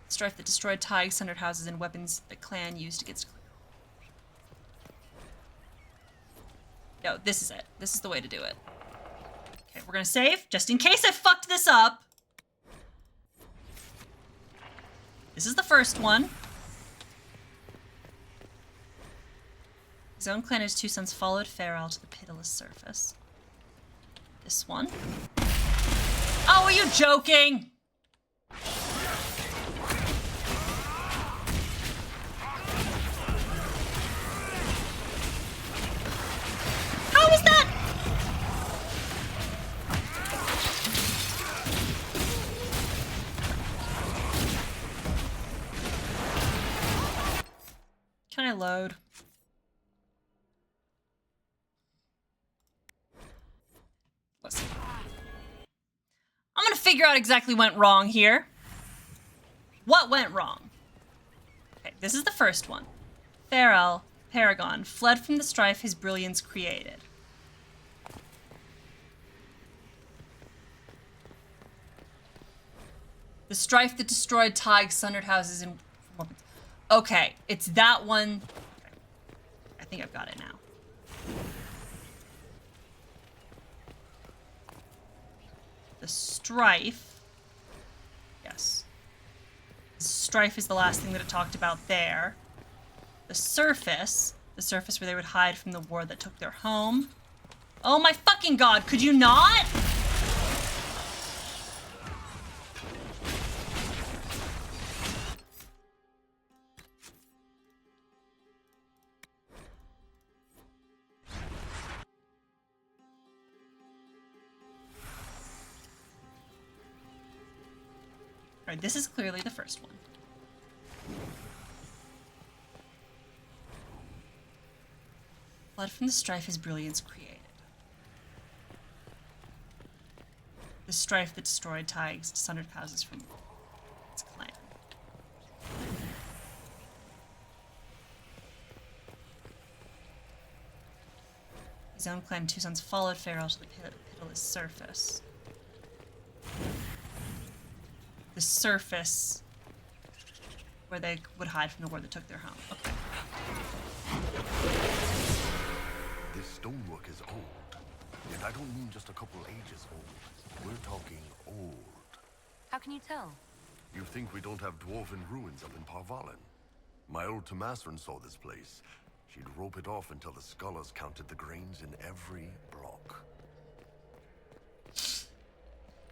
Strife that destroyed Tig, sundered houses, and weapons the clan used against... No, this is it. This is the way to do it. Okay, we're gonna save, just in case I fucked this up. This is the first one. His own clan and his 2 sons followed Farrell to the pitiless surface. This one. Oh, are you joking? How was that? Can I load? Listen. I'm gonna figure out exactly what went wrong here. What went wrong? Okay, this is the first one. Farrell, Paragon, fled from the strife his brilliance created. The strife that destroyed Tig, sundered houses, and... Okay, it's that one. Okay. I think I've got it now. The strife. Yes. The strife is the last thing that it talked about there. The surface where they would hide from the war that took their home. Oh my fucking god, could you not? Alright, this is clearly the first one. Blood from the strife his brilliance created. The strife that destroyed Tig's sundered houses from its clan. His own clan and 2 sons followed Farrell to the pitiless surface. The surface where they would hide from the war that took their home. Okay.
This stonework is old. And I don't mean just a couple ages old. We're talking old.
How can you tell?
You think we don't have dwarven ruins up in Parvalen? My old Tomasrin saw this place. She'd rope it off until the scholars counted the grains in every block.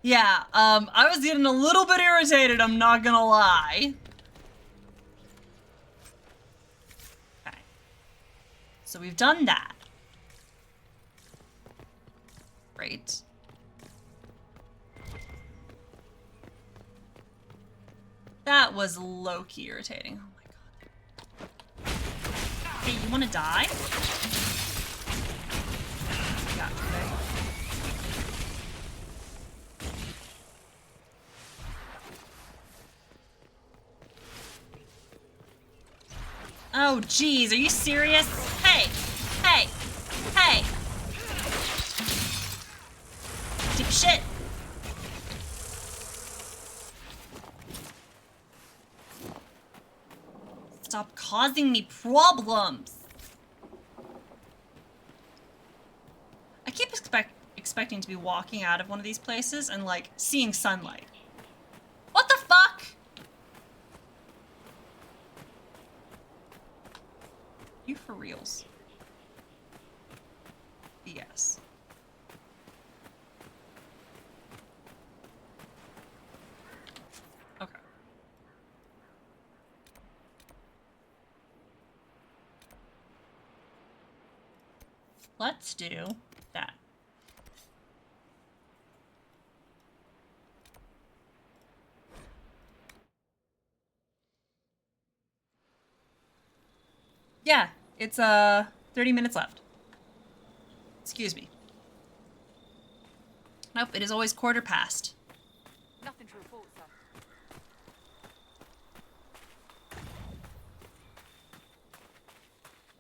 Yeah, I was getting a little bit irritated, I'm not gonna lie. Okay. So we've done that. Great. That was low-key irritating. Oh my god. Hey, you wanna die? Got you there. Oh, geez, are you serious? Hey! Hey! Hey! Dipshit! Stop causing me problems! I keep expecting to be walking out of one of these places and, like, seeing sunlight. What the fuck? You for reals? Yes. Okay. Let's do that. Yeah, it's 30 minutes left. Excuse me. Nope, it is always quarter past.
Nothing to report, sir.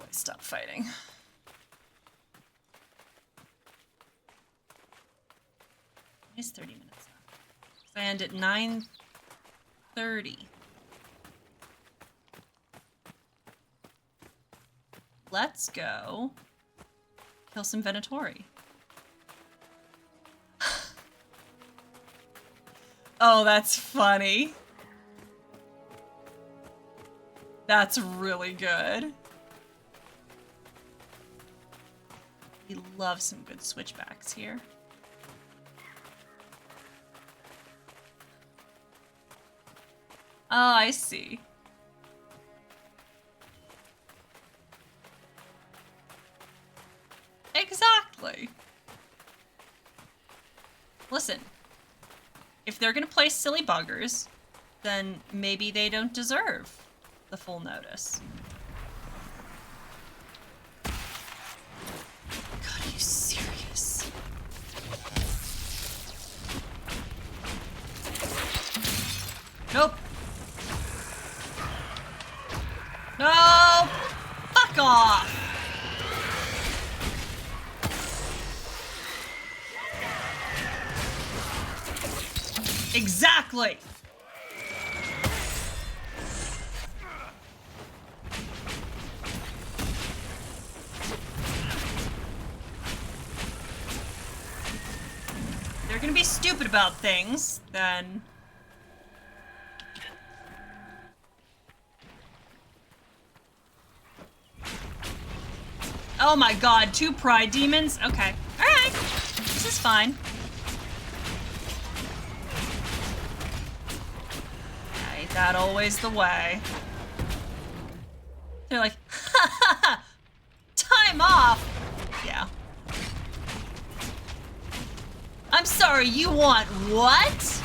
Boy, stop fighting. It is 30 minutes left. I end at 9:30. Let's go kill some Venatori. Oh, that's funny. That's really good. We love some good switchbacks here. Oh, I see. Exactly. Listen, if they're gonna play silly buggers, then maybe they don't deserve the full notice. God, are you serious? Nope. No! Fuck off! Exactly! They're gonna be stupid about things, then... Oh my god, 2 pride demons? Okay. Alright. This is fine. Ain't that always the way? They're like, ha ha ha! Time off! Yeah. I'm sorry, you want what?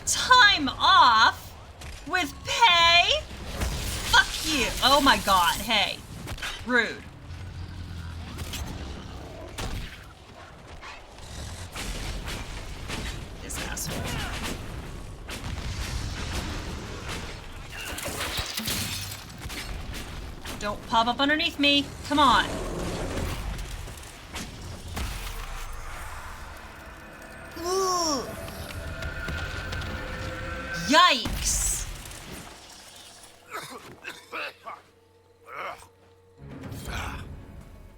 Time off? With pay? Fuck you! Oh my god, hey. Rude. This asshole. Don't pop up underneath me. Come on. Ooh. Yikes.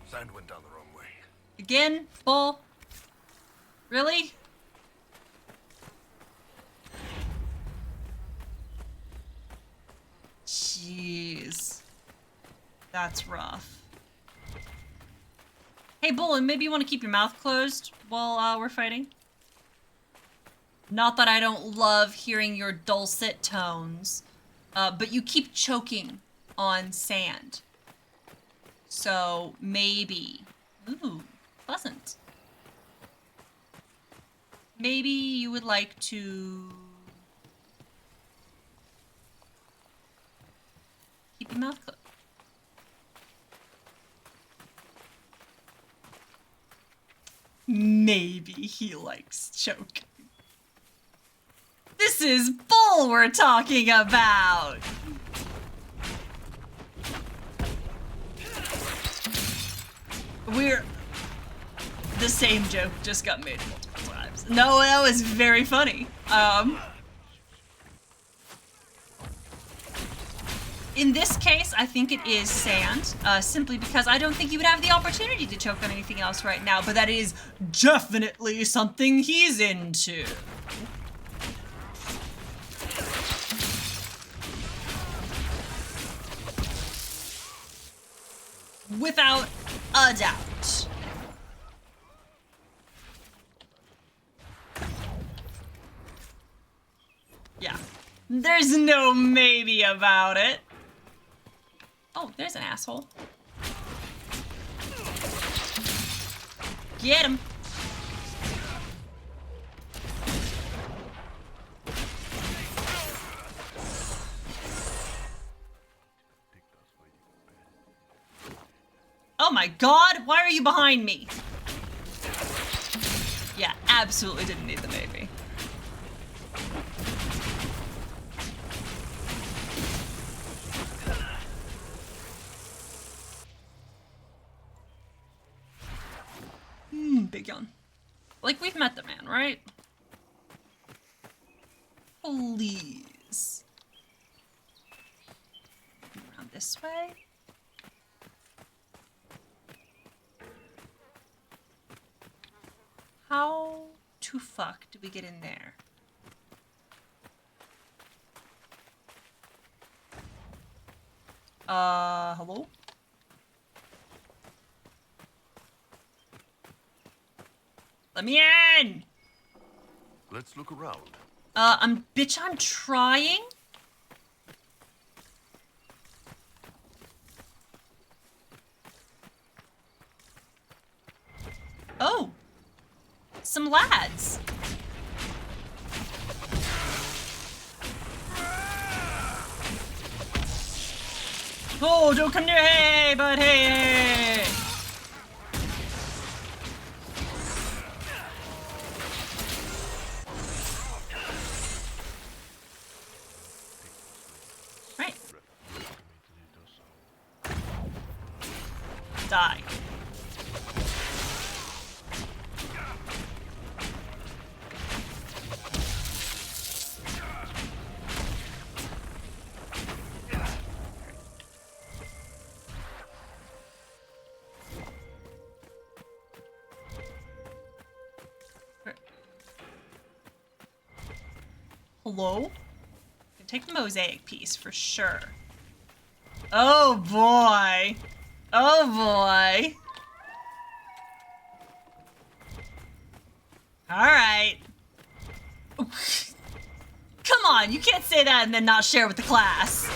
Sand went down the wrong way.
Again? Bull? Really? Jeez. That's rough. Hey, Bullen, maybe you want to keep your mouth closed while we're fighting? Not that I don't love hearing your dulcet tones, but you keep choking on sand. So maybe... Ooh, pleasant. Maybe you would like to... keep your mouth closed. Maybe he likes choking. This is Bull we're talking about! The same joke just got made multiple times. No, that was very funny. In this case, I think it is sand, simply because I don't think he would have the opportunity to choke on anything else right now, but that is definitely something he's into. Without a doubt. Yeah. There's no maybe about it. Oh, there's an asshole. Get him. Oh my god, why are you behind me? Yeah, absolutely didn't need the Navy. Big yawn. Like, we've met the man, right? Please. Around this way? How to fuck do we get in there? Hello? Let me in!
Let's look around.
Bitch, I'm trying. Oh. Some lads. Oh, don't come near, hey, but hey. Right. Die. Hello? Can take the mosaic piece for sure. Oh boy. Oh boy. Alright. Come on, you can't say that and then not share with the class.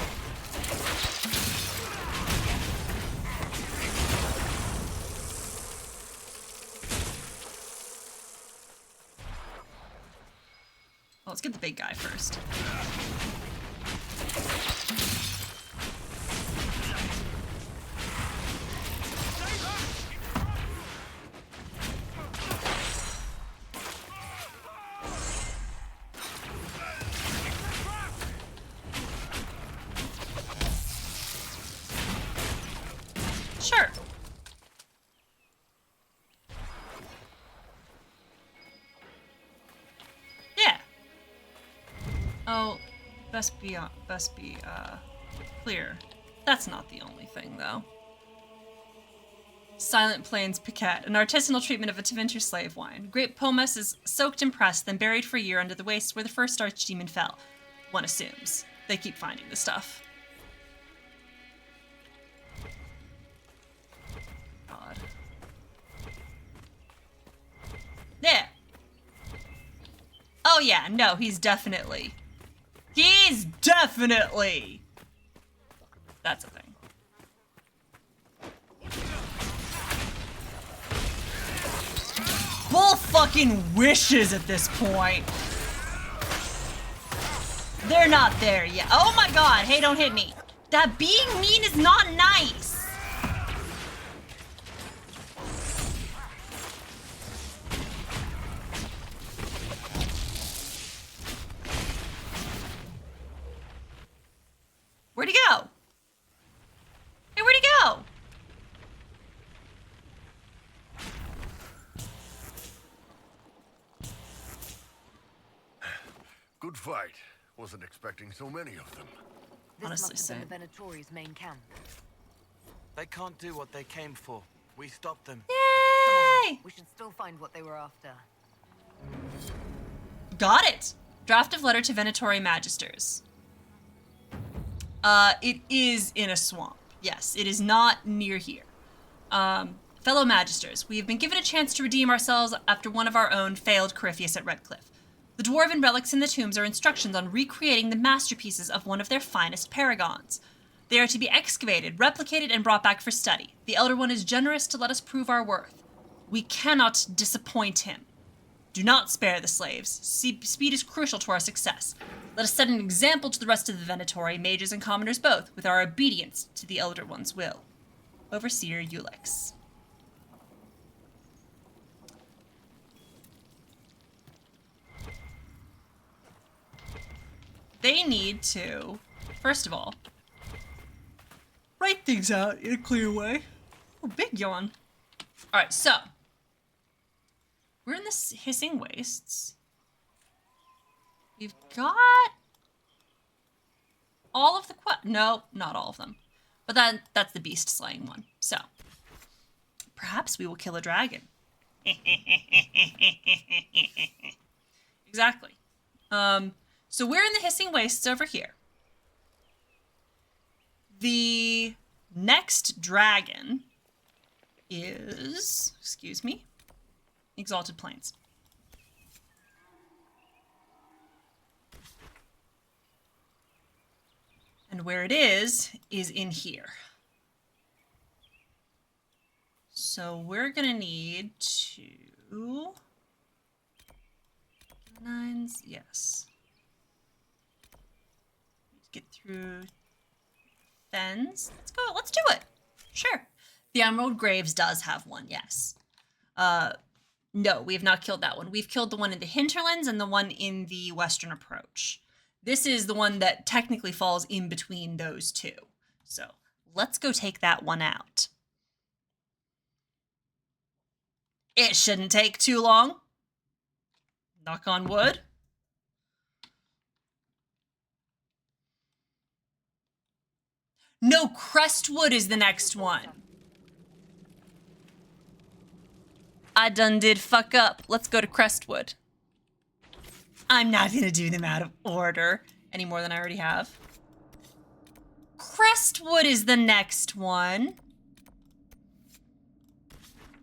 Well, let's get the big guy first. Sure. Yeah. Oh, best be clear. That's not the only thing, though. Silent Plains Piquette, an artisanal treatment of a Tevinter slave wine. Grape pomace is soaked and pressed, then buried for a year under the waste where the first archdemon fell. One assumes. They keep finding the stuff. God. Yeah. Oh yeah, no, he's definitely. That's a thing. Bull fucking wishes at this point. They're not there yet. Oh my god, hey, don't hit me. That being mean is not nice. Where'd he go? Hey, where'd he go?
Good fight. Wasn't expecting so many of them.
This
Honestly,
must have
same.
been the Venatori's main camp.
They can't do what they came for. We stopped them.
Yay!
We should still find what they were after.
Got it. Draft of letter to Venatori Magisters. It is in a swamp. Yes, it is not near here. Fellow Magisters, we have been given a chance to redeem ourselves after one of our own failed Corypheus at Redcliffe. The dwarven relics in the tombs are instructions on recreating the masterpieces of one of their finest paragons. They are to be excavated, replicated, and brought back for study. The Elder One is generous to let us prove our worth. We cannot disappoint him. Do not spare the slaves. Speed is crucial to our success. Let us set an example to the rest of the Venatori, mages and commoners both, with our obedience to the Elder One's will. Overseer Ulix. They need to, first of all, write things out in a clear way. Oh, big yawn. All right, so we're in the hissing wastes. We've got all of the no, not all of them, but that's the beast slaying one. So perhaps we will kill a dragon. Exactly. So we're in the hissing wastes over here. The next dragon is, excuse me, Exalted Plains. And where it is in here. So we're gonna need to... Nines, yes. Get through fens. Let's go, let's do it. Sure. The Emerald Graves does have one, yes. No, we have not killed that one. We've killed the one in the hinterlands and the one in the western approach. This is the one that technically falls in between those two. So let's go take that one out. It shouldn't take too long. Knock on wood. No, Crestwood is the next one. I done did fuck up. Let's go to Crestwood. I'm not gonna do them out of order any more than I already have. Crestwood is the next one.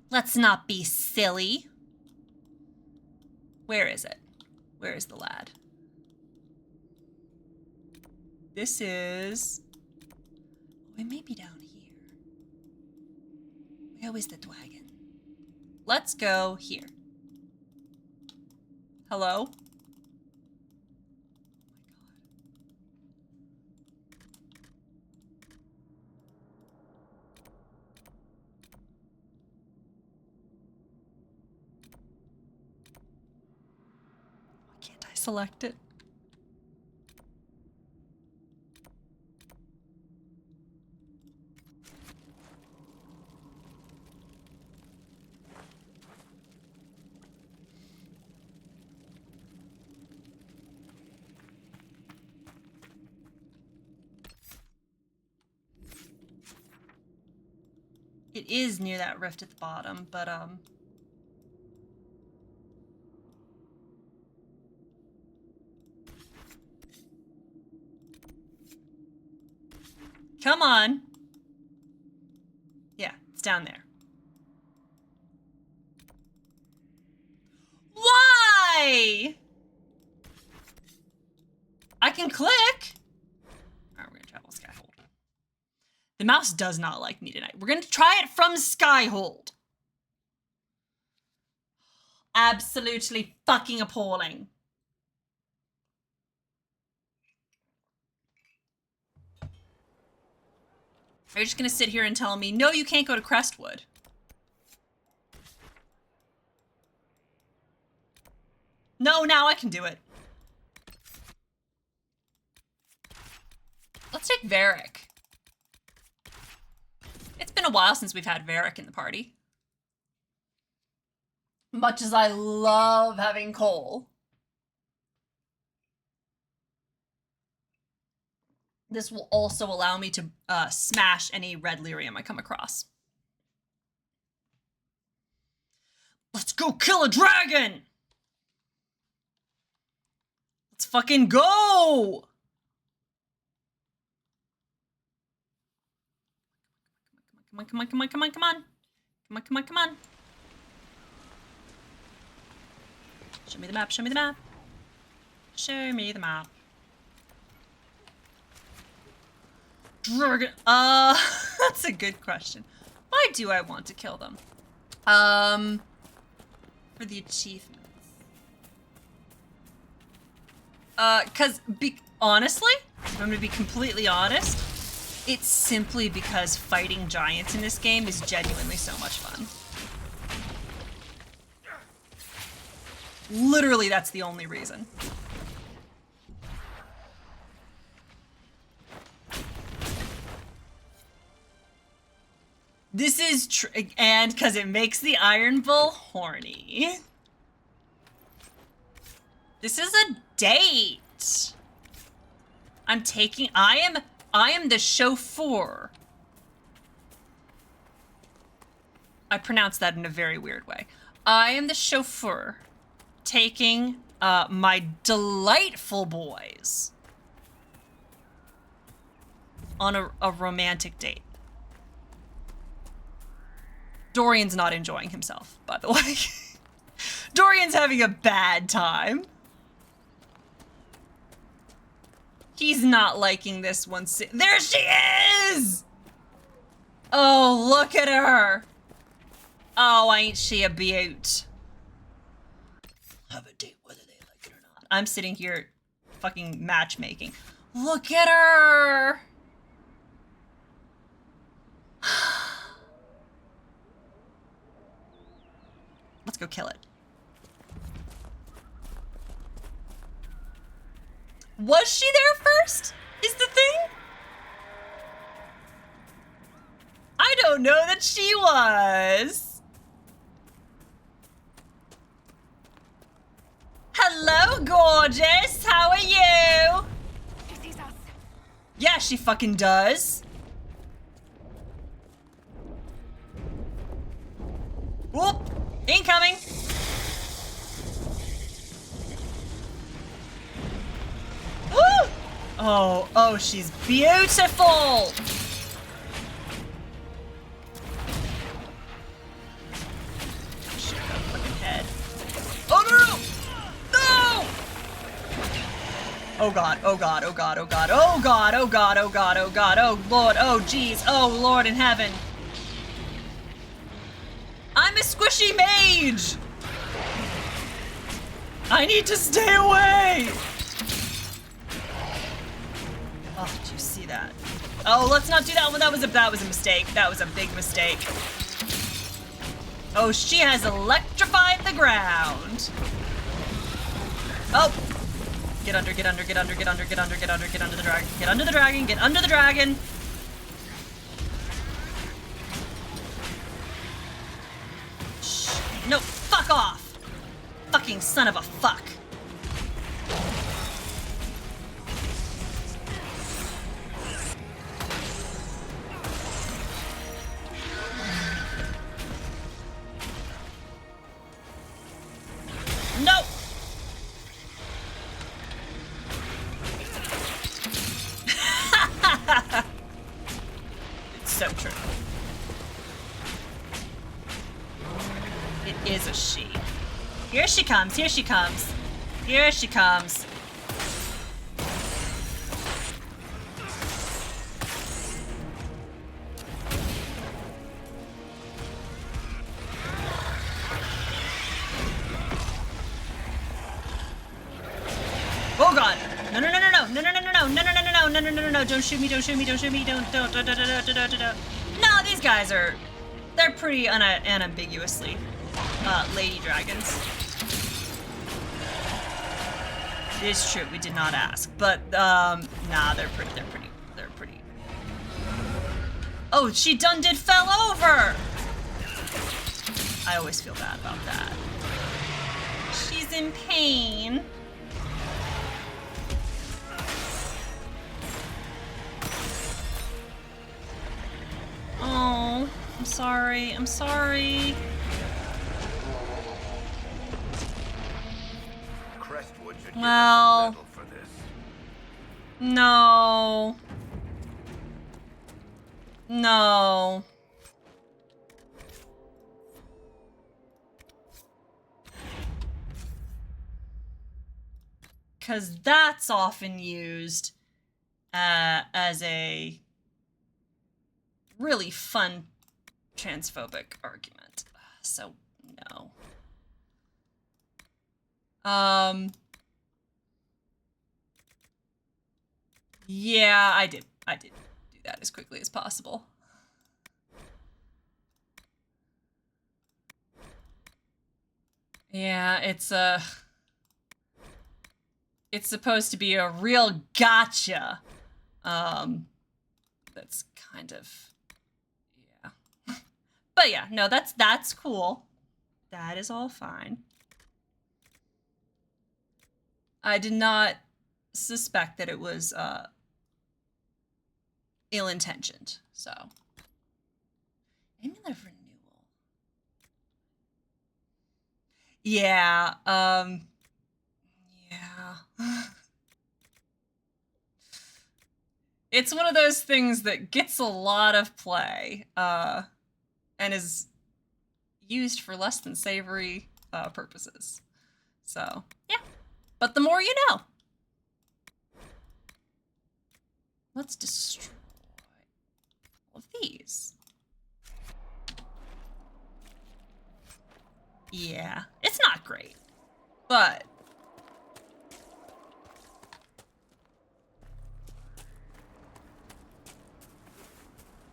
Let's not be silly. Where is it? Where is the lad? This is... Oh, it may be down here. Where is the dragon? Let's go here. Hello? Why can't I select it? It is near that rift at the bottom, but come on. Yeah, it's down there. Why? I can click. All right, we're gonna travel Skyhold. The mouse does not like me tonight. We're gonna try it from Skyhold. Absolutely fucking appalling. Are you just gonna sit here and tell me, no, you can't go to Crestwood? No, now I can do it. Let's take Varric. It's been a while since we've had Varric in the party. Much as I love having Cole. This will also allow me to smash any red lyrium I come across. Let's go kill a dragon! Let's fucking go! Come on, come on, come on, come on, come on. Come on, come on, come on. Show me the map, show me the map. Show me the map. Dragon, that's a good question. Why do I want to kill them? For the achievements. Cause honestly, I'm gonna be completely honest, It's simply because fighting giants in this game is genuinely so much fun. Literally, that's the only reason. This is and because it makes the Iron Bull horny. This is a date. I am the chauffeur. I pronounced that in a very weird way. I am the chauffeur taking my delightful boys on a romantic date. Dorian's not enjoying himself, by the way. Dorian's having a bad time. He's not liking this one. There she is! Oh, look at her. Oh, ain't she a beaut? Have a date whether they like it or not. I'm sitting here fucking matchmaking. Look at her! Let's go kill it. Was she there first? Is the thing? I don't know that she was. Hello, gorgeous. How are you?
She sees us.
Yeah, she fucking does. Whoop! Incoming! Woo! Oh, she's beautiful! Shit, that fucking head. Oh no! No! Oh god, oh god, oh god, oh god, oh god, oh god, oh god, oh god, oh lord, oh jeez, oh lord in heaven. I'm a squishy mage! I need to stay away! Oh, did you see that? Oh, let's not do that one. That was a mistake. That was a big mistake. Oh, she has electrified the ground. Oh! Get under, get under, get under, get under, get under, get under, get under the dragon. Get under the dragon, get under the dragon. No, fuck off! Fucking son of a fuck. No! It's so true. It is a she. Here she comes, here she comes. Here she comes. Oh god! No no no no no no no no no no no no no no no no no no! Don't shoot me! Don't shoot me! Don't shoot me! Don't. No, these guys they're pretty unambiguously lady dragons. It is true, we did not ask, but nah, they're pretty. Oh, she done did fell over. I always feel bad about that. She's in pain. Oh, I'm sorry. I'm sorry.
Crestwood should
Well,
give us a medal for this.
No. No. Because that's often used as a really fun transphobic argument. So, no. Yeah, I did do that as quickly as possible. Yeah, it's supposed to be a real gotcha. That's kind of, yeah. But yeah, no, that's cool. That is all fine. I did not suspect that it was ill-intentioned, so. Amulet of renewal. Yeah, yeah. It's one of those things that gets a lot of play, and is used for less than savory purposes. So, yeah. But the more you know. Let's destroy all of these. Yeah, it's not great, but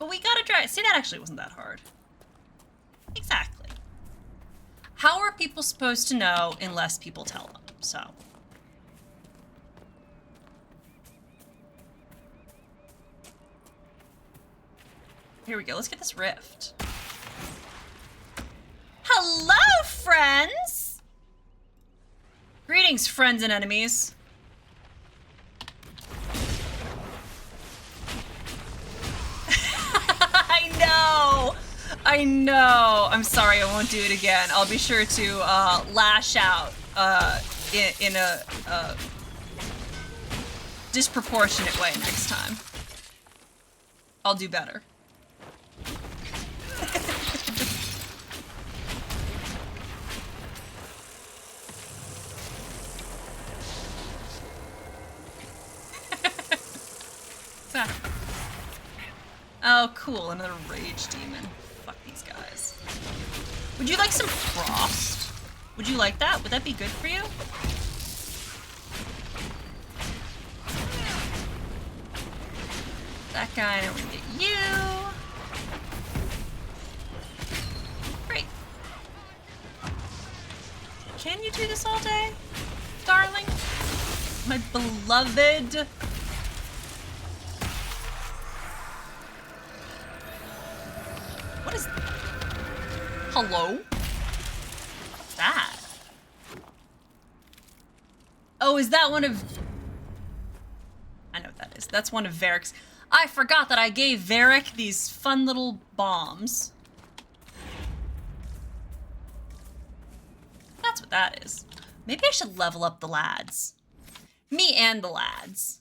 we gotta try it. See, that actually wasn't that hard. Exactly. How are people supposed to know unless people tell them? So. Here we go. Let's get this rift. Hello, friends! Greetings, friends and enemies. I know. I'm sorry, I won't do it again. I'll be sure to lash out in a disproportionate way next time. I'll do better. Oh, cool, another rage demon. Fuck these guys. Would you like some frost? Would you like that? Would that be good for you? That guy, and we're gonna get you. Great. Can you do this all day, darling? My beloved. What is... Hello? What's that? Oh, is that one of... I know what that is. That's one of Varric's. I forgot that I gave Varric these fun little bombs. That's what that is. Maybe I should level up the lads. Me and the lads.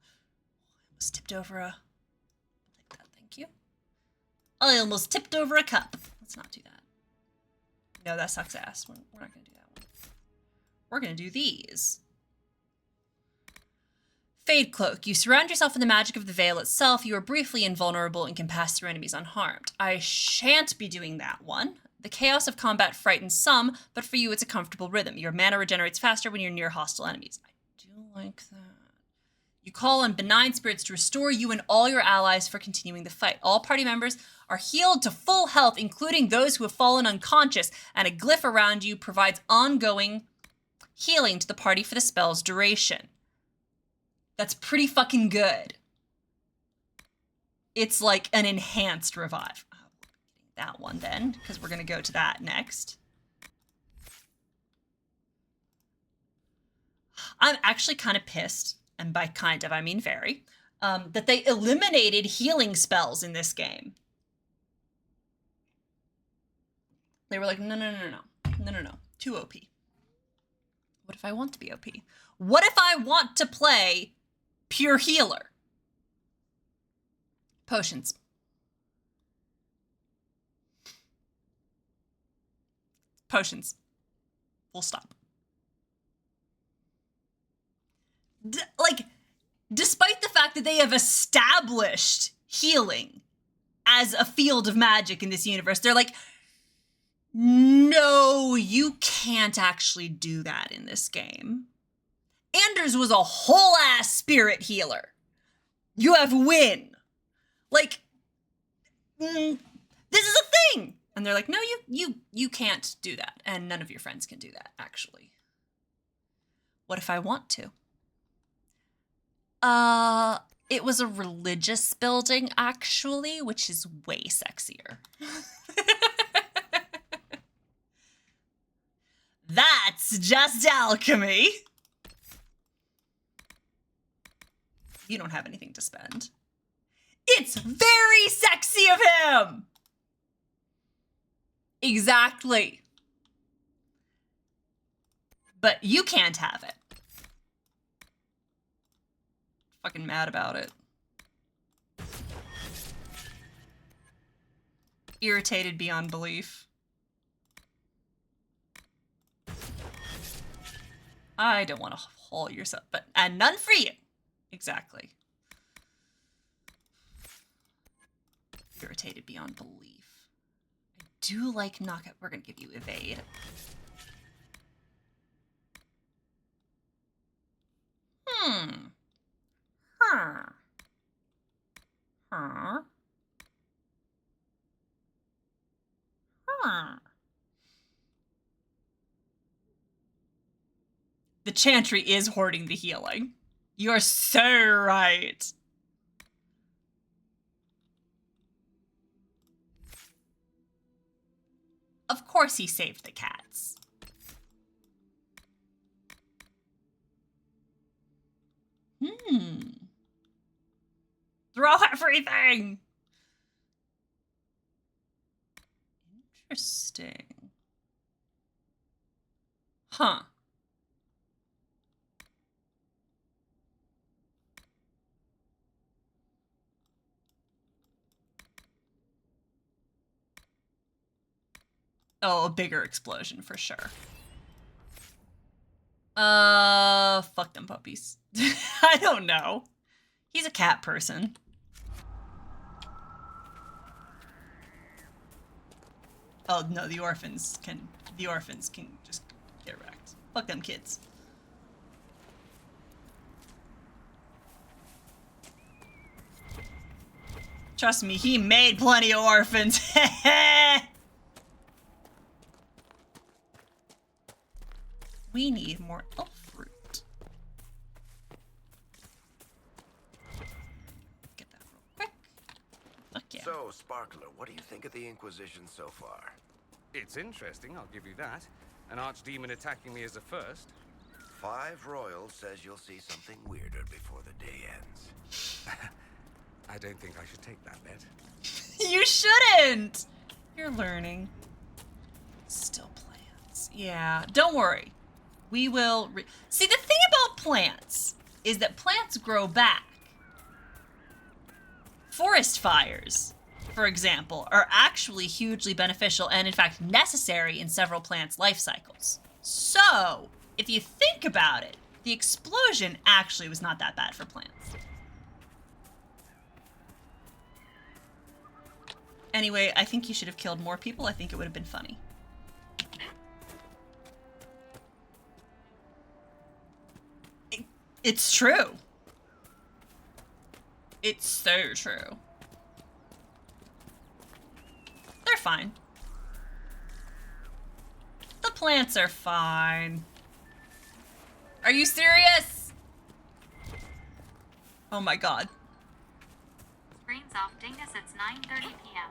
I almost tipped over a... Take that, thank you. I almost tipped over a cup. Let's not do that. No, that sucks ass. We're not gonna do that one. We're gonna do these. Fade Cloak. You surround yourself in the magic of the veil itself. You are briefly invulnerable and can pass through enemies unharmed. I shan't be doing that one. The chaos of combat frightens some, but for you it's a comfortable rhythm. Your mana regenerates faster when you're near hostile enemies. I do like that. You call on benign spirits to restore you and all your allies for continuing the fight. All party members are healed to full health, including those who have fallen unconscious, and a glyph around you provides ongoing healing to the party for the spell's duration. That's pretty fucking good. It's like an enhanced revive. Oh, that one then, because we're going to go to that next. I'm actually kind of pissed, and by kind of, I mean very, that they eliminated healing spells in this game. They were like, no, too OP. What if I want to be OP? What if I want to play pure healer? Potions. Potions. Full stop. Despite the fact that they have established healing as a field of magic in this universe, they're like, no, you can't actually do that in this game. Anders was a whole-ass spirit healer. You have Win, Like, this is a thing. And they're like, no, you can't do that. And none of your friends can do that, actually. What if I want to? It was a religious building, actually, which is way sexier. That's just alchemy. You don't have anything to spend. It's very sexy of him. Exactly. But you can't have it. Fucking mad about it. Irritated beyond belief. I don't want to haul yourself, but and none for you. Exactly. Irritated beyond belief. I do like knockout. We're gonna give you evade. The Chantry is hoarding the healing. You're so right. Of course he saved the cats. Throw everything. Interesting. Huh. Oh, a bigger explosion for sure. Fuck them puppies. I don't know. He's a cat person. Oh no, the orphans can just get wrecked. Fuck them kids. Trust me, he made plenty of orphans. We need more elf fruit. Get that real quick. Fuck yeah.
So, Sparkler, what do you think of the Inquisition so far?
It's interesting, I'll give you that. An archdemon attacking me as a first.
5 Royals says you'll see something weirder before the day ends.
I don't think I should take that bet.
You shouldn't! You're learning. Still plants. Yeah, don't worry. We will... See, the thing about plants is that plants grow back. Forest fires, for example, are actually hugely beneficial and, in fact, necessary in several plants' life cycles. So, if you think about it, the explosion actually was not that bad for plants. Anyway, I think you should have killed more people. I think it would have been funny. It's true. It's so true. They're fine. The plants are fine. Are you serious? Oh my god.
Screens off Dingus, it's 9:30 p.m.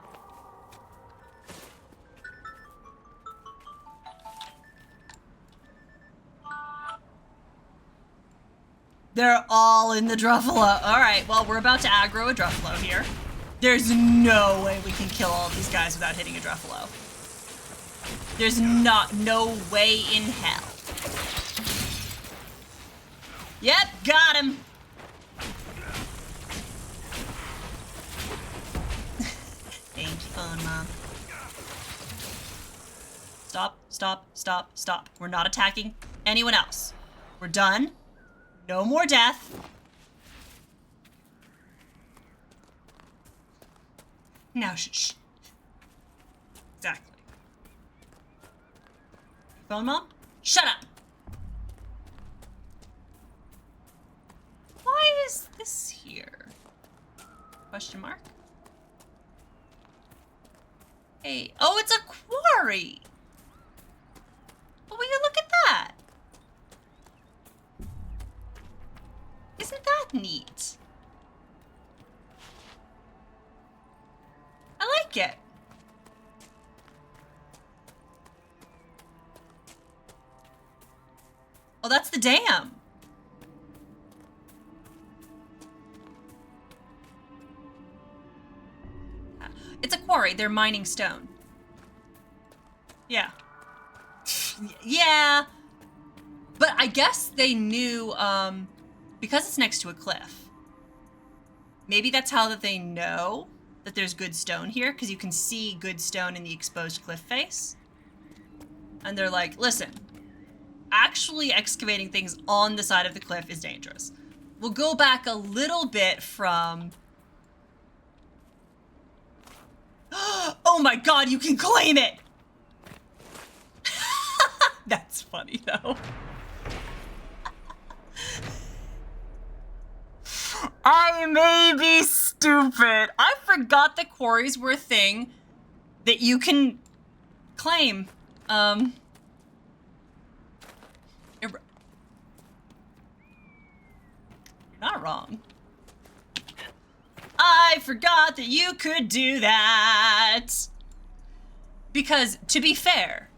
They're all in the Druffalo. Alright, well, we're about to aggro a Druffalo here. There's no way we can kill all these guys without hitting a Druffalo. There's no way in hell. Yep, got him. Thank you, phone mom. Stop, stop, stop, stop. We're not attacking anyone else. We're done. No more death. Now, shh. Exactly. Phone mom? Shut up! Why is this here? Question mark? Hey, oh, it's a quarry. Oh, will you look at that? Isn't that neat? I like it. Oh, that's the dam. It's a quarry. They're mining stone. Yeah. Yeah. But I guess they knew, because it's next to a cliff. Maybe that's how that they know that there's good stone here, because you can see good stone in the exposed cliff face. And they're like, listen, actually excavating things on the side of the cliff is dangerous. We'll go back a little bit from... Oh my god, you can claim it! That's funny, though. I may be stupid. I forgot the quarries were a thing that you can claim. You're not wrong. I forgot that you could do that. Because, to be fair,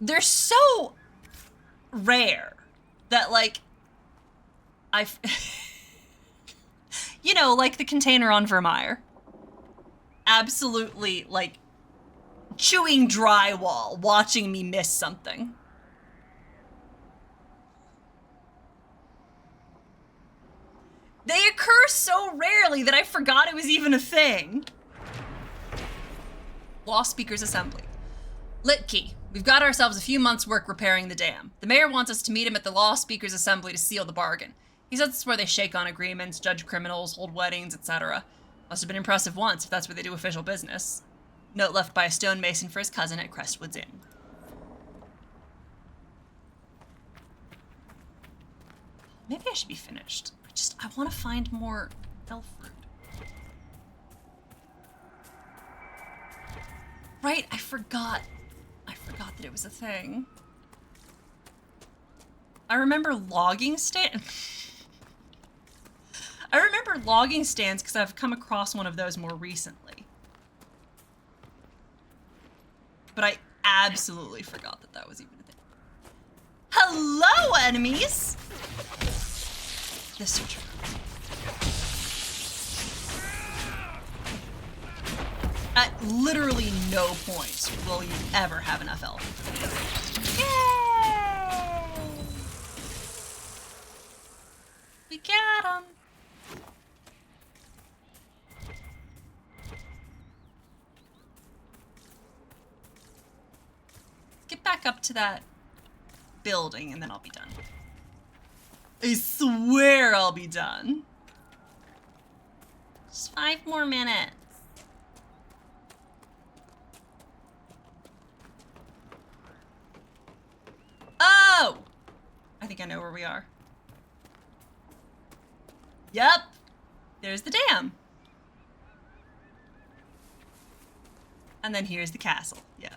they're so rare that, like, you know, like the container on Vermeer. Absolutely, like, chewing drywall, watching me miss something. They occur so rarely that I forgot it was even a thing. Lost Speakers Assembly. Lit Key. We've got ourselves a few months' work repairing the dam. The mayor wants us to meet him at the Lost Speakers Assembly to seal the bargain. He says it's where they shake on agreements, judge criminals, hold weddings, etc. Must have been impressive once, if that's where they do official business. Note left by a stonemason for his cousin at Crestwood's Inn. Maybe I should be finished. I want to find more elf fruit. Right, I forgot that it was a thing. I remember logging I remember logging stands because I've come across one of those more recently. But I absolutely forgot that that was even a thing. Hello, enemies! The searcher. At literally no point will you ever have enough elf. Yay! We got him. Get back up to that building and then I'll be done. I swear I'll be done. Just 5 more minutes. Oh! I think I know where we are. Yep. There's the dam. And then here's the castle. Yeah.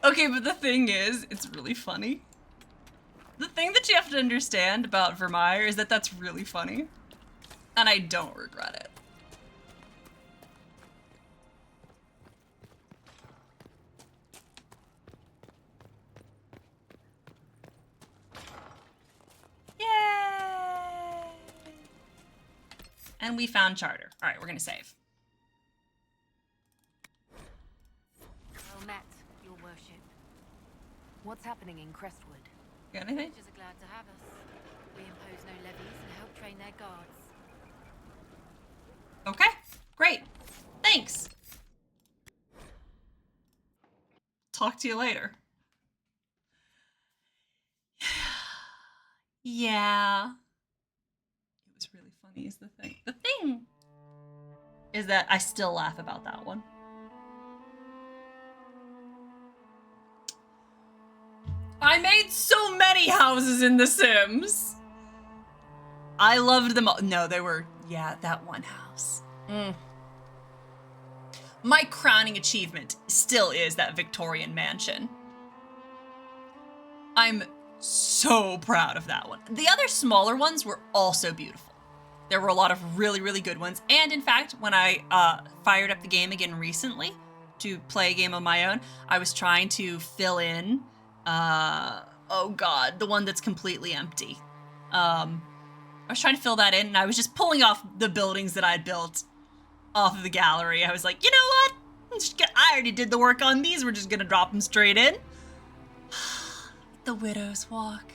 Okay, but the thing is, it's really funny. The thing that you have to understand about Vermeer is that that's really funny. And I don't regret it. Yay! And we found Charter. All right, we're gonna save.
Well met, your worship. What's happening in Crestwood?
Got anything?
Villagers are glad to have us. We impose no levies and help train their guards.
Okay, great. Thanks. Talk to you later. Yeah. It was really funny is the thing. The thing is that I still laugh about that one. I made so many houses in The Sims. I loved them all. No, they were, yeah, that one house. my crowning achievement still is that Victorian mansion. I'm so proud of that one. The other smaller ones were also beautiful. There were a lot of really, really good ones. And in fact, when I fired up the game again recently to play a game on my own, I was trying to fill in, oh God, the one that's completely empty. I was trying to fill that in, and I was just pulling off the buildings that I'd built off of the gallery. I was like, you know what? I already did the work on these. We're just gonna drop them straight in. The Widow's Walk.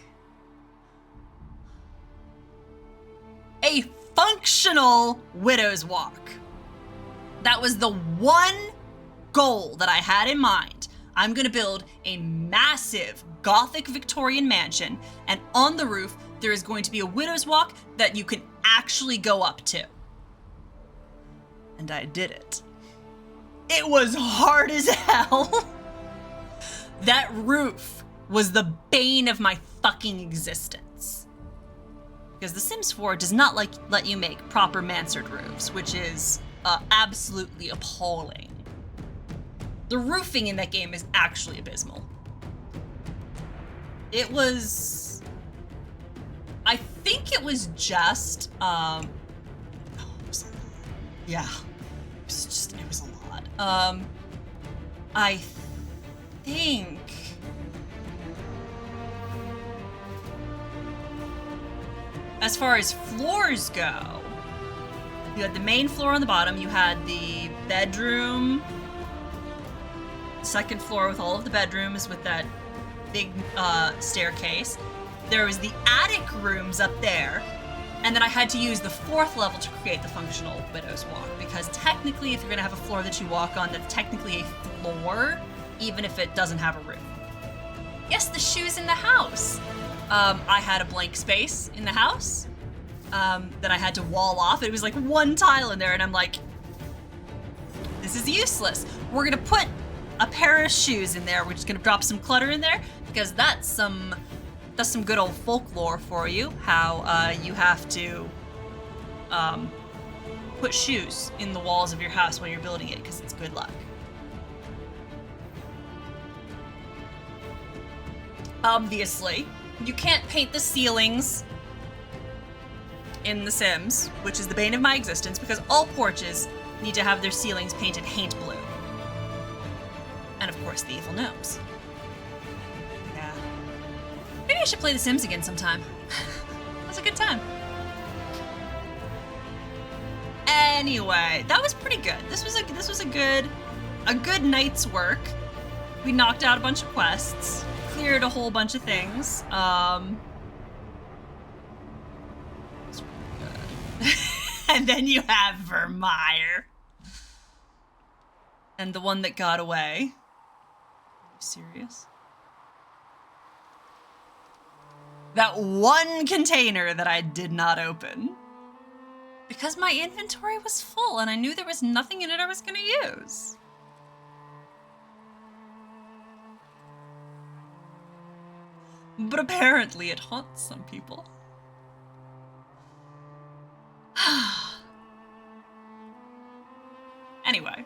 A functional Widow's Walk. That was the one goal that I had in mind. I'm gonna build a massive Gothic Victorian mansion, and on the roof, there is going to be a Widow's Walk that you can actually go up to. And I did it. It was hard as hell. That roof was the bane of my fucking existence. Because The Sims 4 does not let you make proper mansard roofs, which is absolutely appalling. The roofing in that game is actually abysmal. It was... I think it was just... yeah. It was a lot. I think... As far as floors go, you had the main floor on the bottom, you had the bedroom, second floor with all of the bedrooms with that big staircase. There was the attic rooms up there, and then I had to use the fourth level to create the functional Widow's Walk, because technically if you're gonna have a floor that you walk on, that's technically a floor, even if it doesn't have a roof. Yes, the shoes in the house. I had a blank space in the house that I had to wall off. It was like one tile in there, and I'm like, this is useless. We're gonna put a pair of shoes in there. We're just gonna drop some clutter in there, because that's some good old folklore for you, how you have to put shoes in the walls of your house when you're building it, because it's good luck. Obviously, you can't paint the ceilings in The Sims, which is the bane of my existence, because all porches need to have their ceilings painted haint blue. And of course, the evil gnomes. Yeah. Maybe I should play The Sims again sometime. It was a good time. Anyway, that was pretty good. This was a good night's work. We knocked out a bunch of quests, cleared a whole bunch of things. It's really good. And then you have Vermeer. And the one that got away. Are you serious? That one container that I did not open. Because my inventory was full and I knew there was nothing in it I was gonna use. But apparently it haunts some people. Anyway,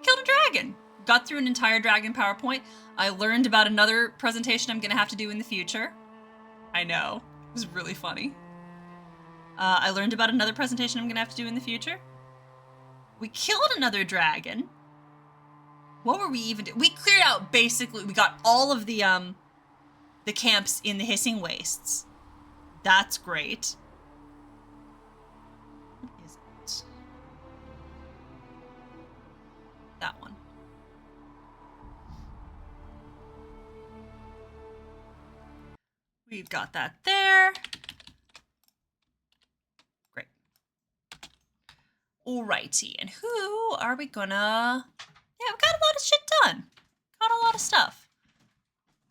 killed a dragon. Got through an entire dragon PowerPoint. I learned about another presentation I'm gonna have to do in the future. I know, it was really funny. I learned about another presentation I'm gonna have to do in the future. We killed another dragon. What were we even doing? We cleared out basically, we got all of the camps in the Hissing Wastes. That's great. What is it? That one. We've got that there. Great. Alrighty, and who are we gonna... Yeah, we've got a lot of shit done. Got a lot of stuff.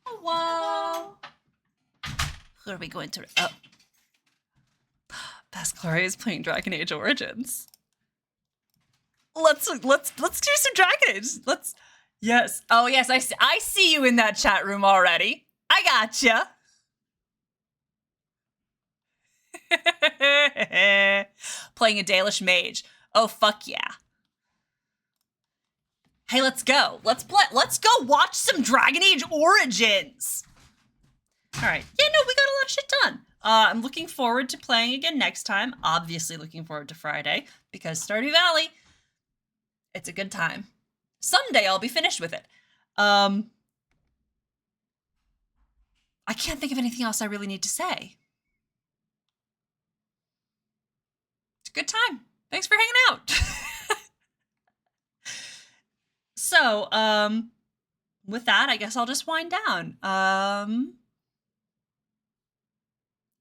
Hello. Who are we going to... Oh. Pasclaria is playing Dragon Age Origins. Let's do some Dragon Age. Yes. Oh, yes, I see you in that chat room already. I gotcha. Playing a Dalish mage. Oh, fuck yeah. Hey, let's go. Let's go watch some Dragon Age Origins. All right. Yeah, no, we got a lot of shit done. I'm looking forward to playing again next time. Obviously looking forward to Friday because Stardew Valley, it's a good time. Someday I'll be finished with it. I can't think of anything else I really need to say. It's a good time. Thanks for hanging out. So, with that, I guess I'll just wind down.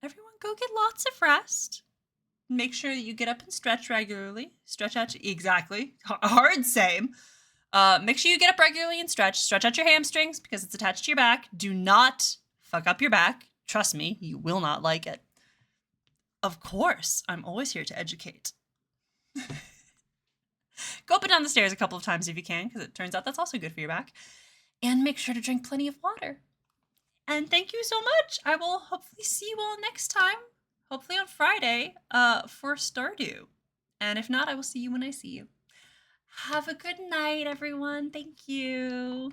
Everyone go get lots of rest. Make sure that you get up and stretch regularly. Stretch out, exactly. Hard same. Make sure you get up regularly and stretch. Stretch out your hamstrings because it's attached to your back. Do not fuck up your back. Trust me, you will not like it. Of course, I'm always here to educate. Go up and down the stairs a couple of times if you can, because it turns out that's also good for your back. And make sure to drink plenty of water. And thank you so much. I will hopefully see you all next time. Hopefully on Friday for Stardew. And if not, I will see you when I see you. Have a good night, everyone. Thank you.